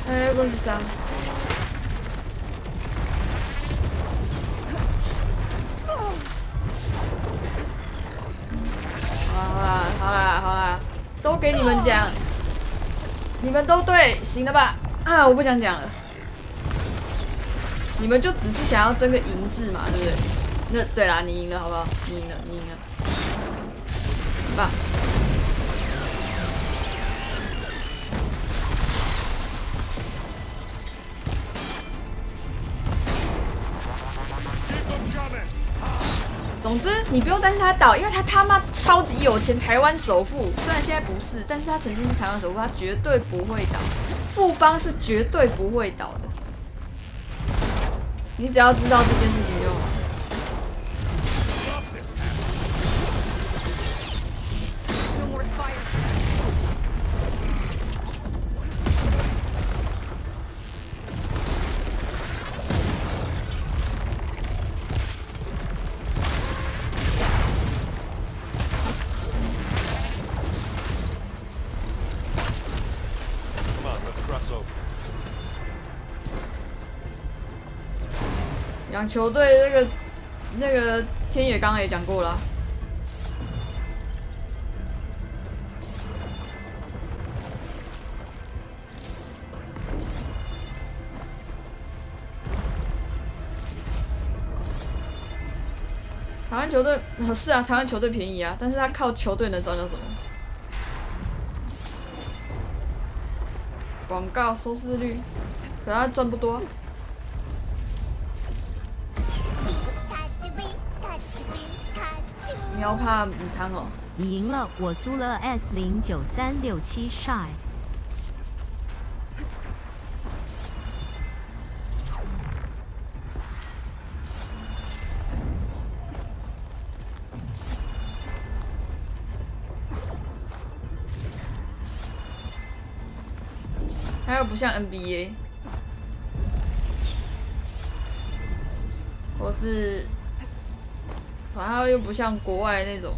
哎，恭喜啥？好啦，都给你们讲，你们都对，行了吧？啊，我不想讲了。你们就只是想要争个赢字嘛，对不对？那对啦，你赢了，好不好？你赢了，你赢了，很棒。总之，你不用担心他倒，因为他妈超级有钱，台湾首富。虽然现在不是，但是他曾经是台湾首富，他绝对不会倒。富邦是绝对不会倒的。你只要知道这件事情就好。讲球队那个天野刚刚也讲过了。台湾球队是啊，台湾球队便宜啊，但是他靠球队能赚到什么？广告收视率，可他赚不多。你要怕母汤哦。你赢了，我输了。S09367 shy。还有不像 NBA， 或是，反正又不像国外那种。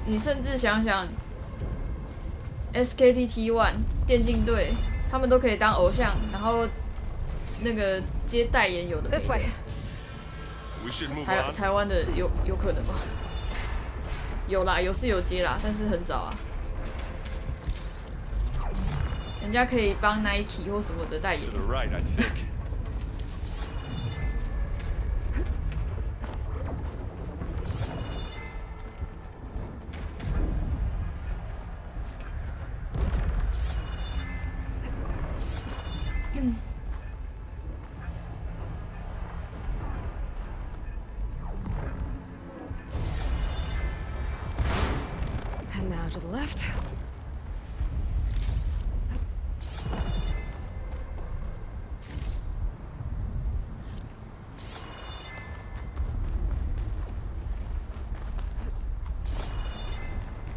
你甚至想想 ，SKT T1 电竞队，他们都可以当偶像，然后那个接代言有的没的。台湾的有可能吗？有啦，有是有接啦，但是很少啊。人家可以帮 Nike 或什么的代言。And now to the left.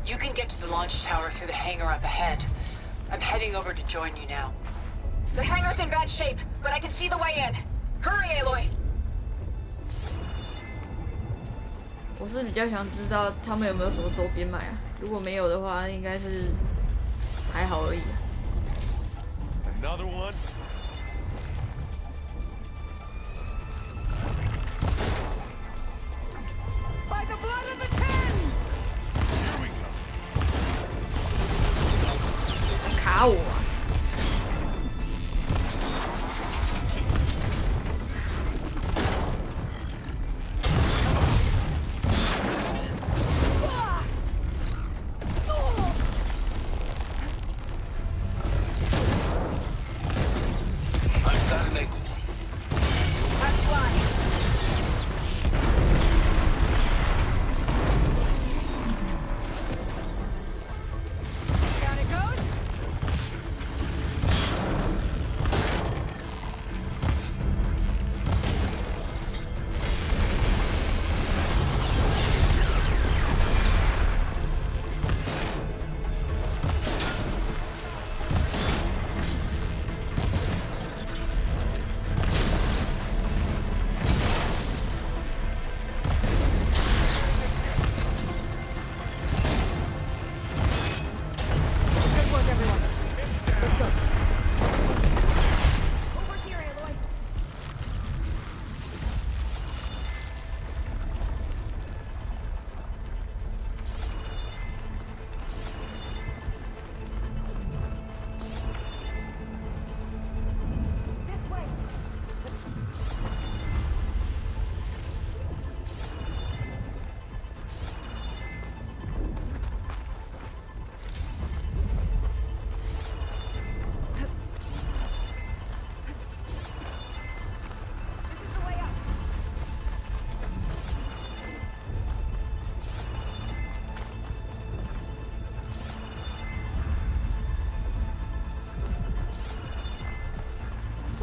You can get to the launch tower through the hangar up ahead. I'm heading over to join you now. The hangar's in bad shape, but I can see the way in. Hurry, Aloy! 我是比较想知道他们有没有什么周边买啊？如果没有的话，应该是还好而已。Another one. By the blood of the ten! 卡我啊！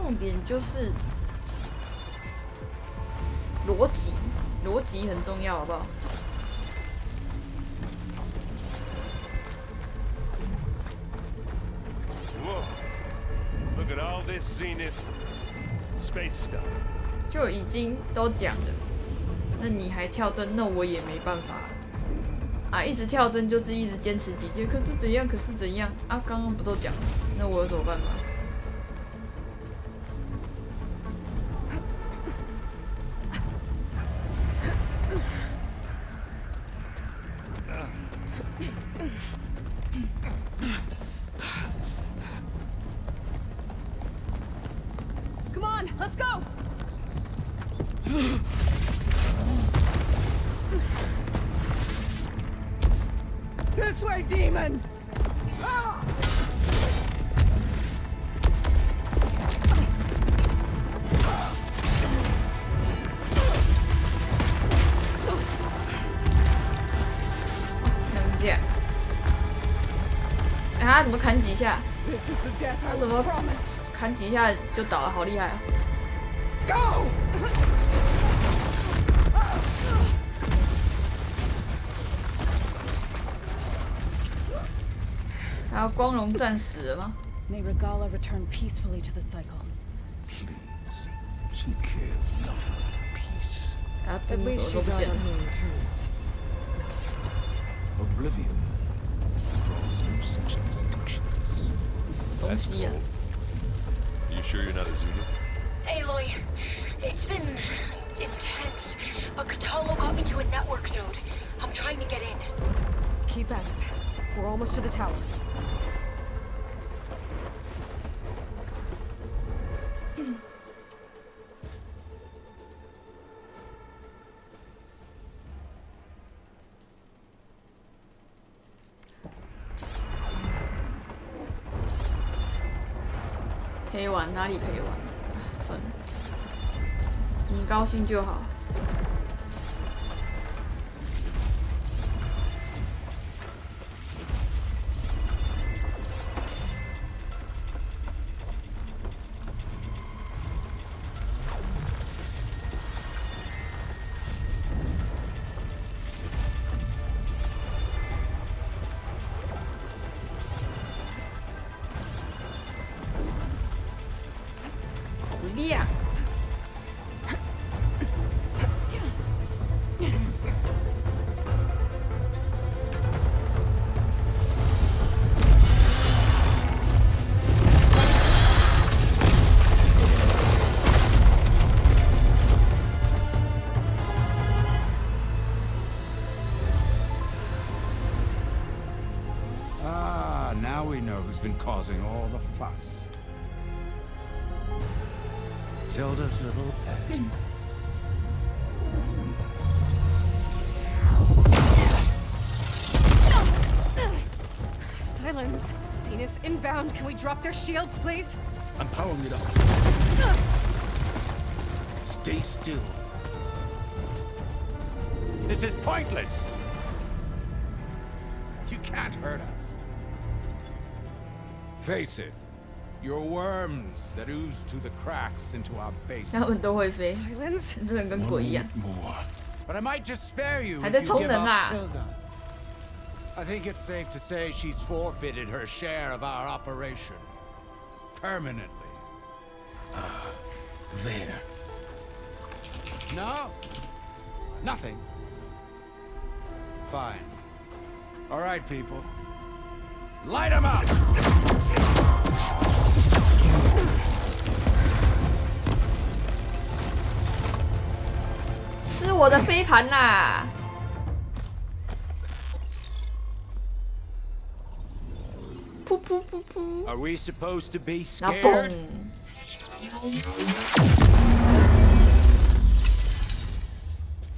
重点就是逻辑，逻辑很重要，好不好？ Look at all this Zenith space stuff. 就已经都讲了，那你还跳针，那我也没办法啊！一直跳针就是一直坚持己见，可是怎样？可是怎样啊？刚刚不都讲了？那我有什么办法？Come on, let's go! This way, demon! Ah! 能这样？哎，他怎么砍几下？他怎么砍几下就倒了？好厉害啊！ Go! 还有光荣战死了吗？ May Regala return peacefully to the cycle. Please. She cared nothing for peace. At least she died on her own terms. Not survived. Oblivion draws no such distinctions. That's cool. You sure you're not a Zenith? Aloy, it's been intense. But Cthulhu got me to a network node. I'm trying to get in. Keep at it. We're almost to the tower. 可以玩，哪里可以玩？算了，你高兴就好。亮。Ah, now we know who's been causing all the fuss. Tilda's little pet. Silence. Zenith inbound. Can we drop their shields, please? I'm powering it up. Stay still. This is pointless. You can't hurt us. Face it. You're worms that ooze through the cracks into our base. 他们都会飞， Silence. 真的跟鬼一样。 But I might just spare you 还 if 在 you 充 give 能 up 啊！ Tilda. I think it's safe to say she's forfeited her share of our operation. Permanently. There. No? Nothing. Fine. All right, people. Light 'em up! 吃我的飞盘啦！噗噗噗噗！ Are we supposed to be 然后 scared? 嘣！其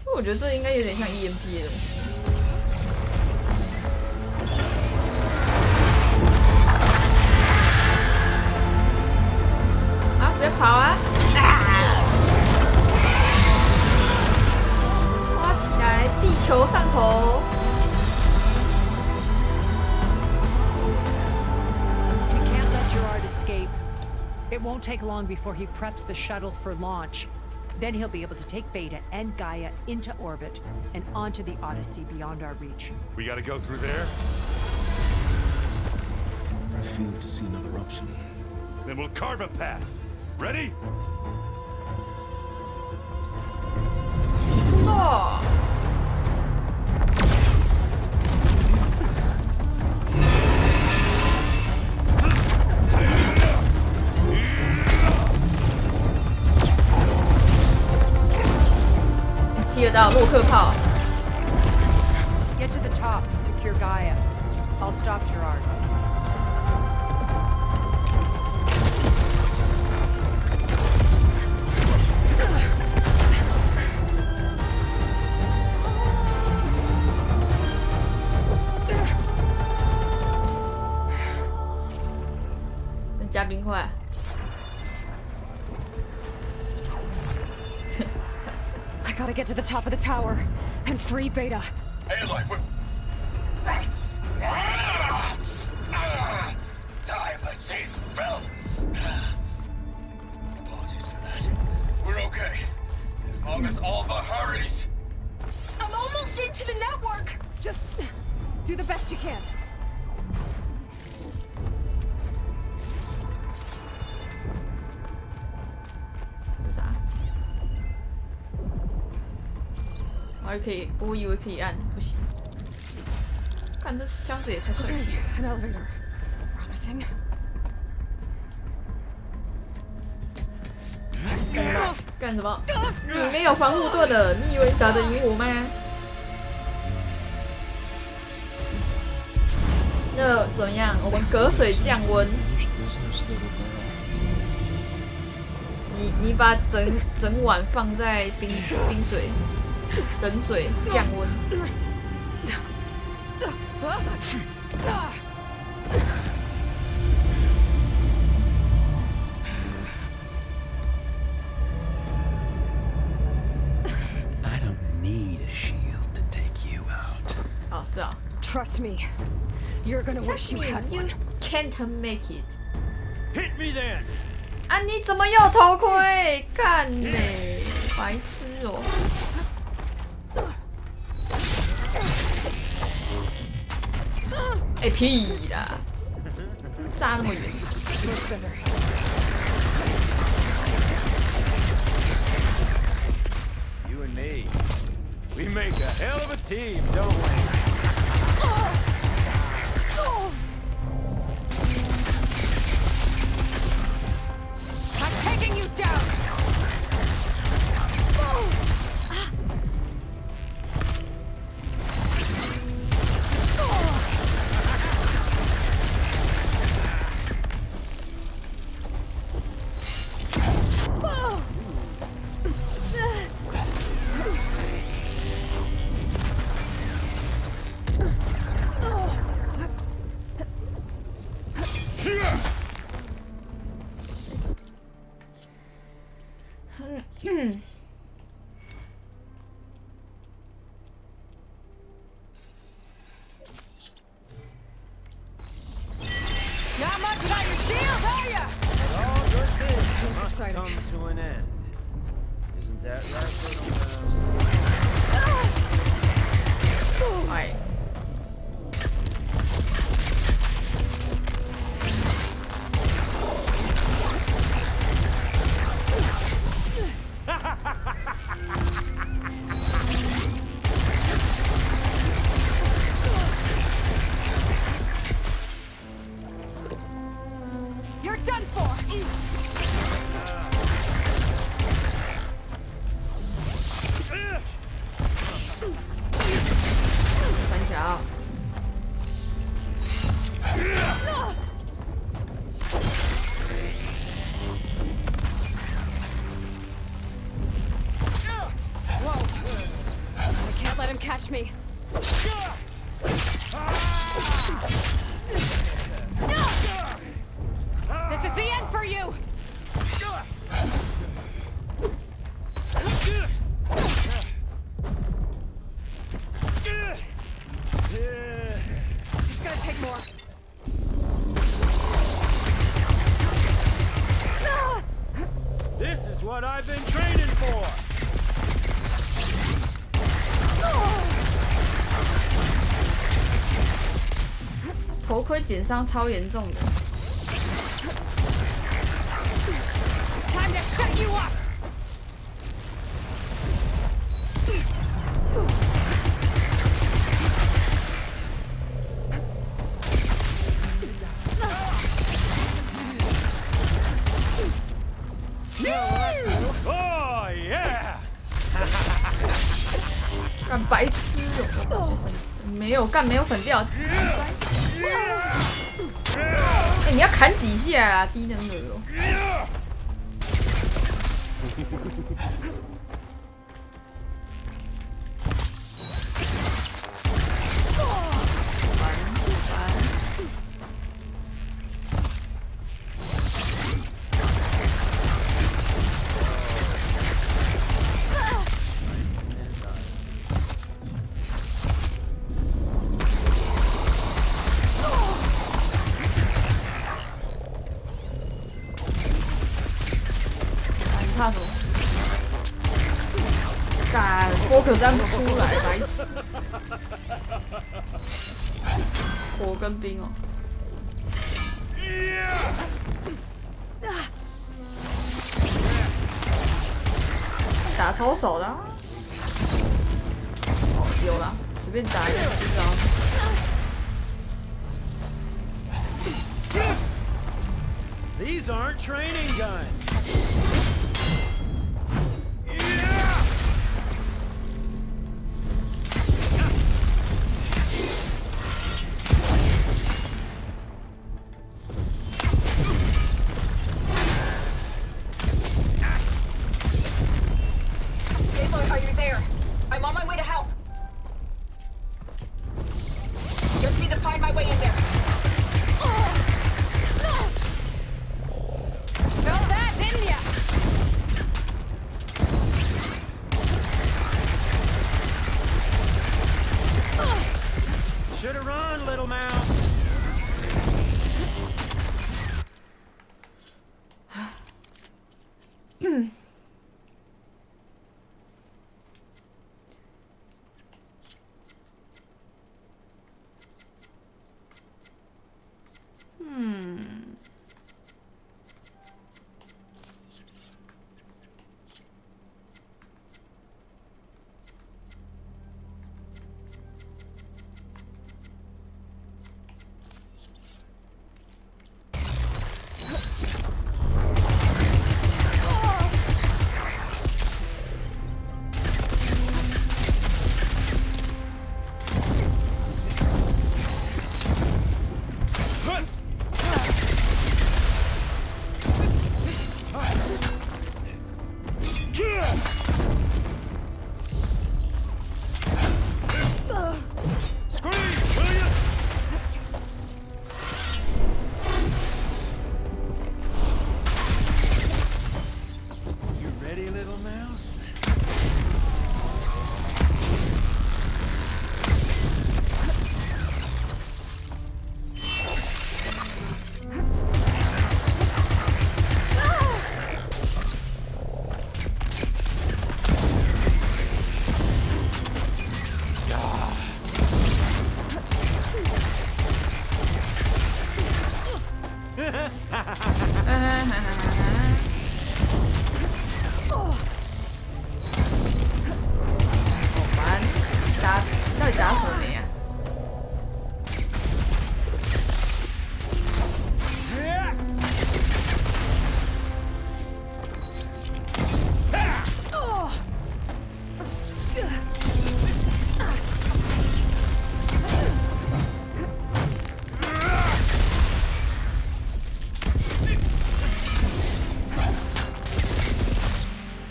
实我觉得这应该有点像 EMP 的东西。啊！不要跑啊！抓起来，地球上头。 We can't let Gerard escape. It won't take long before he preps the shuttle for launch. Then he'll be able to take Beta and Gaia into orbit and onto the Odyssey beyond our reach. We gotta go through there? I failed to see another option. Then we'll carve a path. Ready? Oh.踢得到洛克炮。 Get to the top and secure Gaia. I'll stop Gerard.那加冰块。I gotta get to the top of the tower and free Beta. Aloy, we're... I machine fell. Apologies for that. We're okay. As long as Alva hurries. I'm almost into the network. Just do the best you can. 这啥？还可以，我以为可以按，不行。看这箱子也太帅气了。 An elevator. Promising. 干什么？你没有防护盾了，你以为你打得赢我吗？那怎么样？我们隔水降温。你把整碗放在冰水，冷水降温。 I don't need a shield to take you out. 哦，是啊。 Trust me. You're gonna wish you had one. You can't make it. Hit me then. 啊！你怎么有头盔？干嘞，白痴哦！哎屁啦！炸那么远。You and me. We make a hell of a team, don't we? I'm taking you down. Not much about your shield, are ya? All good things must exciting. come to an end. Isn't that right, little mouse? 哎。You're done for. 三桥。Whoa. I can't let him catch me. This is the end for you. It's gonna take more. I've been training for. 头盔减伤超严重的。Time to shut you up. Oh yeah! 干白痴哦！没有干，没有粉掉。你要砍几下啊？低能儿哦！怕什么？干，波可站不出来，白痴！火跟冰哦。打超手的、啊。哦，有啦，随便打一个就知道。These aren't training guns. Are you there? I'm on my way to help. Just need to find my way in there. Felt that, didn't ya? Should have run, little mouse.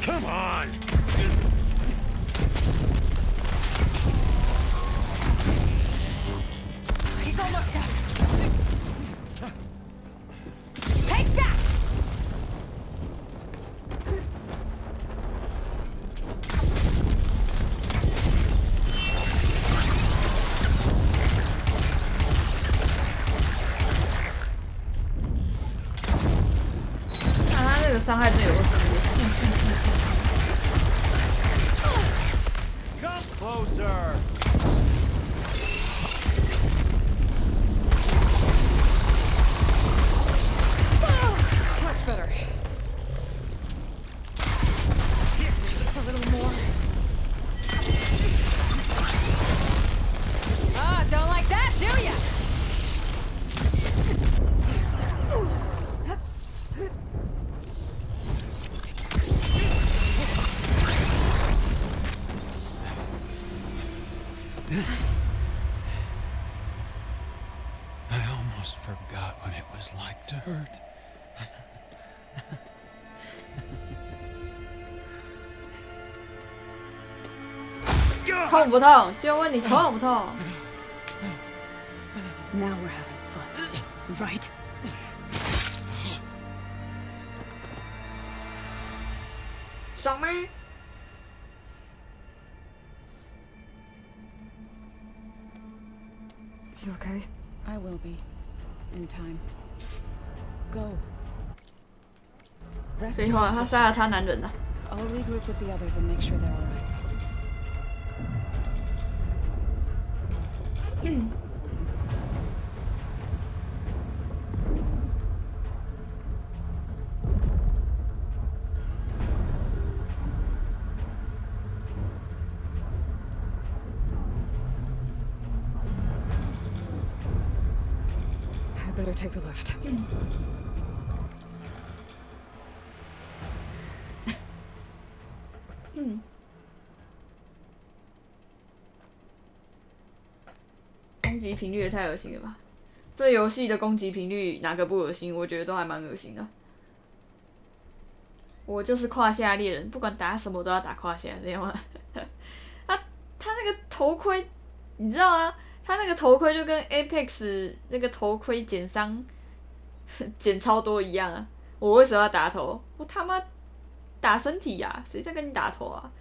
Come on! He's almost done. Take that!那他这个伤害真有个 Come closer. Much better. Just a little more. Ah, don't like that, do ya? I almost forgot what it was like to hurt. 痛不痛？就问你痛不痛？ Now we're having fun, right? 爽吗？ You okay? I will be. In time. Go. 废话，他杀了他男人了。 I'll regroup with the others and make sure they're all right. I better take the lift. 攻击频率也太恶心了吧！这游戏的攻击频率哪个不恶心？我觉得都还蛮恶心的。我就是胯下猎人，不管打什么都要打胯下，知道吗？他那个头盔，你知道吗？他那个头盔就跟 Apex 那个头盔减伤减超多一样啊！我为什么要打头？我他妈打身体呀、谁在跟你打头啊？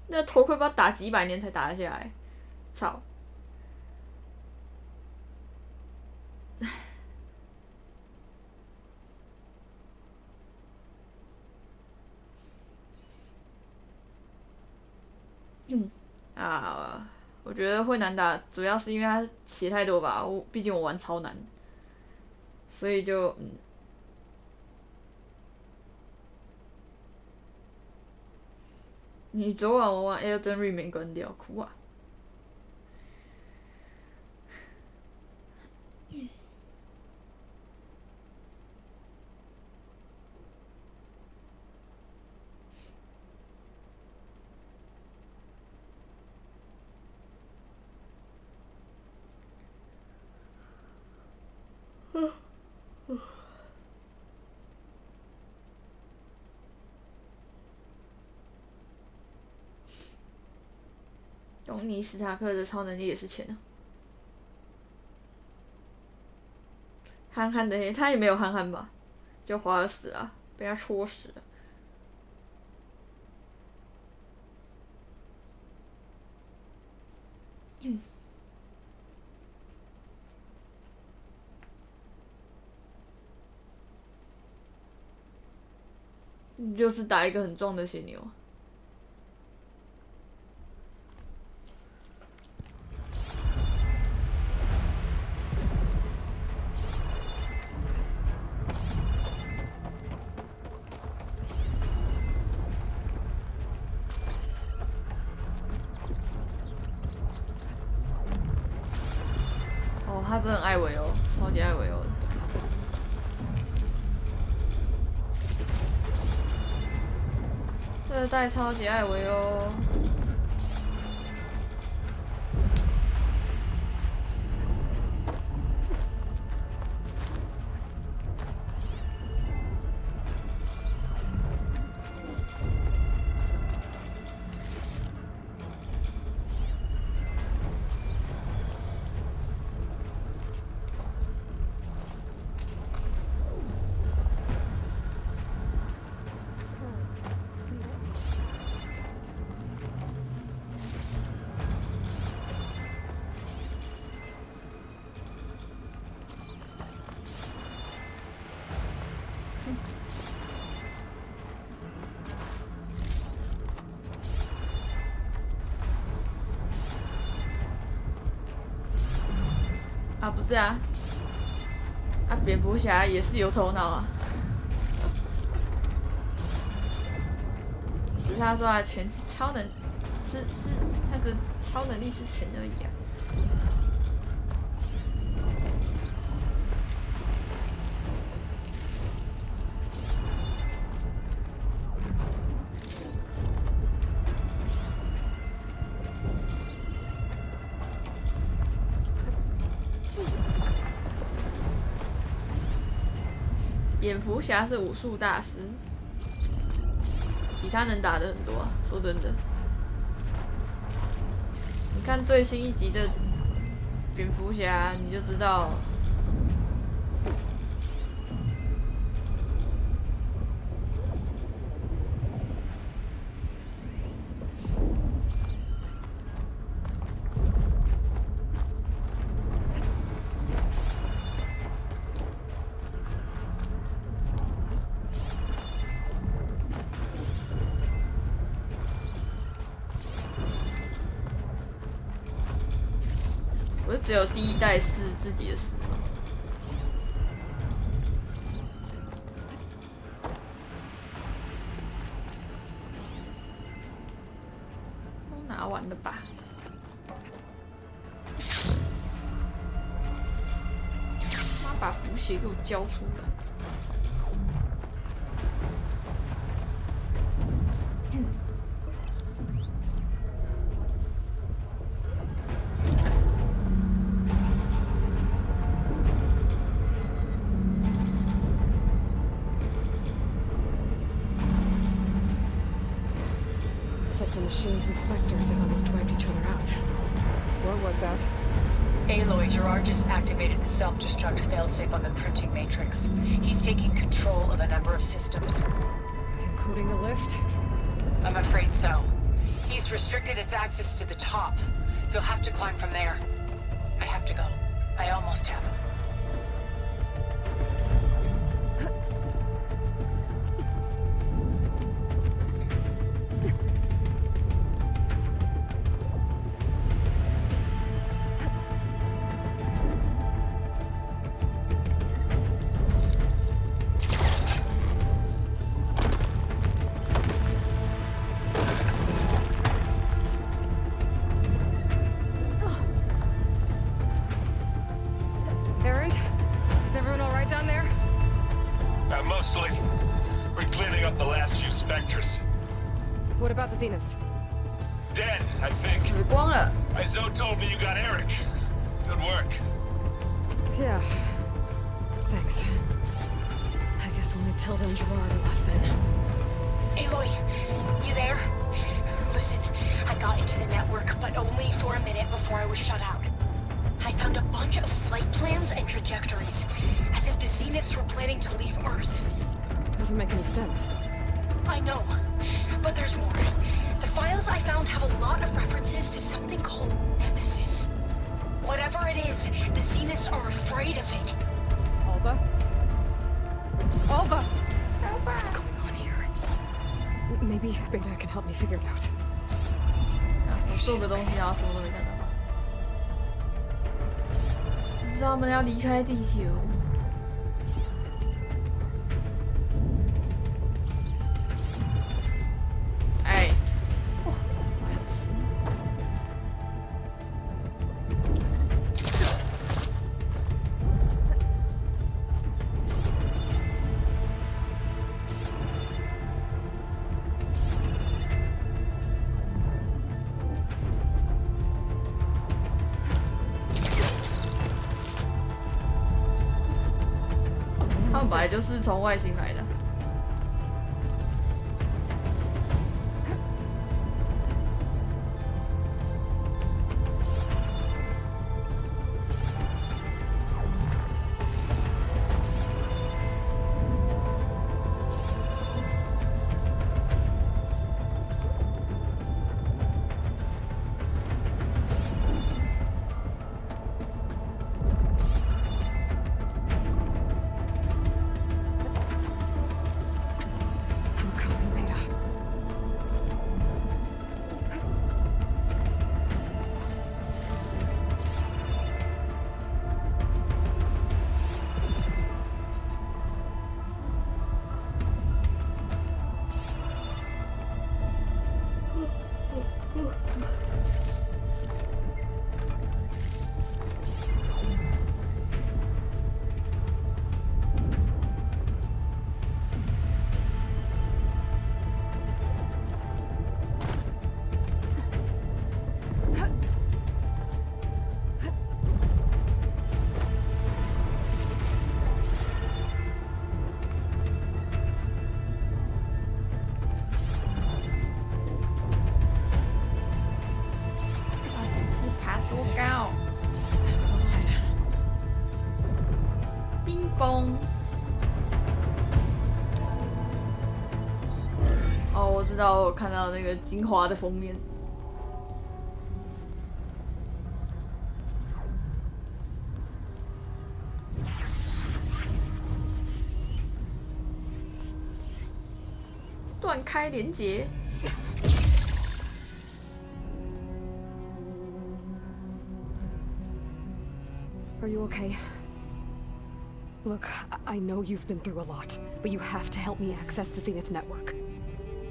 那头盔不知道打几百年才打得下来，操！我觉得会难打，主要是因为他血太多吧。毕竟我玩超难，所以就你昨晚玩 Elden Ring 没关掉，哭啊！东尼史塔克的超能力也是钱啊，憨憨的他也没有憨憨吧，就华尔死了，被他戳死了。你就是打一个很壮的血牛。哦，他真的很爱围殴，超级爱围殴的。这代超级爱围殴。啊，不是啊，啊，蝙蝠侠也是有头脑啊，只是他说他钱是超能，是他的超能力是钱而已啊。蝙蝠侠是武术大师，比他能打的很多啊。说真的，你看最新一集的蝙蝠侠，你就知道。不是只有第一代是自己的事吗？都拿完了吧？妈，把补血给我交出来！Machines and specters have almost wiped each other out. What was that? Aloy, Gerard just activated the self-destruct failsafe on the printing matrix. He's taking control of a number of systems. Including the lift? I'm afraid so. He's restricted its access to the top. You'll have to climb from there. I have to go. I almost have. What about the Zeniths? Dead, I think. Izo told me you got Eric. Good work. Yeah. Thanks. I guess only Tilda and Gerard are left then. Aloy, you there? Listen, I got into the network, but only for a minute before I was shut out. I found a bunch of flight plans and trajectories, as if the Zeniths were planning to leave Earth. Doesn't make any sense. I know, but there's more. The files I found have a lot of references to something called Nemesis. Whatever it is, the Zeniths are afraid of it. Alba? Alba! What's going on here? Maybe Beta can help me figure it out. 我做个东西，然后什么都没看到。知道他们要离开地球。哎，哇，白痴！他们本来就是从外星来的。知道我看到那个精华的封面。断开连结。Are you okay? Look, I know you've been through a lot, but you have to help me access the Zenith network.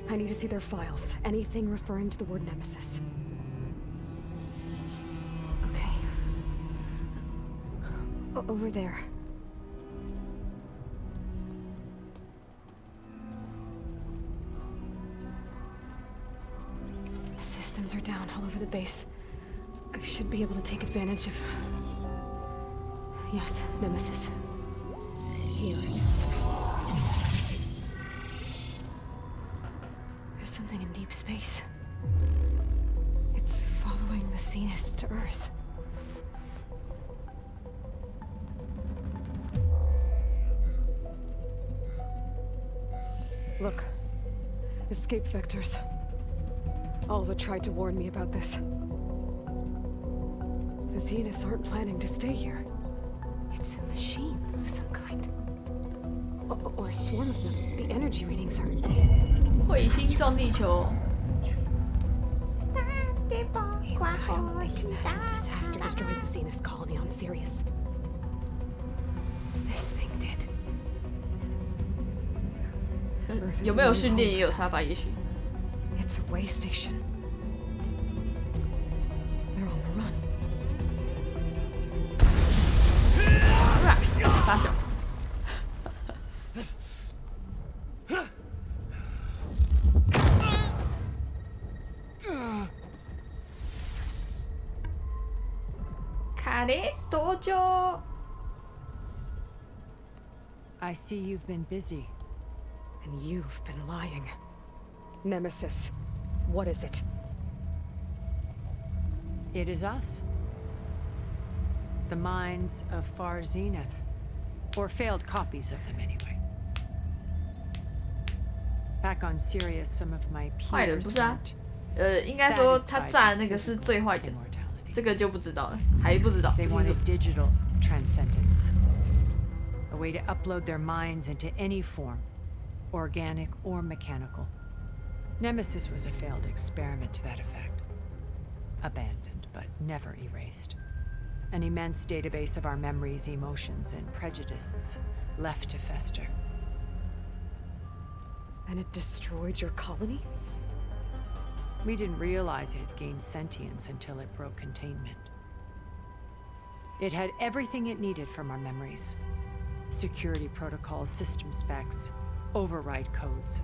I need to see their files, anything referring to the word Nemesis. Okay. Over there. The systems are down all over the base. I should be able to take advantage of... Yes, Nemesis. Here. There's something in deep space. It's following the Zeniths to Earth. Look. Escape vectors. Alva tried to warn me about this. The Zeniths aren't planning to stay here. It's a machine of some kind. Or a swarm of them. The energy readings are... 彗星撞地球。 I'm thinking natural disaster destroyed the Zenith colony on Sirius. This thing did. 有没有训练也有差吧？也许。 It's a way station. They're on the run. 傻小。卡雷多久 I see you've been busy. And you've been lying. Nemesis. What is it? It is us. The minds of Far Zenith. Or failed copies of them, anyway. Back on Sirius, some of my 坏人 peers 不是啊？ 应该说他炸的那个是最坏的，这个就不知道了，还不知道。 They wanted digital transcendence. A way to upload their minds into any form, organic or mechanical. Nemesis was a failed experiment to that effect. Abandoned, but never erased. An immense database of our memories, emotions, and prejudices left to fester. And it destroyed your colony? We didn't realize it had gained sentience until it broke containment. It had everything it needed from our memories. Security protocols, system specs, override codes.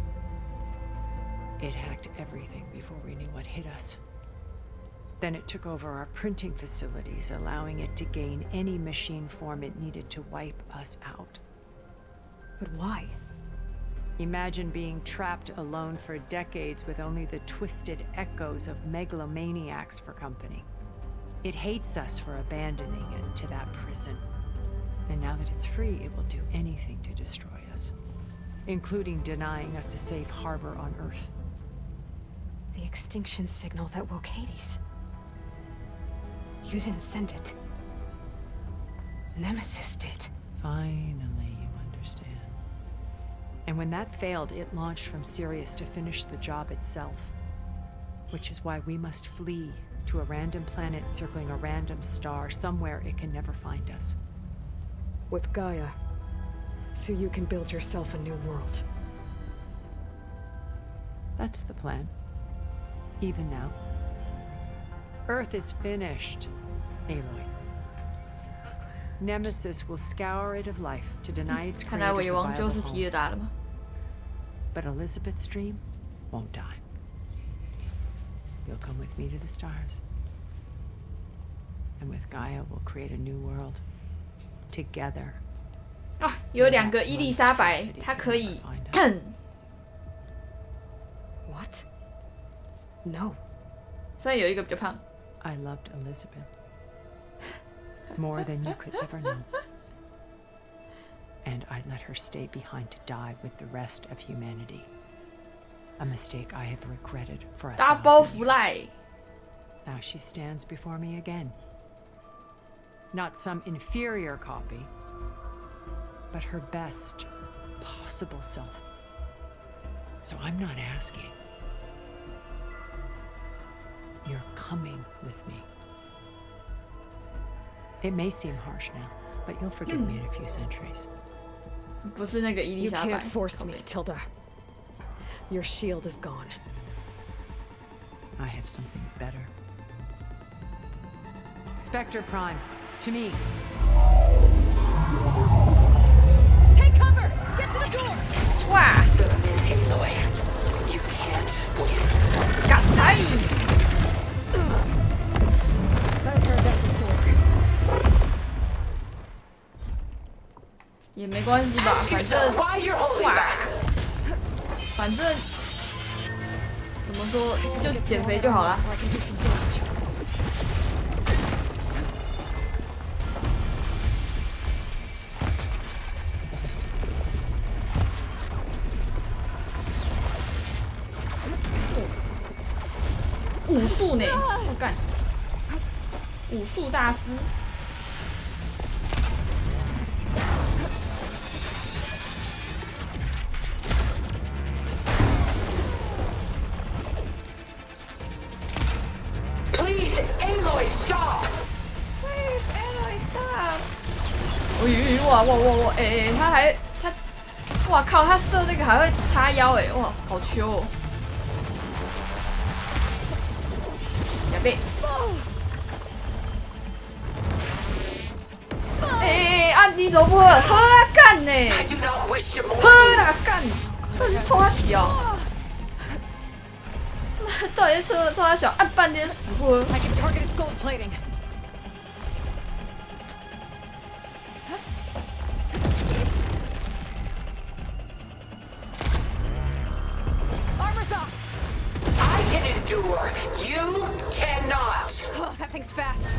It hacked everything before we knew what hit us. Then it took over our printing facilities, allowing it to gain any machine form it needed to wipe us out. But why? Imagine being trapped alone for decades with only the twisted echoes of megalomaniacs for company. It hates us for abandoning it to that prison. And now that it's free, it will do anything to destroy us, including denying us a safe harbor on Earth. The extinction signal that woke Hades. You didn't send it. Nemesis did. Finally, you understand. And when that failed, it launched from Sirius to finish the job itself. Which is why we must flee to a random planet circling a random star, somewhere it can never find us. With Gaia. So you can build yourself a new world. That's the plan. Even now. Earth is finished, Aloy. Nemesis will scour it of life to deny its creators a viable home. But Elizabeth's dream won't die. You'll come with me to the stars. And with Gaia, we'll create a new world. Together. 啊，有两个伊丽莎白，她可以。What? No. 虽然有一个比较胖。I loved Elizabeth more than you could ever know. And I'd let her stay behind to die with the rest of humanity. A mistake I have regretted for a Double thousand years. fly. Now she stands before me again. Not some inferior copy, but her best possible self. So I'm not asking. You're coming with me. It may seem harsh now, but you'll forgive me in a few centuries. 不是那个伊丽 You 莎白。 can't force me, Tilda. Your shield is gone. I have something better. Spectre Prime, to me. Take cover! Get to the door! 哇！ Aloy, you can't win. 干哎！ I've heard that before. 也没关系吧，反正哇，反正怎么说，就减肥就好了。武术呢？我干，武术大师。 Please, Aloy, stop! Please, Aloy, stop! 哇！他，哇靠！他射那个还会插腰哎，哇，好秋哦！อย่าเบะ按你怎么不喝？喝啊干呢！喝啦干！到底是冲他小？到底是冲他小？按半天死不喝。 I can target its gold plating. Armor's off. I can endure. You cannot. Oh, that thing's fast.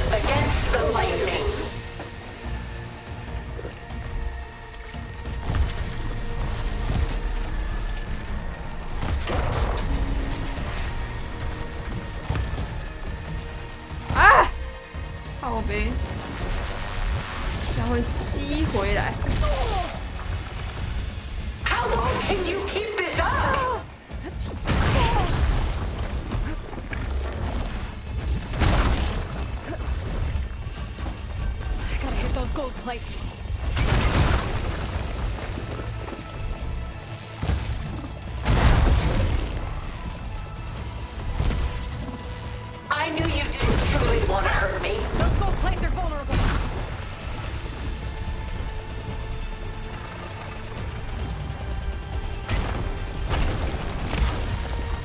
Against the lightning. 啊！靠北，这样会吸回来。 How long can you keep this up? I gotta hit those gold plates. I knew you didn't truly want to hurt me. Those gold plates are vulnerable.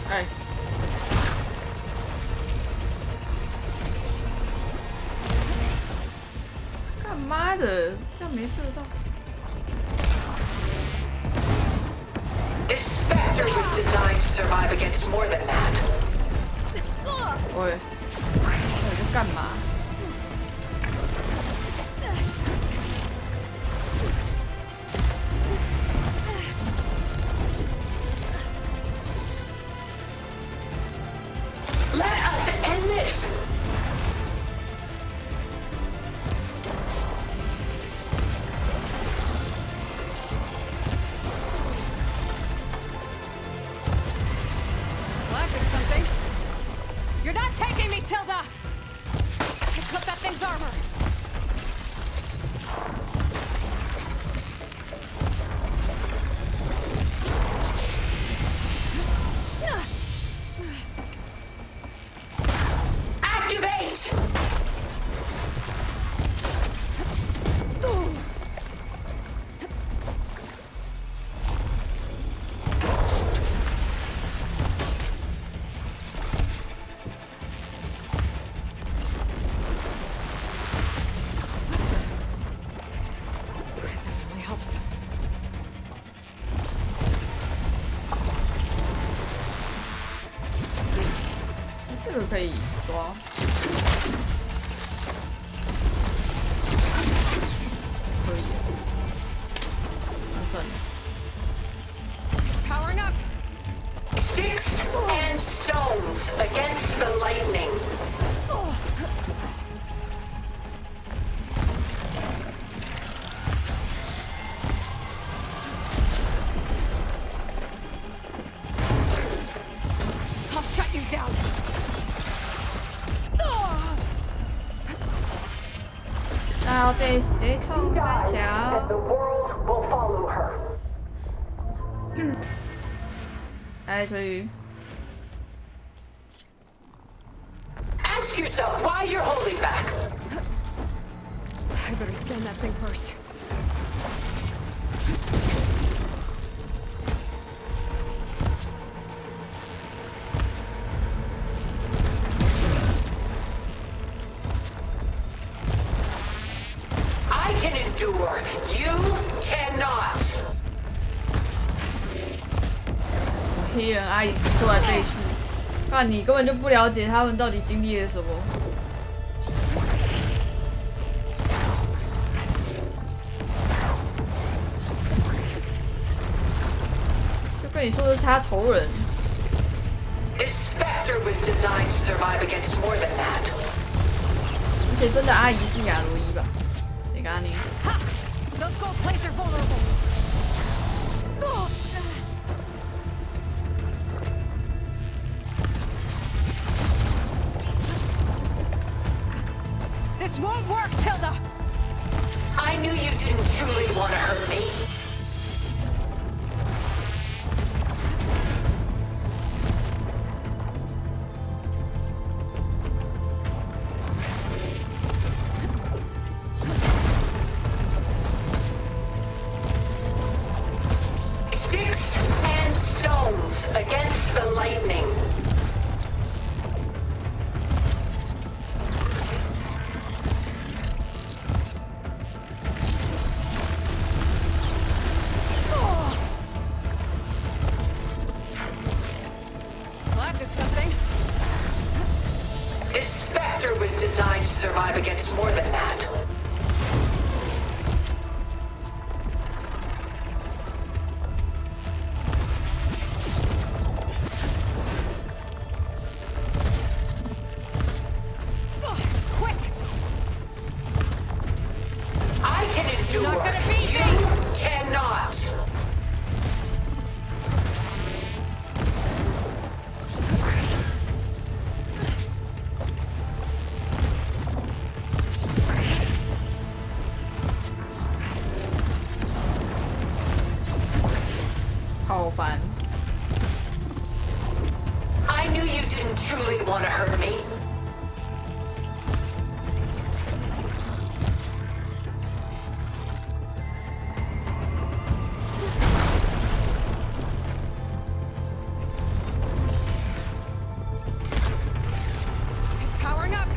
Hey. 干妈的，这样没射到。 This specter was designed to survive against more than that. 喂，你在干嘛？ Let us end this. Well, that did something. You're not taking me, Tilda! I clipped that thing's armor. Activate! 这个可以抓。可以。算了。Powering up. Sticks and stones against the lightning. I'll shut you down. 到底是在冲三小？ 哎，所以。 Ask yourself why you're holding back. I better scan that thing first. I can endure. You cannot. 黑人阿姨出来背刺，那你根本就不了解他们到底经历了什么。就跟你说的是他仇人。This specter was designed to survive against more than that. 而且真的阿姨是亚罗伊吧？你看你。 Those gold plates are vulnerable. This won't work, Tilda! I knew you didn't truly want to hurt me. Sticks and stones against the lightning. Well, that did something. This specter was designed to survive against more than that. Quick! I can endure. You're not gonna beat you me! cannot. I knew you didn't truly want to hurt me. It's powering up.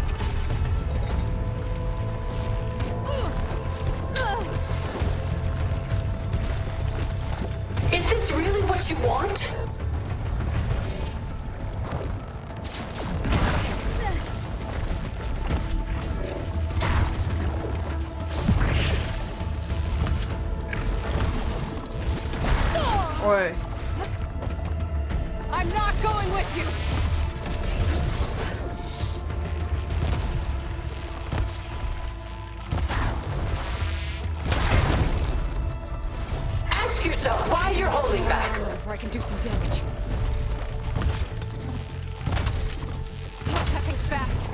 Is this really what you want? Oi. I'm not going with you. Ask yourself why you're holding back. Before I can do some damage. Oh, that thing's fast.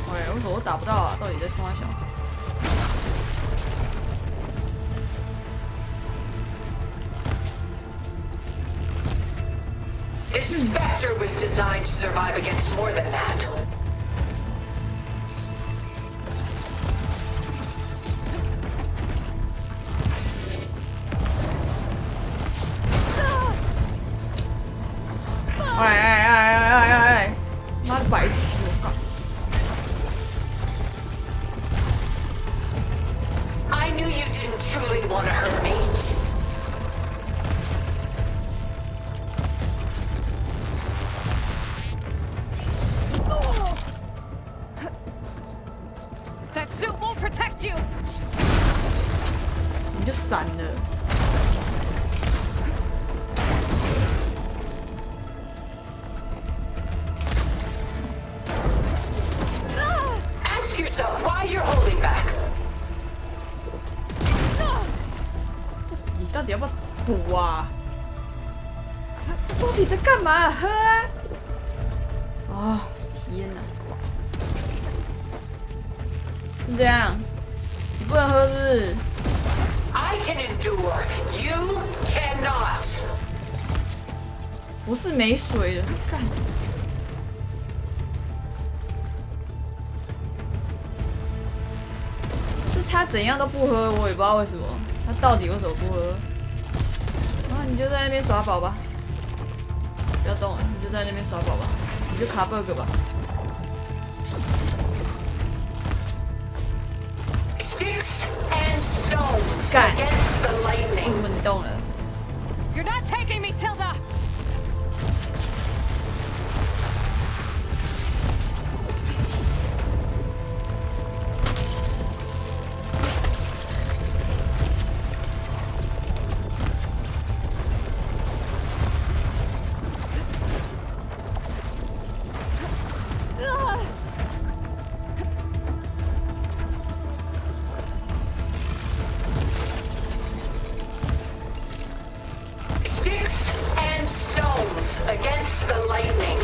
Oi， 为什么我打不到啊？到底在冲啥小？ This specter was designed to survive against more than that.哎！妈的白痴！我靠！ I knew you truly want to hurt me? That suit won't protect you. 你就闪了。Ask yourself why you're holding back. 你到底要不要补啊？到底在干嘛？喝啊！哦，天哪！是这样，你不能喝是不是？ I can endure. You cannot. 不是没水了，干！是他怎样都不喝，我也不知道为什么。他到底为什么不喝？然后你就在那边耍宝吧，不要动了，你就在那边耍宝吧，你就卡 bug 吧。 Sticks and stones 干！ against the 为 lightning. 什么你动了？ You're not taking me, Tilda. Sticks and stones against the lightning.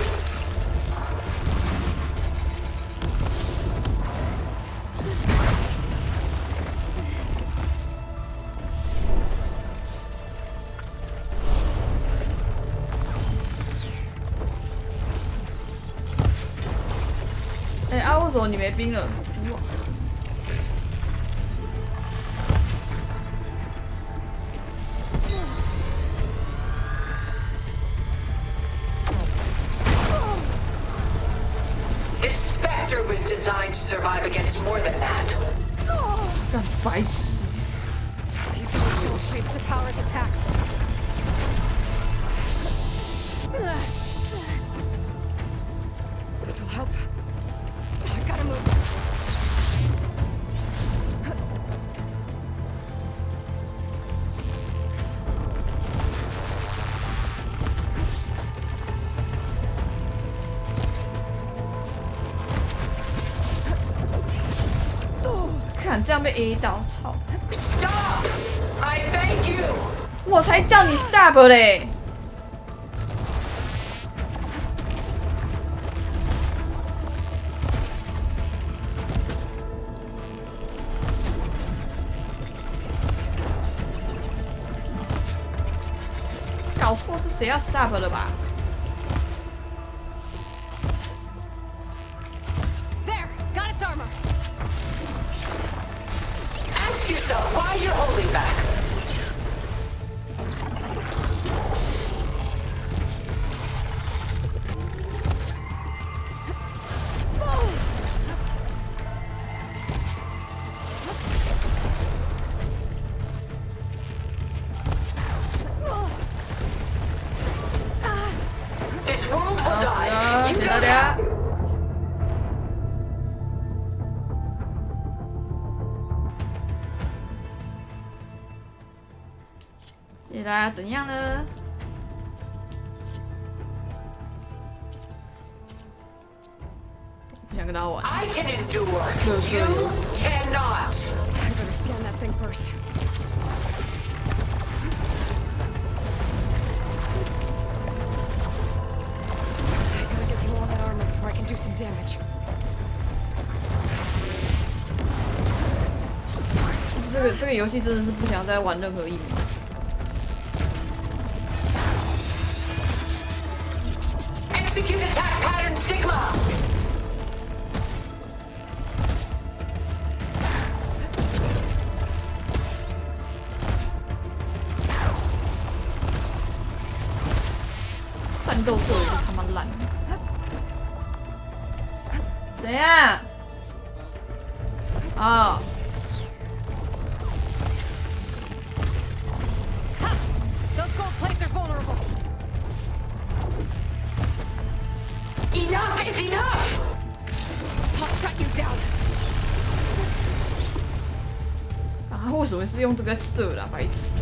哎、啊，为什么你没冰了？哇 This specter was designed to survive against more than that. 干白痴！ It's using the fuel shapes to power its attacks. This'll help. I gotta move. 看这样被 A 到，操！ Stop! I beg you! 我才叫你 stop 嘞！搞错是谁要 stop 了吧？ There, got its armor. Ask yourself why you're holding back. This world will die. 谢 You 谢 know 大 that. 家。谢谢大家，怎样呢？不想跟他玩。 I can endure. 乐色 You 游戏。 cannot. I better scan that thing first. I gotta get through all that armor before I can do some damage. 这个游戏真的是不想再玩任何一名。 Execute attack pattern Sigma. 战斗做的就他妈烂。怎样？哦。Guys, enough! I'll shut you down. 啊，他为什么是用这个射啦，白痴！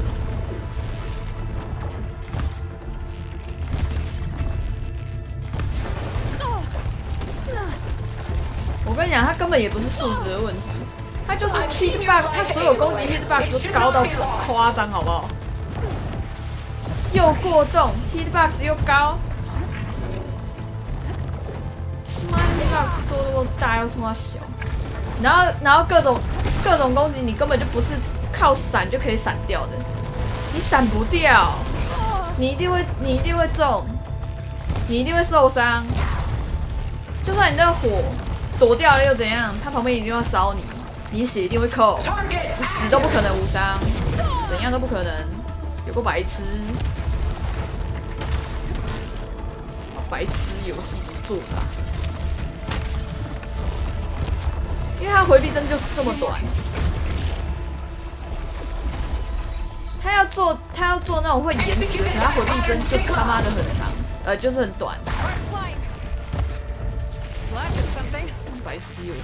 我跟你讲，他根本也不是数值的问题，他就是 hitbox， 他所有攻击 hitbox 都高到夸张，好不好？又过动 ，hitbox 又高，妈的 hitbox 做那么大，又这么小，然后各种攻击，你根本就不是靠闪就可以闪掉的，你闪不掉，你一定会中，你一定会受伤，就算你那个火躲掉了又怎样？他旁边一定要烧你，你血一定会扣，你死都不可能无伤，怎样都不可能，有个白痴。白痴游戏做的，因为他回避针就是这么短，他要做那种会延迟，可他回避针就他妈的很长，就是很短。白痴游戏。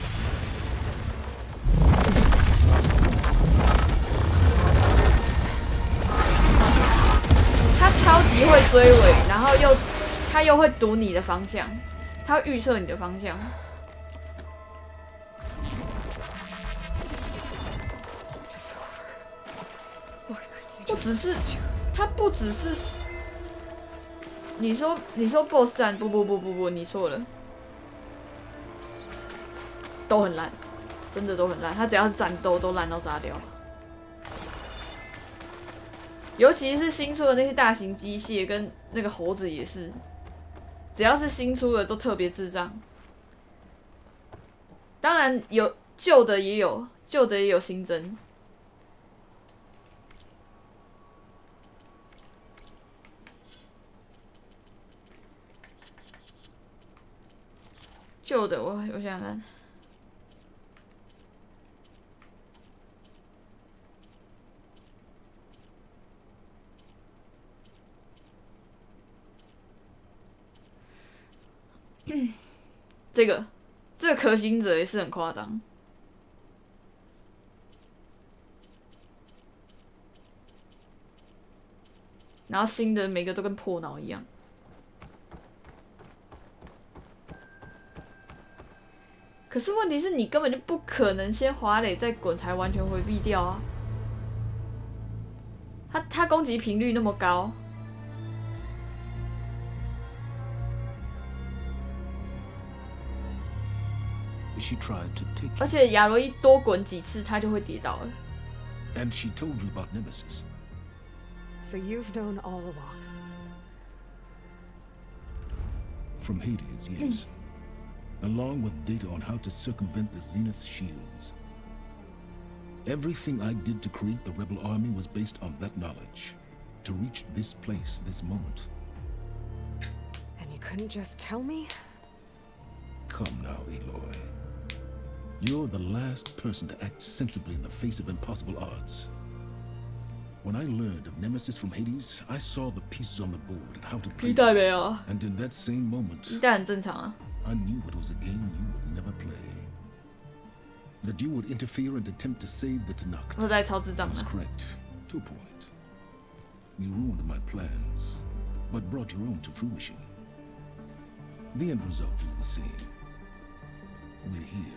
他超级会追尾，然后他又会读你的方向，他会预测你的方向。他不只是，你说 BOSS 战不，你错了，都很烂，真的都很烂。他只要是战斗都烂到炸掉。尤其是新出的那些大型机械跟那个猴子也是，只要是新出的都特别智障。当然有旧的也有新增。旧的我想想看。这个可行者也是很夸张，然后新的每个都跟破脑一样。可是问题是你根本就不可能先滑垒再滚才完全回避掉啊！他攻击频率那么高。而且亚罗伊多滚几次，他就会跌倒了。And she told you about Nemesis. So you've known all along. From Hades, yes. Along with data on how to circumvent the Zenith shields. Everything I did to create the rebel army was based on that knowledge. To reach this place, this moment. And you couldn't just tell me? Come now, Aloy. You're the last person to act sensibly in the face of impossible odds. When I learned of Nemesis from Hades, I saw the pieces on the board and how to play them. And in that same moment, I knew it was a game you would never play. That you would interfere and attempt to save the Tanakh. That's correct, to a point. You ruined my plans, but brought your own to fruition. The end result is the same. We're here.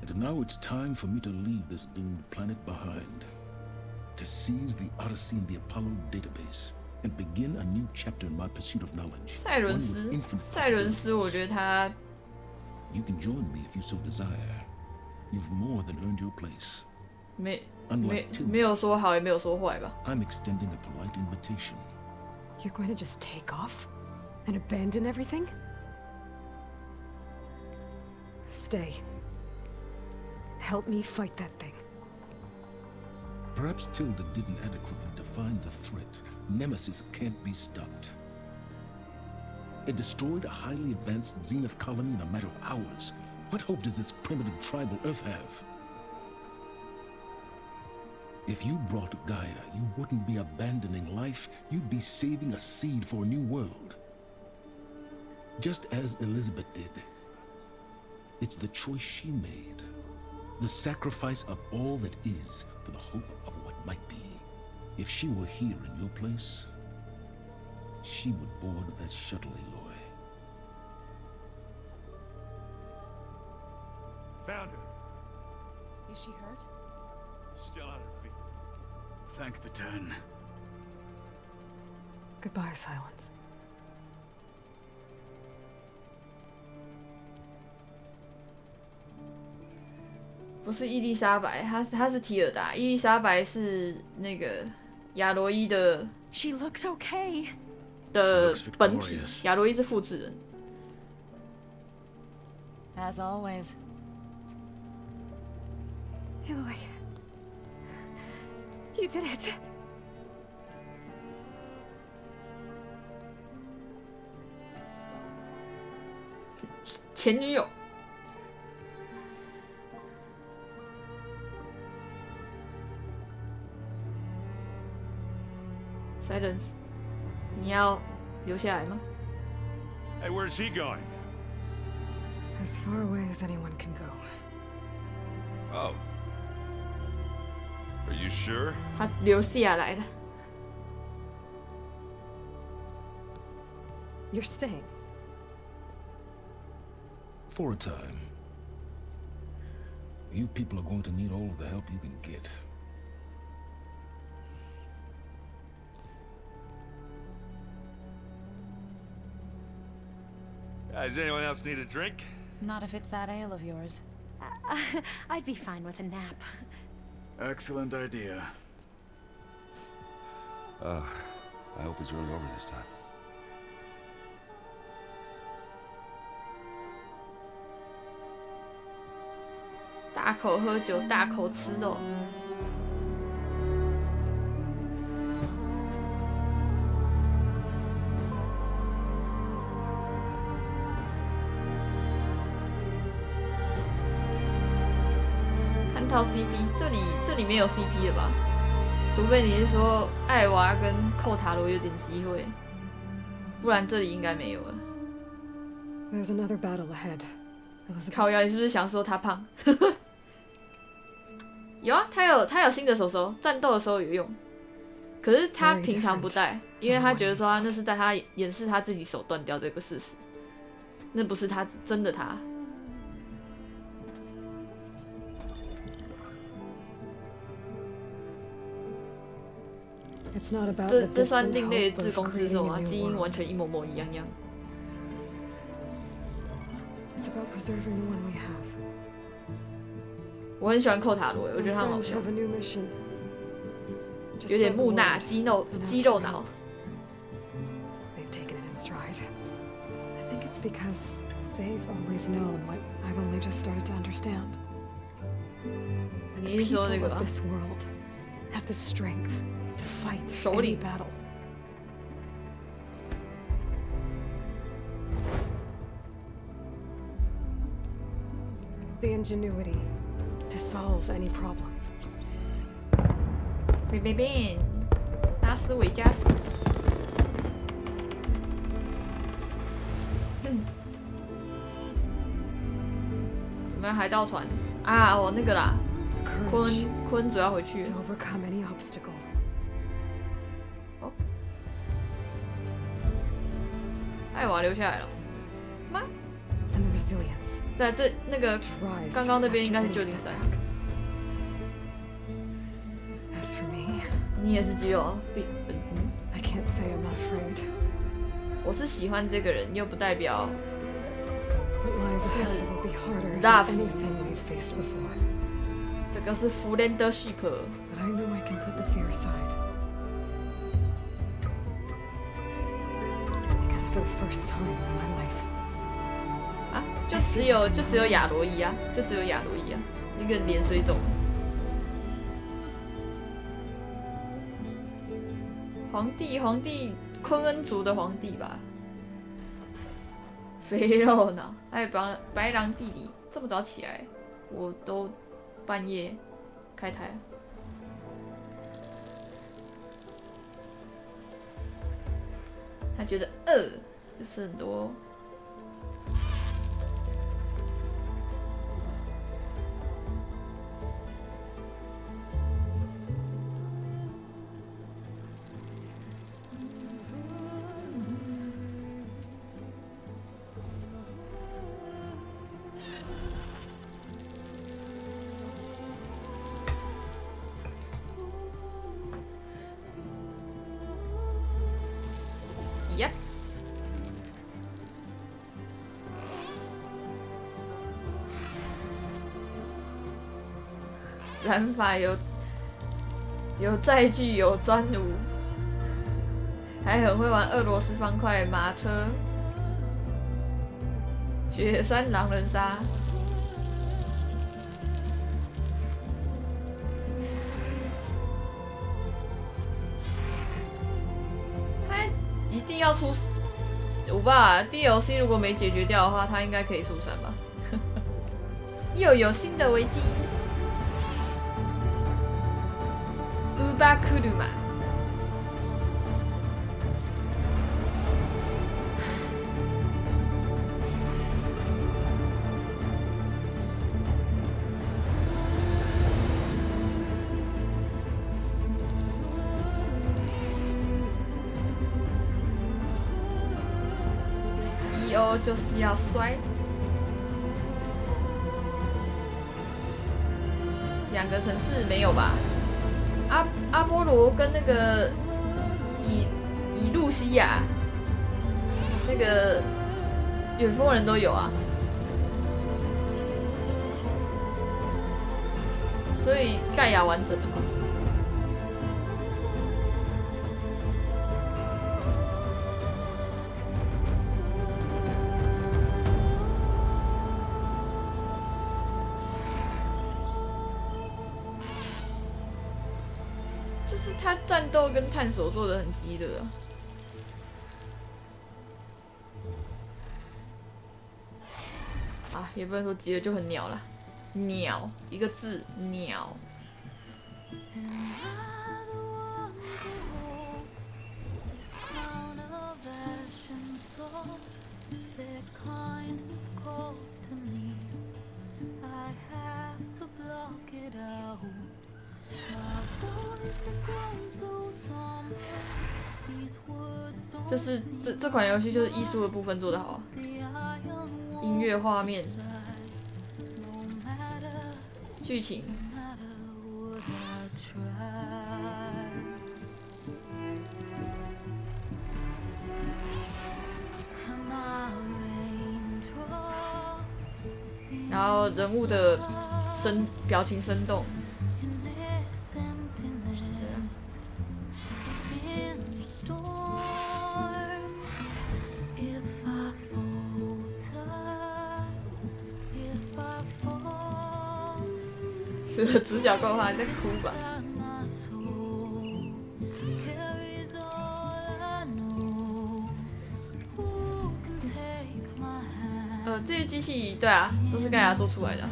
And now it's time for me to leave this doomed planet behind. To seize the Odyssey and the Apollo database. And begin a new chapter in my pursuit of knowledge. 赛伦斯，我觉得他 You can join me if you so desire. You've more than earned your place. 没有说好，也没有说坏吧。I'm extending a polite invitation. You're going to just take off and abandon everything? Stay. Help me fight that thing. Perhaps Tilda didn't adequately define the threat. Nemesis can't be stopped. It destroyed a highly advanced Zenith colony in a matter of hours. What hope does this primitive tribal Earth have? If you brought Gaia, you wouldn't be abandoning life, you'd be saving a seed for a new world. Just as Elizabeth did. It's the choice she made. The sacrifice of all that is for the hope of what might be. If she were here in your place, she would board that shuttle, Aloy. Found her. Is she hurt? Still on her feet. Thank the 10. Goodbye, Silence. 不是伊丽莎白，她是提尔达，伊丽莎白是那个亚罗伊的 She looks okay. 的本体，亚罗伊是复制人。As always. Aloy, you did it. 前女友。Silence， 你要留下来吗？ Hey, where's he going? As far away as anyone can go. Oh. Are you sure? 他留下来了。You're staying. For a time. You people are going to need all of the help you can get. Does anyone else need a drink? Not if it's that ale of yours. I'd be fine with a nap. Excellent idea. I hope it's really over this time. 大口喝酒，大口吃肉。看套 CP， 这里没有 CP 了吧？除非你是说艾娃跟寇塔罗有点机会，不然这里应该没有了。There's another battle ahead. 靠腰，你是不是想说他胖？有啊，他有新的手手，战斗的时候有用。可是他平常不带，因为他觉得说那是在他掩饰他自己手断掉这个事实，那不是他真的他。这算另类的自宫自受啊，基因完全一模模一样样。It's about preserving the one we have. 我很喜欢寇塔罗，我觉得他很好笑，有点木讷、肌肉脑。They've taken it in stride. I think it's because they've always known what I've only just started to understand. 你是说那个 People of this world have the strength to fight 首 any 领 battle. The ingenuity to solve any problem. 变，拉斯维加斯。怎么样？海盗船啊？哦，那个啦，坤主要回去。To overcome any obstacle. 哦，艾娃留下来了吗？ And the resilience. 对，这那个刚刚那边应该是旧金山。As for me, 你也是肌肉，I can't say I'm not afraid. 我是喜欢这个人，又不代表 What lies ahead will be harder Tough. than anything we've faced before. 这个是 friendship。 But I know I can put the fear aside. Because for the first time in my life. 啊，就只有亚罗伊啊，就只有亚罗伊啊，那个脸水肿。皇帝，昆恩族的皇帝吧？肥肉脑，还有白狼弟弟，这么早起来，我都半夜开台。他觉得就是很多染发有载具有专武，还很会玩俄罗斯方块马车，雪山狼人杀。他一定要出，我吧 DLC 如果没解决掉的话，他应该可以出3吧。又有新的危机。乌巴库鲁玛。EO 就是要摔。2个城市没有吧？阿波罗跟那个以路西亚那个远峰人都有啊，所以盖亚完整的嘛。就是他战斗跟探索做得很激烈啊，也不能说激烈，就很鸟啦，鸟一个字，鸟。就是这款游戏就是艺术的部分做得好，音乐、画面、剧情。然后人物的表情生动。是的，直角够，他还在哭吧？这些机器，对啊，都是盖亚做出来的。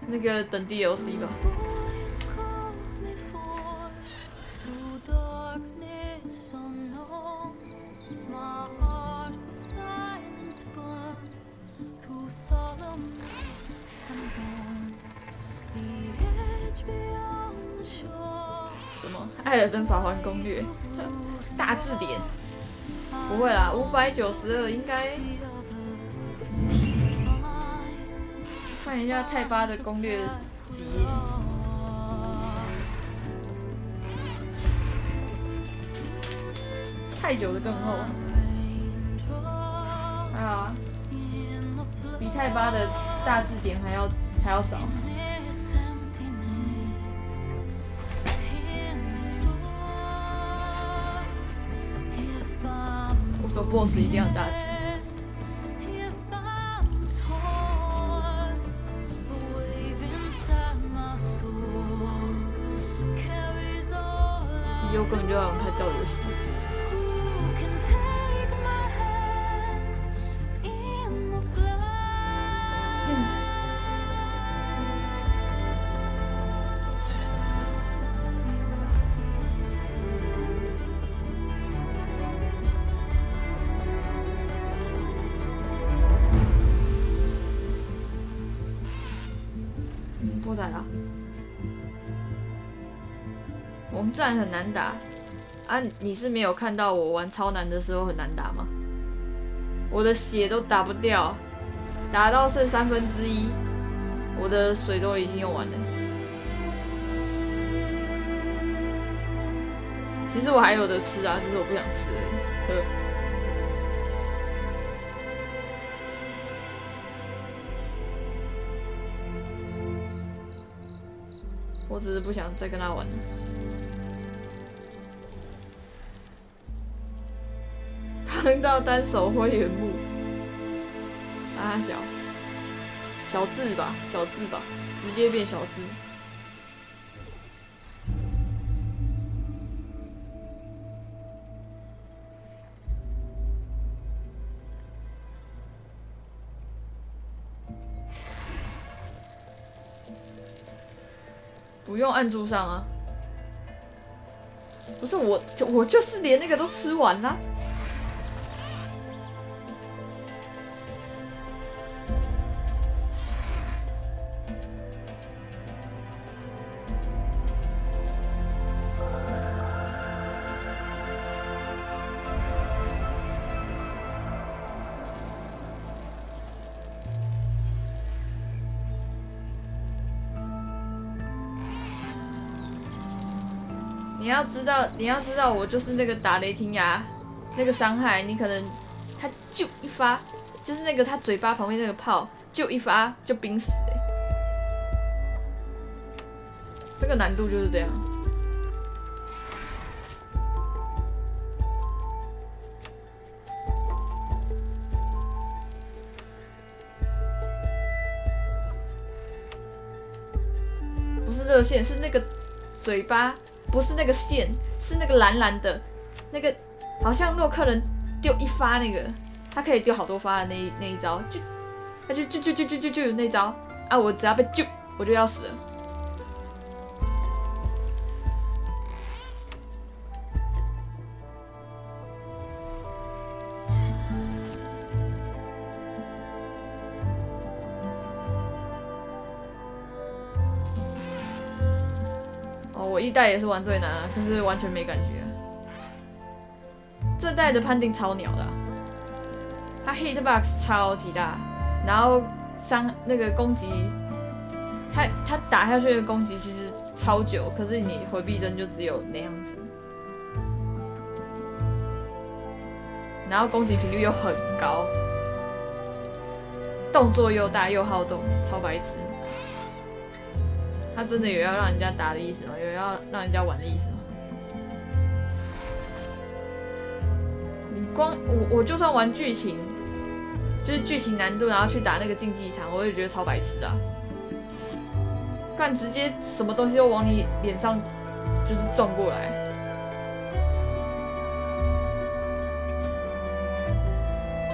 那个等 DLC 吧。什么《艾尔登法环攻略》大字典？不会啦，592应该。看一下泰巴的攻略集页。太久的更厚。还好啊，比泰巴的大字典还要少。我说 BOSS 一定要大字。以后根本就要开始造游戏。波仔啊，我们站很难打啊！你是没有看到我玩超难的时候很难打吗？我的血都打不掉，打到剩1/3，我的水都已经用完了。其实我还有的吃啊，只是我不想吃而已。我只是不想再跟他玩了。胖到单手挥原木，啊小智吧，直接变小智。不用按住上啊！不是我就是连那个都吃完啦。你要知道，我就是那个打雷霆牙那个伤害，你可能他就一发，就是那个他嘴巴旁边那个炮就一发就冰死这个难度就是这样。不是热线，是那个嘴巴。不是那个线，是那个蓝蓝的，那个好像洛克人丢一发那个，他可以丢好多发的那一招，他就那招啊！我只要被救，我就要死了。我一代也是玩最难可是完全没感觉这代的判定超鸟的他 hitbox 超级大，然后那个攻击，他打下去的攻击其实超久，可是你回避针就只有那样子，然后攻击频率又很高，动作又大又好动，超白痴。他真的有要让人家打的意思吗？有要让人家玩的意思吗？你光我就算玩剧情，就是剧情难度，然后去打那个竞技场，我也觉得超白痴啊！干直接什么东西都往你脸上就是撞过来，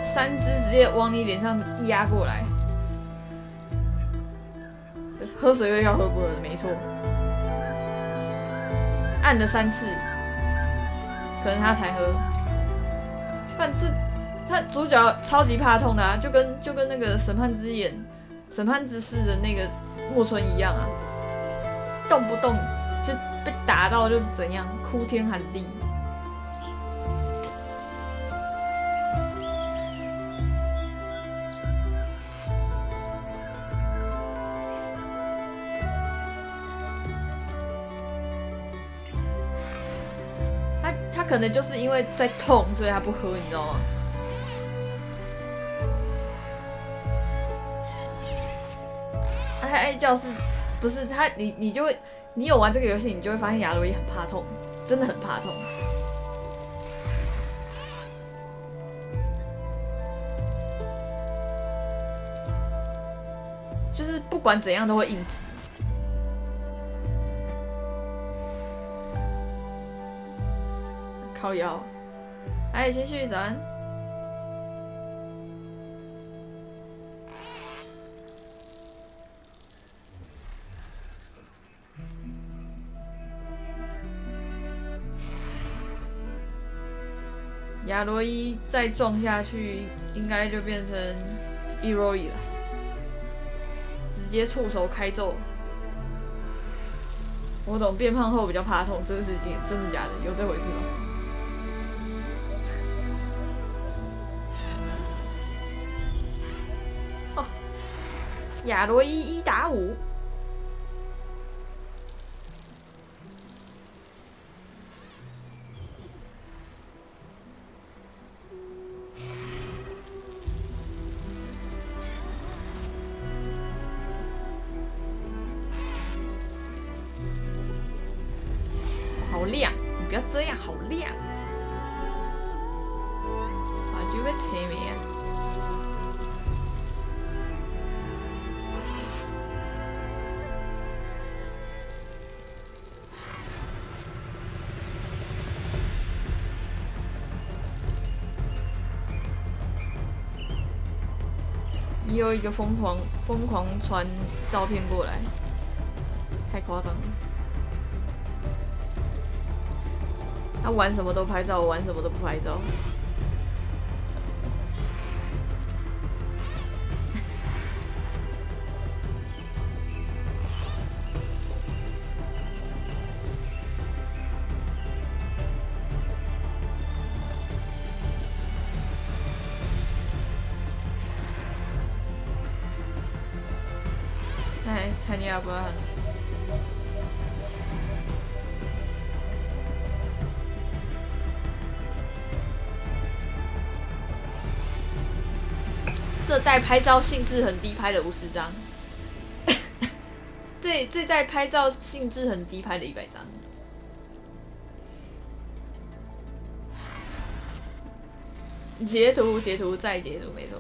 三只直接往你脸上压过来。喝水又要喝过了，没错。按了3次，可能他才喝。但是他主角超级怕痛的啊，就跟那个审判之眼、审判之誓的那个木村一样啊，动不动就被打到就是怎样，哭天喊地。他可能就是因为在痛，所以他不喝，你知道吗？爱教是不是他？你就会，你有玩这个游戏，你就会发现亚罗伊很怕痛，真的很怕痛。就是不管怎样都会应急。靠腰，哎，继续早安。亚罗伊再撞下去，应该就变成伊罗伊了，直接触手开揍。我懂，变胖后比较怕痛，这个事情真的假的？有这回事吗？哦，亚罗伊1打5。好亮，你不要这样，好亮。啊，就被扯没啊。又一个疯狂传照片过来，太夸张了。他玩什么都拍照，我玩什么都不拍照。哎，参加不了。这代拍照兴致很低，拍了50张。这代拍照兴致很低，拍了100张。截图再截图，没错。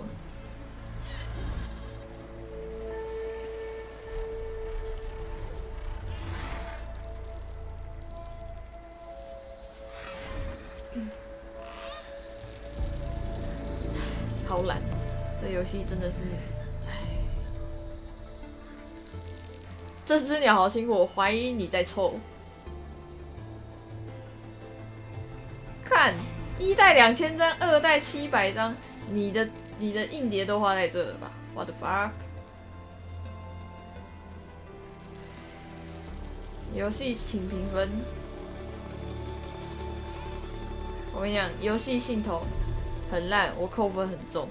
好懒，这游戏真的是，唉，这只鸟好辛苦，我怀疑你在凑。看，1代2000张，2代700张，你的硬碟都花在这了吧 ？What the fuck？ 游戏请评分。我跟你讲，游戏系统很烂，我扣分很重。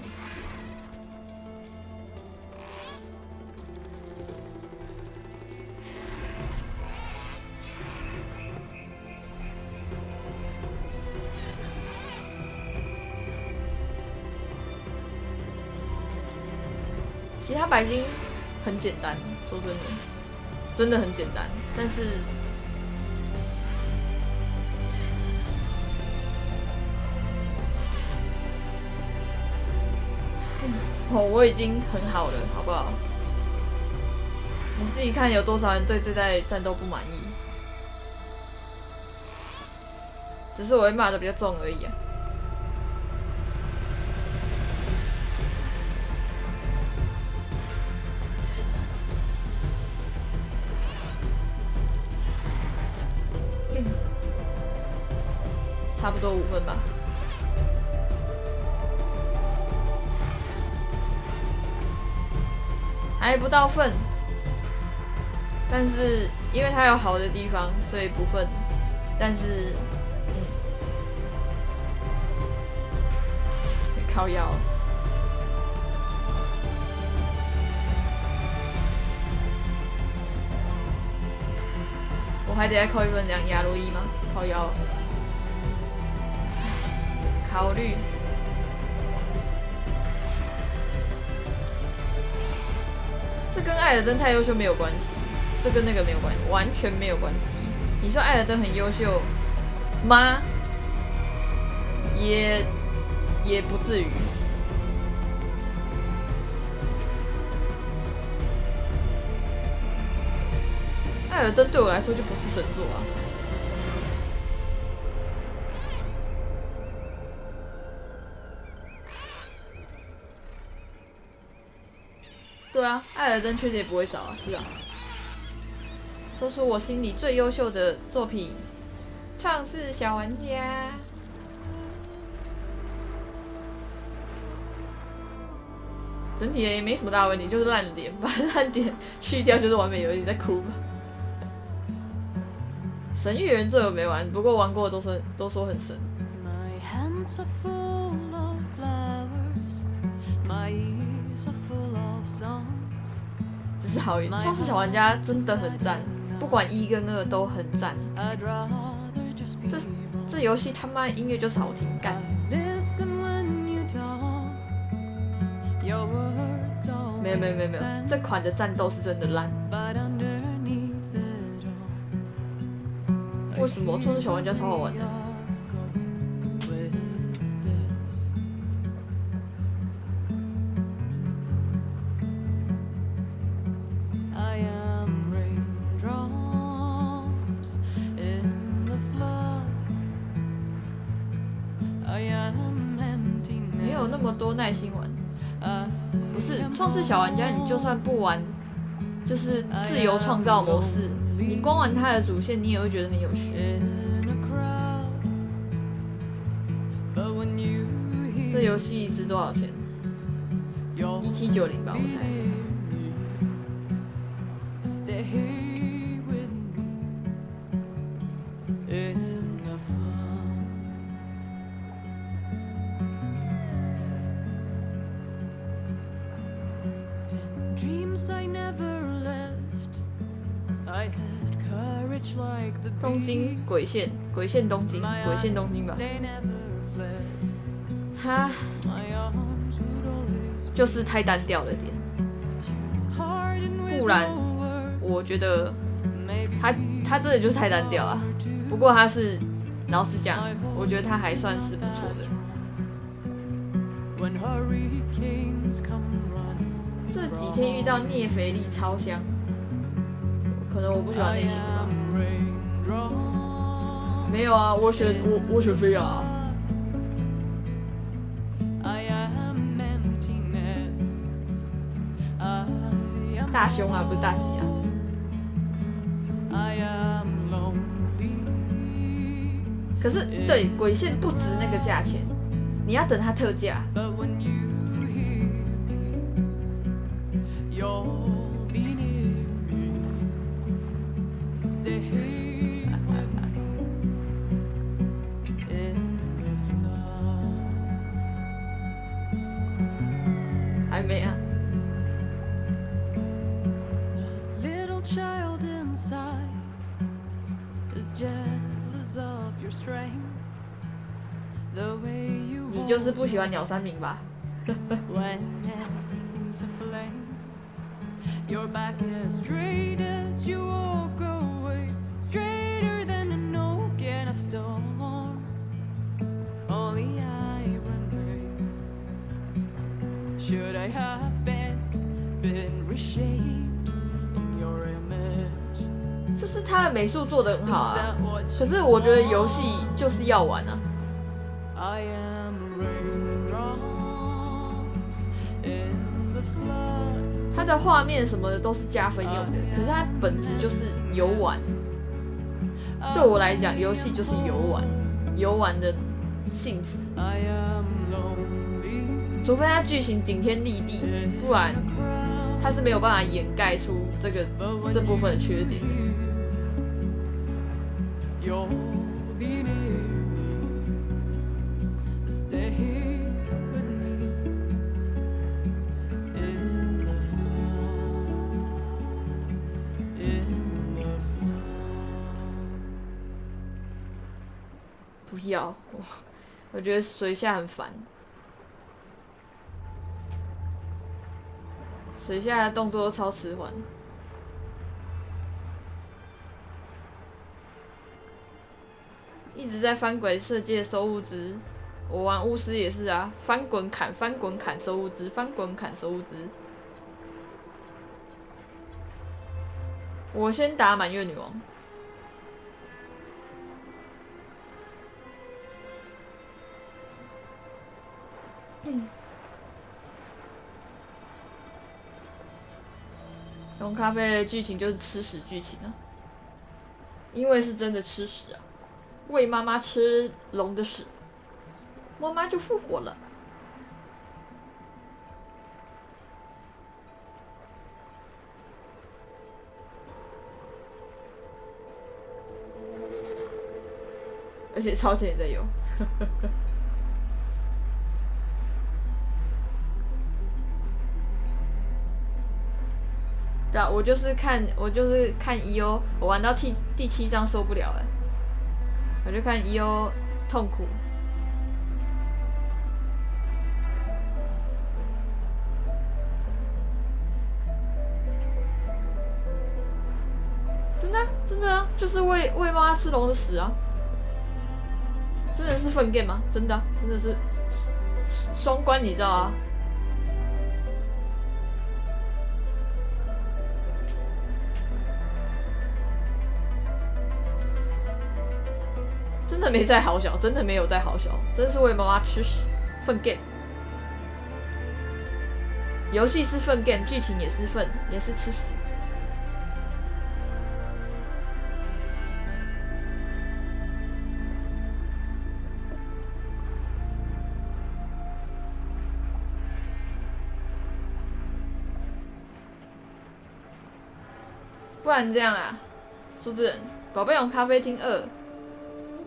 其他白金很简单，说真的，真的很简单，但是。哦，我已经很好了，好不好？你自己看有多少人对这代战斗不满意？只是我会骂的比较重而已啊。差不多5分吧。还不到分，但是因为它有好的地方，所以不分。但是，靠腰。我还得再扣1分，讲亚罗伊吗？靠腰。考虑。这跟艾尔登太优秀没有关系，这跟那个没有关系，完全没有关系。你说艾尔登很优秀吗？也不至于。艾尔登对我来说就不是神作啊。对啊，艾尔登缺点也不会少啊，是啊。说出我心里最优秀的作品，《创世小玩家》。整体也没什么大问题，就是烂点，把烂点去掉就是完美游戏。你在哭吧？神域人这我没玩，不过玩过都说很神。只是好运，《创世小玩家》真的很赞，不管1跟2都很赞。这游戏他妈音乐就是好听，干。没有，这款的战斗是真的烂。为什么？创世小玩家超好玩的。没有那么多耐心玩。不是创世小玩家，你就算不玩，就是自由创造模式，你光玩它的主线，你也会觉得很有趣。这游戏值多少钱？1790吧，我猜。东京鬼线，鬼线东京，鬼线东京吧。它就是太单调了点，不然我觉得它真的就是太单调了。不过它是，老实讲，我觉得它还算是不错的。这几天遇到聂肥力超香，可能我不喜欢类型的吧。没有啊，我选菲亚啊。大胸啊，不是大吉啊。可是对鬼线不值那个价钱，你要等它特价。还没啊。你就是不喜欢鸟山明吧？Your back as straight as you walk away, straighter than an oak in a storm. Only I remain. Should I have been reshaped in your image? 就是他的美术做得很好啊，可是我觉得游戏就是要玩啊。I am raindrops in the flood. 它的画面什么的都是加分用的，可是它本质就是游玩。对我来讲，游戏就是游玩，游玩的性质。除非它剧情顶天立地，不然它是没有办法掩盖出这部分的缺点。不要，我觉得水下很烦。水下的动作都超迟缓。一直在翻滚世界收物资，我玩巫师也是啊，翻滚砍翻滚砍收物资，翻滚砍收物资。我先打满月女王。龙咖啡的剧情就是吃屎剧情啊，因为是真的吃屎啊，喂妈妈吃龙的屎，妈妈就复活了。而且超前也在有。对啊，我就是看EO，我玩到第7章受不了了，我就看 EO 痛苦。真的真的啊，就是喂妈妈吃龙的屎啊！真的是粪便吗？真的、啊，真的是双关，你知道啊？真的没在好小，真的没有在好小，真的是喂妈妈吃屎，粪便。游戏是粪便，剧情也是粪，也是吃屎。不然这样啊，数字人，宝贝龙咖啡厅2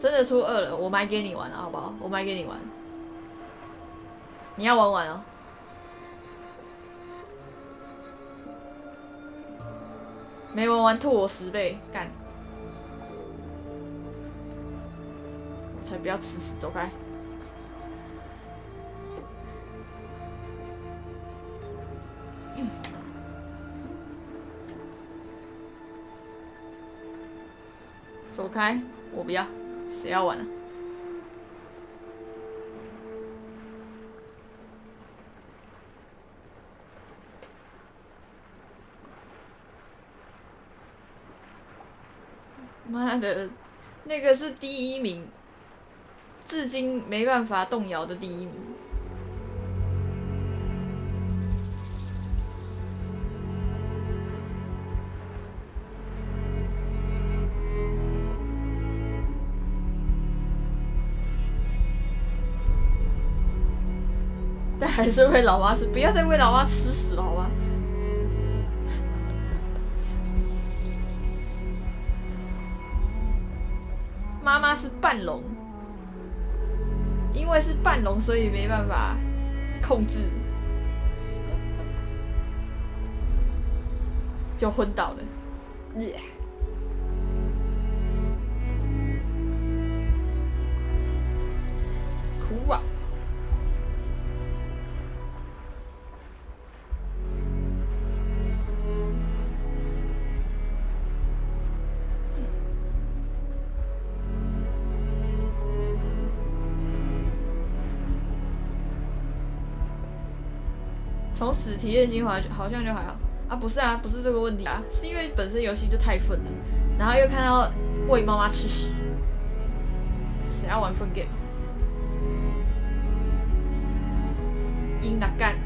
真的出2了，我买给你玩了，好不好？我买给你玩，你要玩完哦。没玩完吐我10倍，干！我才不要吃屎，走开！走开！我不要，谁要玩啊？妈的，那个是第1名，至今没办法动摇的第1名。但还是喂老妈吃，不要再喂老妈吃屎了，好吗？妈妈是半龙，因为是半龙，所以没办法控制，就昏倒了。哭啊！从死体验精华好像就还好啊，不是啊，不是这个问题啊，是因为本身游戏就太愤了，然后又看到喂妈妈吃屎，谁要玩粪 game？ 音打干，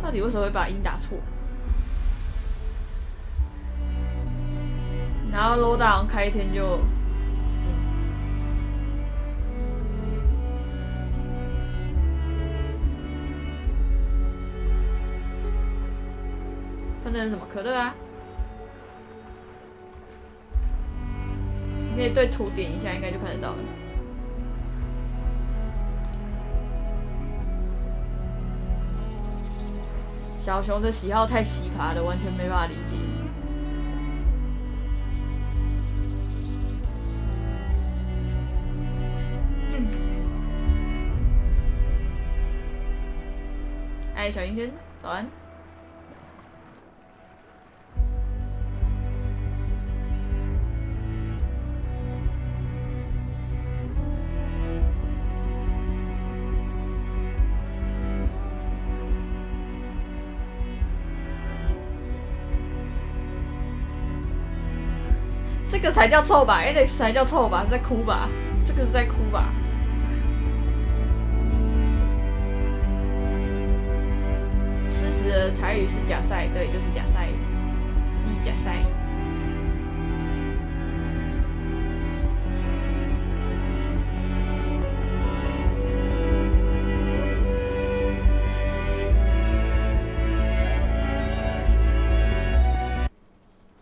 到底为什么会把音打错？然后 low 大王开一天就。分成什么可乐啊？你可以对图点一下，应该就看得到了。小熊的喜好太奇葩了，完全没办法理解。哎，小林轩，早安。这个才叫臭吧 ，Alex 才叫臭吧，是在哭吧？这个是在哭吧？吃屎的台语是假赛，对，就是假赛，你假赛。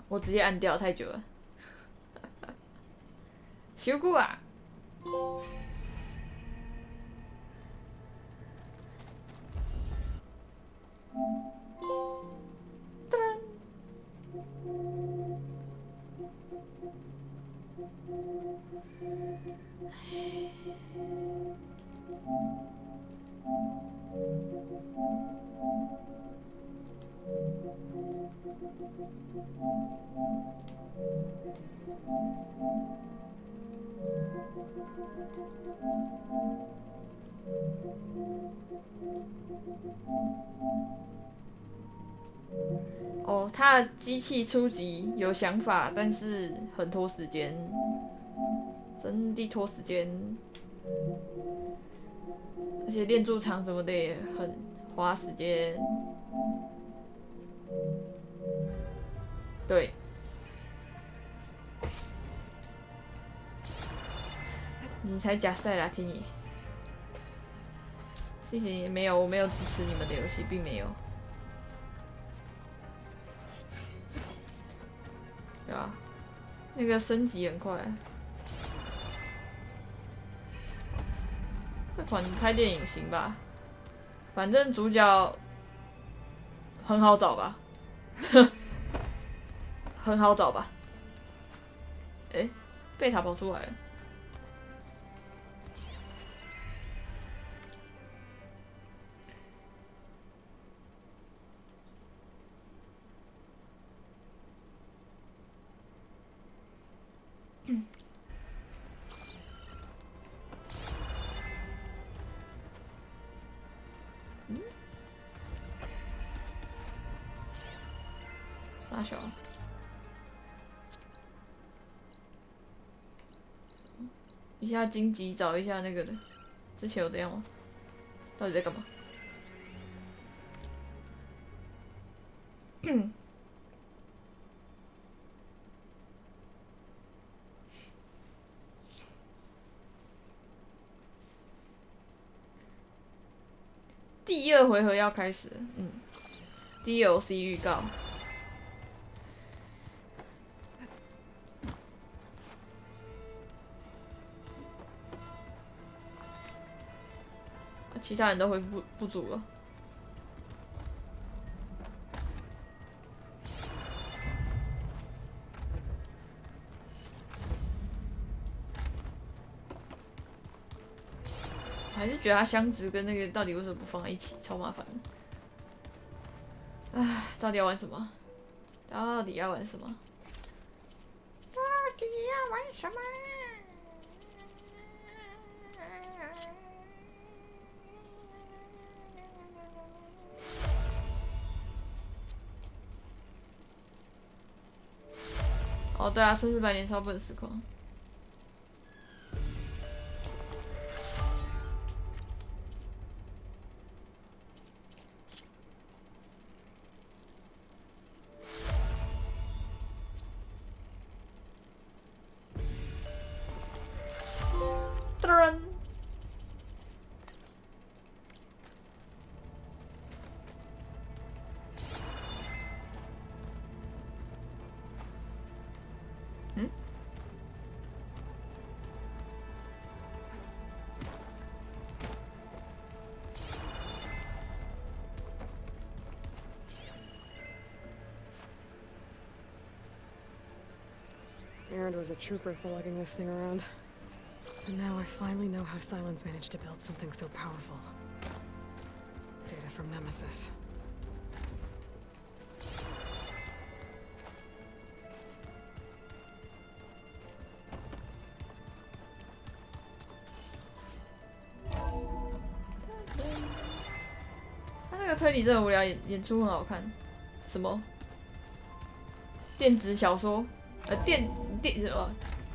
我直接按掉，太久了。修过啊！哦，他的机器初级有想法，但是很拖时间，真的拖时间，而且练驻场什么的也很花时间。对，你才假赛啦，听你。谢谢你，没有，我没有支持你们的游戏，并没有。对吧？那个升级很快。这款拍电影行吧？反正主角很好找吧？很好找吧？哎，贝塔跑出来了。大小，一下荆棘找一下那个的，之前有这样吗？到底在干嘛？第2回合要开始，DLC 预告。其他人都恢复不足了。我还是觉得它箱子跟那个到底为什么不放在一起，超麻烦的。唉，到底要玩什么？到底要玩什么？到底要玩什么？哦，对啊，春世百年超不能实况。噔。Aaron was a trooper for lugging this thing around. And now I finally know how Silence managed to build something so powerful. Data from Nemesis. 他那个推理真的无聊，演出很好看。什么？电子小说？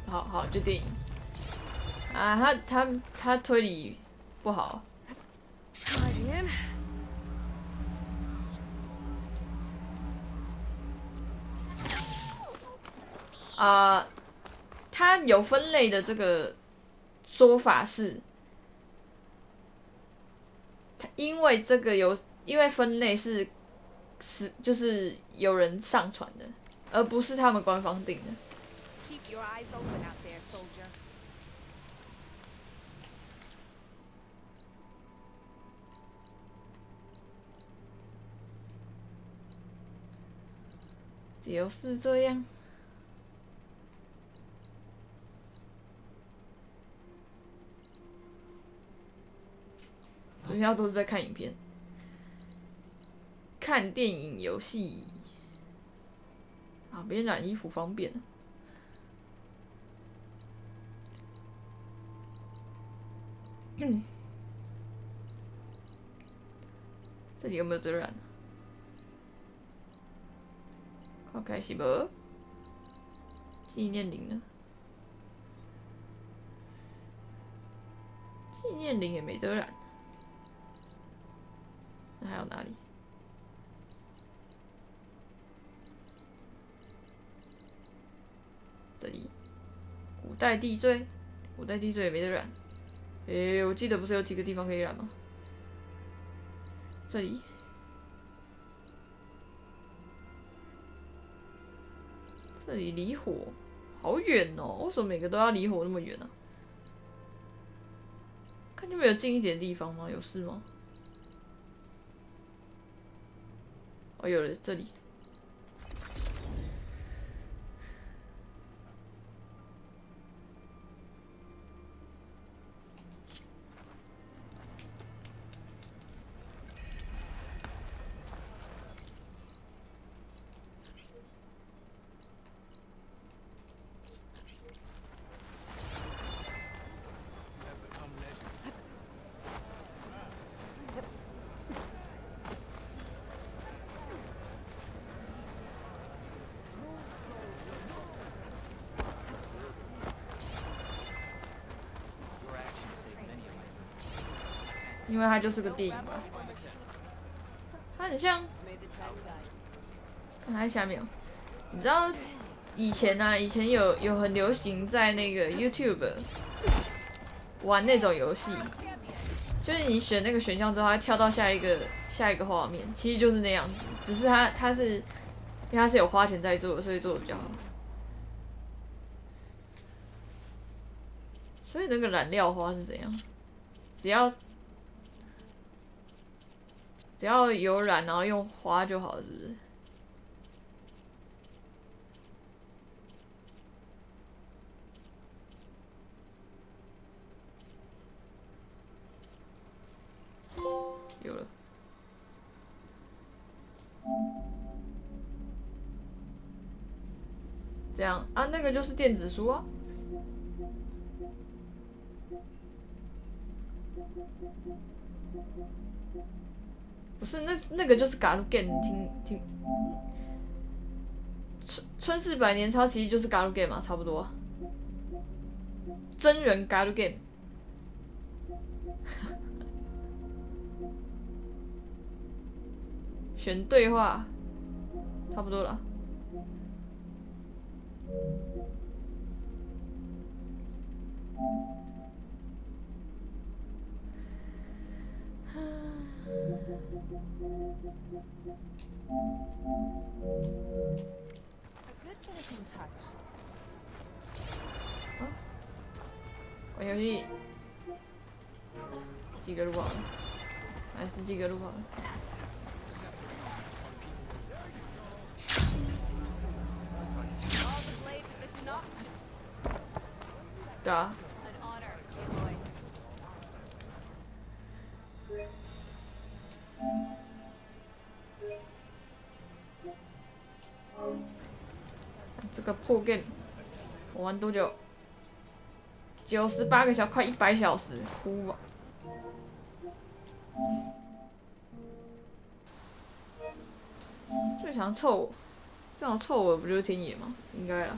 好，就电影。啊，他推理不好。它有分类的这个说法是，因为这个因为分类是就是有人上传的，而不是他们官方定的。Keep your eyes open out there, soldier. 就是这样。主要都是在看影片。看电影、游戏。啊，别染衣服方便。这里有没有得染？快开始无？纪念铃呢？纪念铃也没得染。那还有哪里？这里，古代地锥，古代地锥也没得染。我记得不是有几个地方可以染吗？这里，这里离火，好远哦！为什么每个都要离火那么远啊？看就没有近一点的地方吗？有事吗？哦，有了，这里。因为它就是个电影嘛，它很像。看它下面，你知道以前啊，以前有很流行在那个 YouTube 玩那种游戏，就是你选那个选项之后，它跳到下一个画面，其实就是那样子，只是它是因为它是有花钱在做的，所以做的比较好。所以那个染料花是怎样？只要有染，然后用花就好了，是不是？有了。这样啊，那个就是电子书啊。不是，那个就是 Galgame， 听，春世百年抄其实就是 Galgame 嘛，差不多。真人 Galgame。选对话，差不多了。玩游戏几个录好了？还是几个录好了？对啊。这个破 game 我玩多久？98个小时，快100小时，哭吧！最想凑我不就是天野吗？应该啦。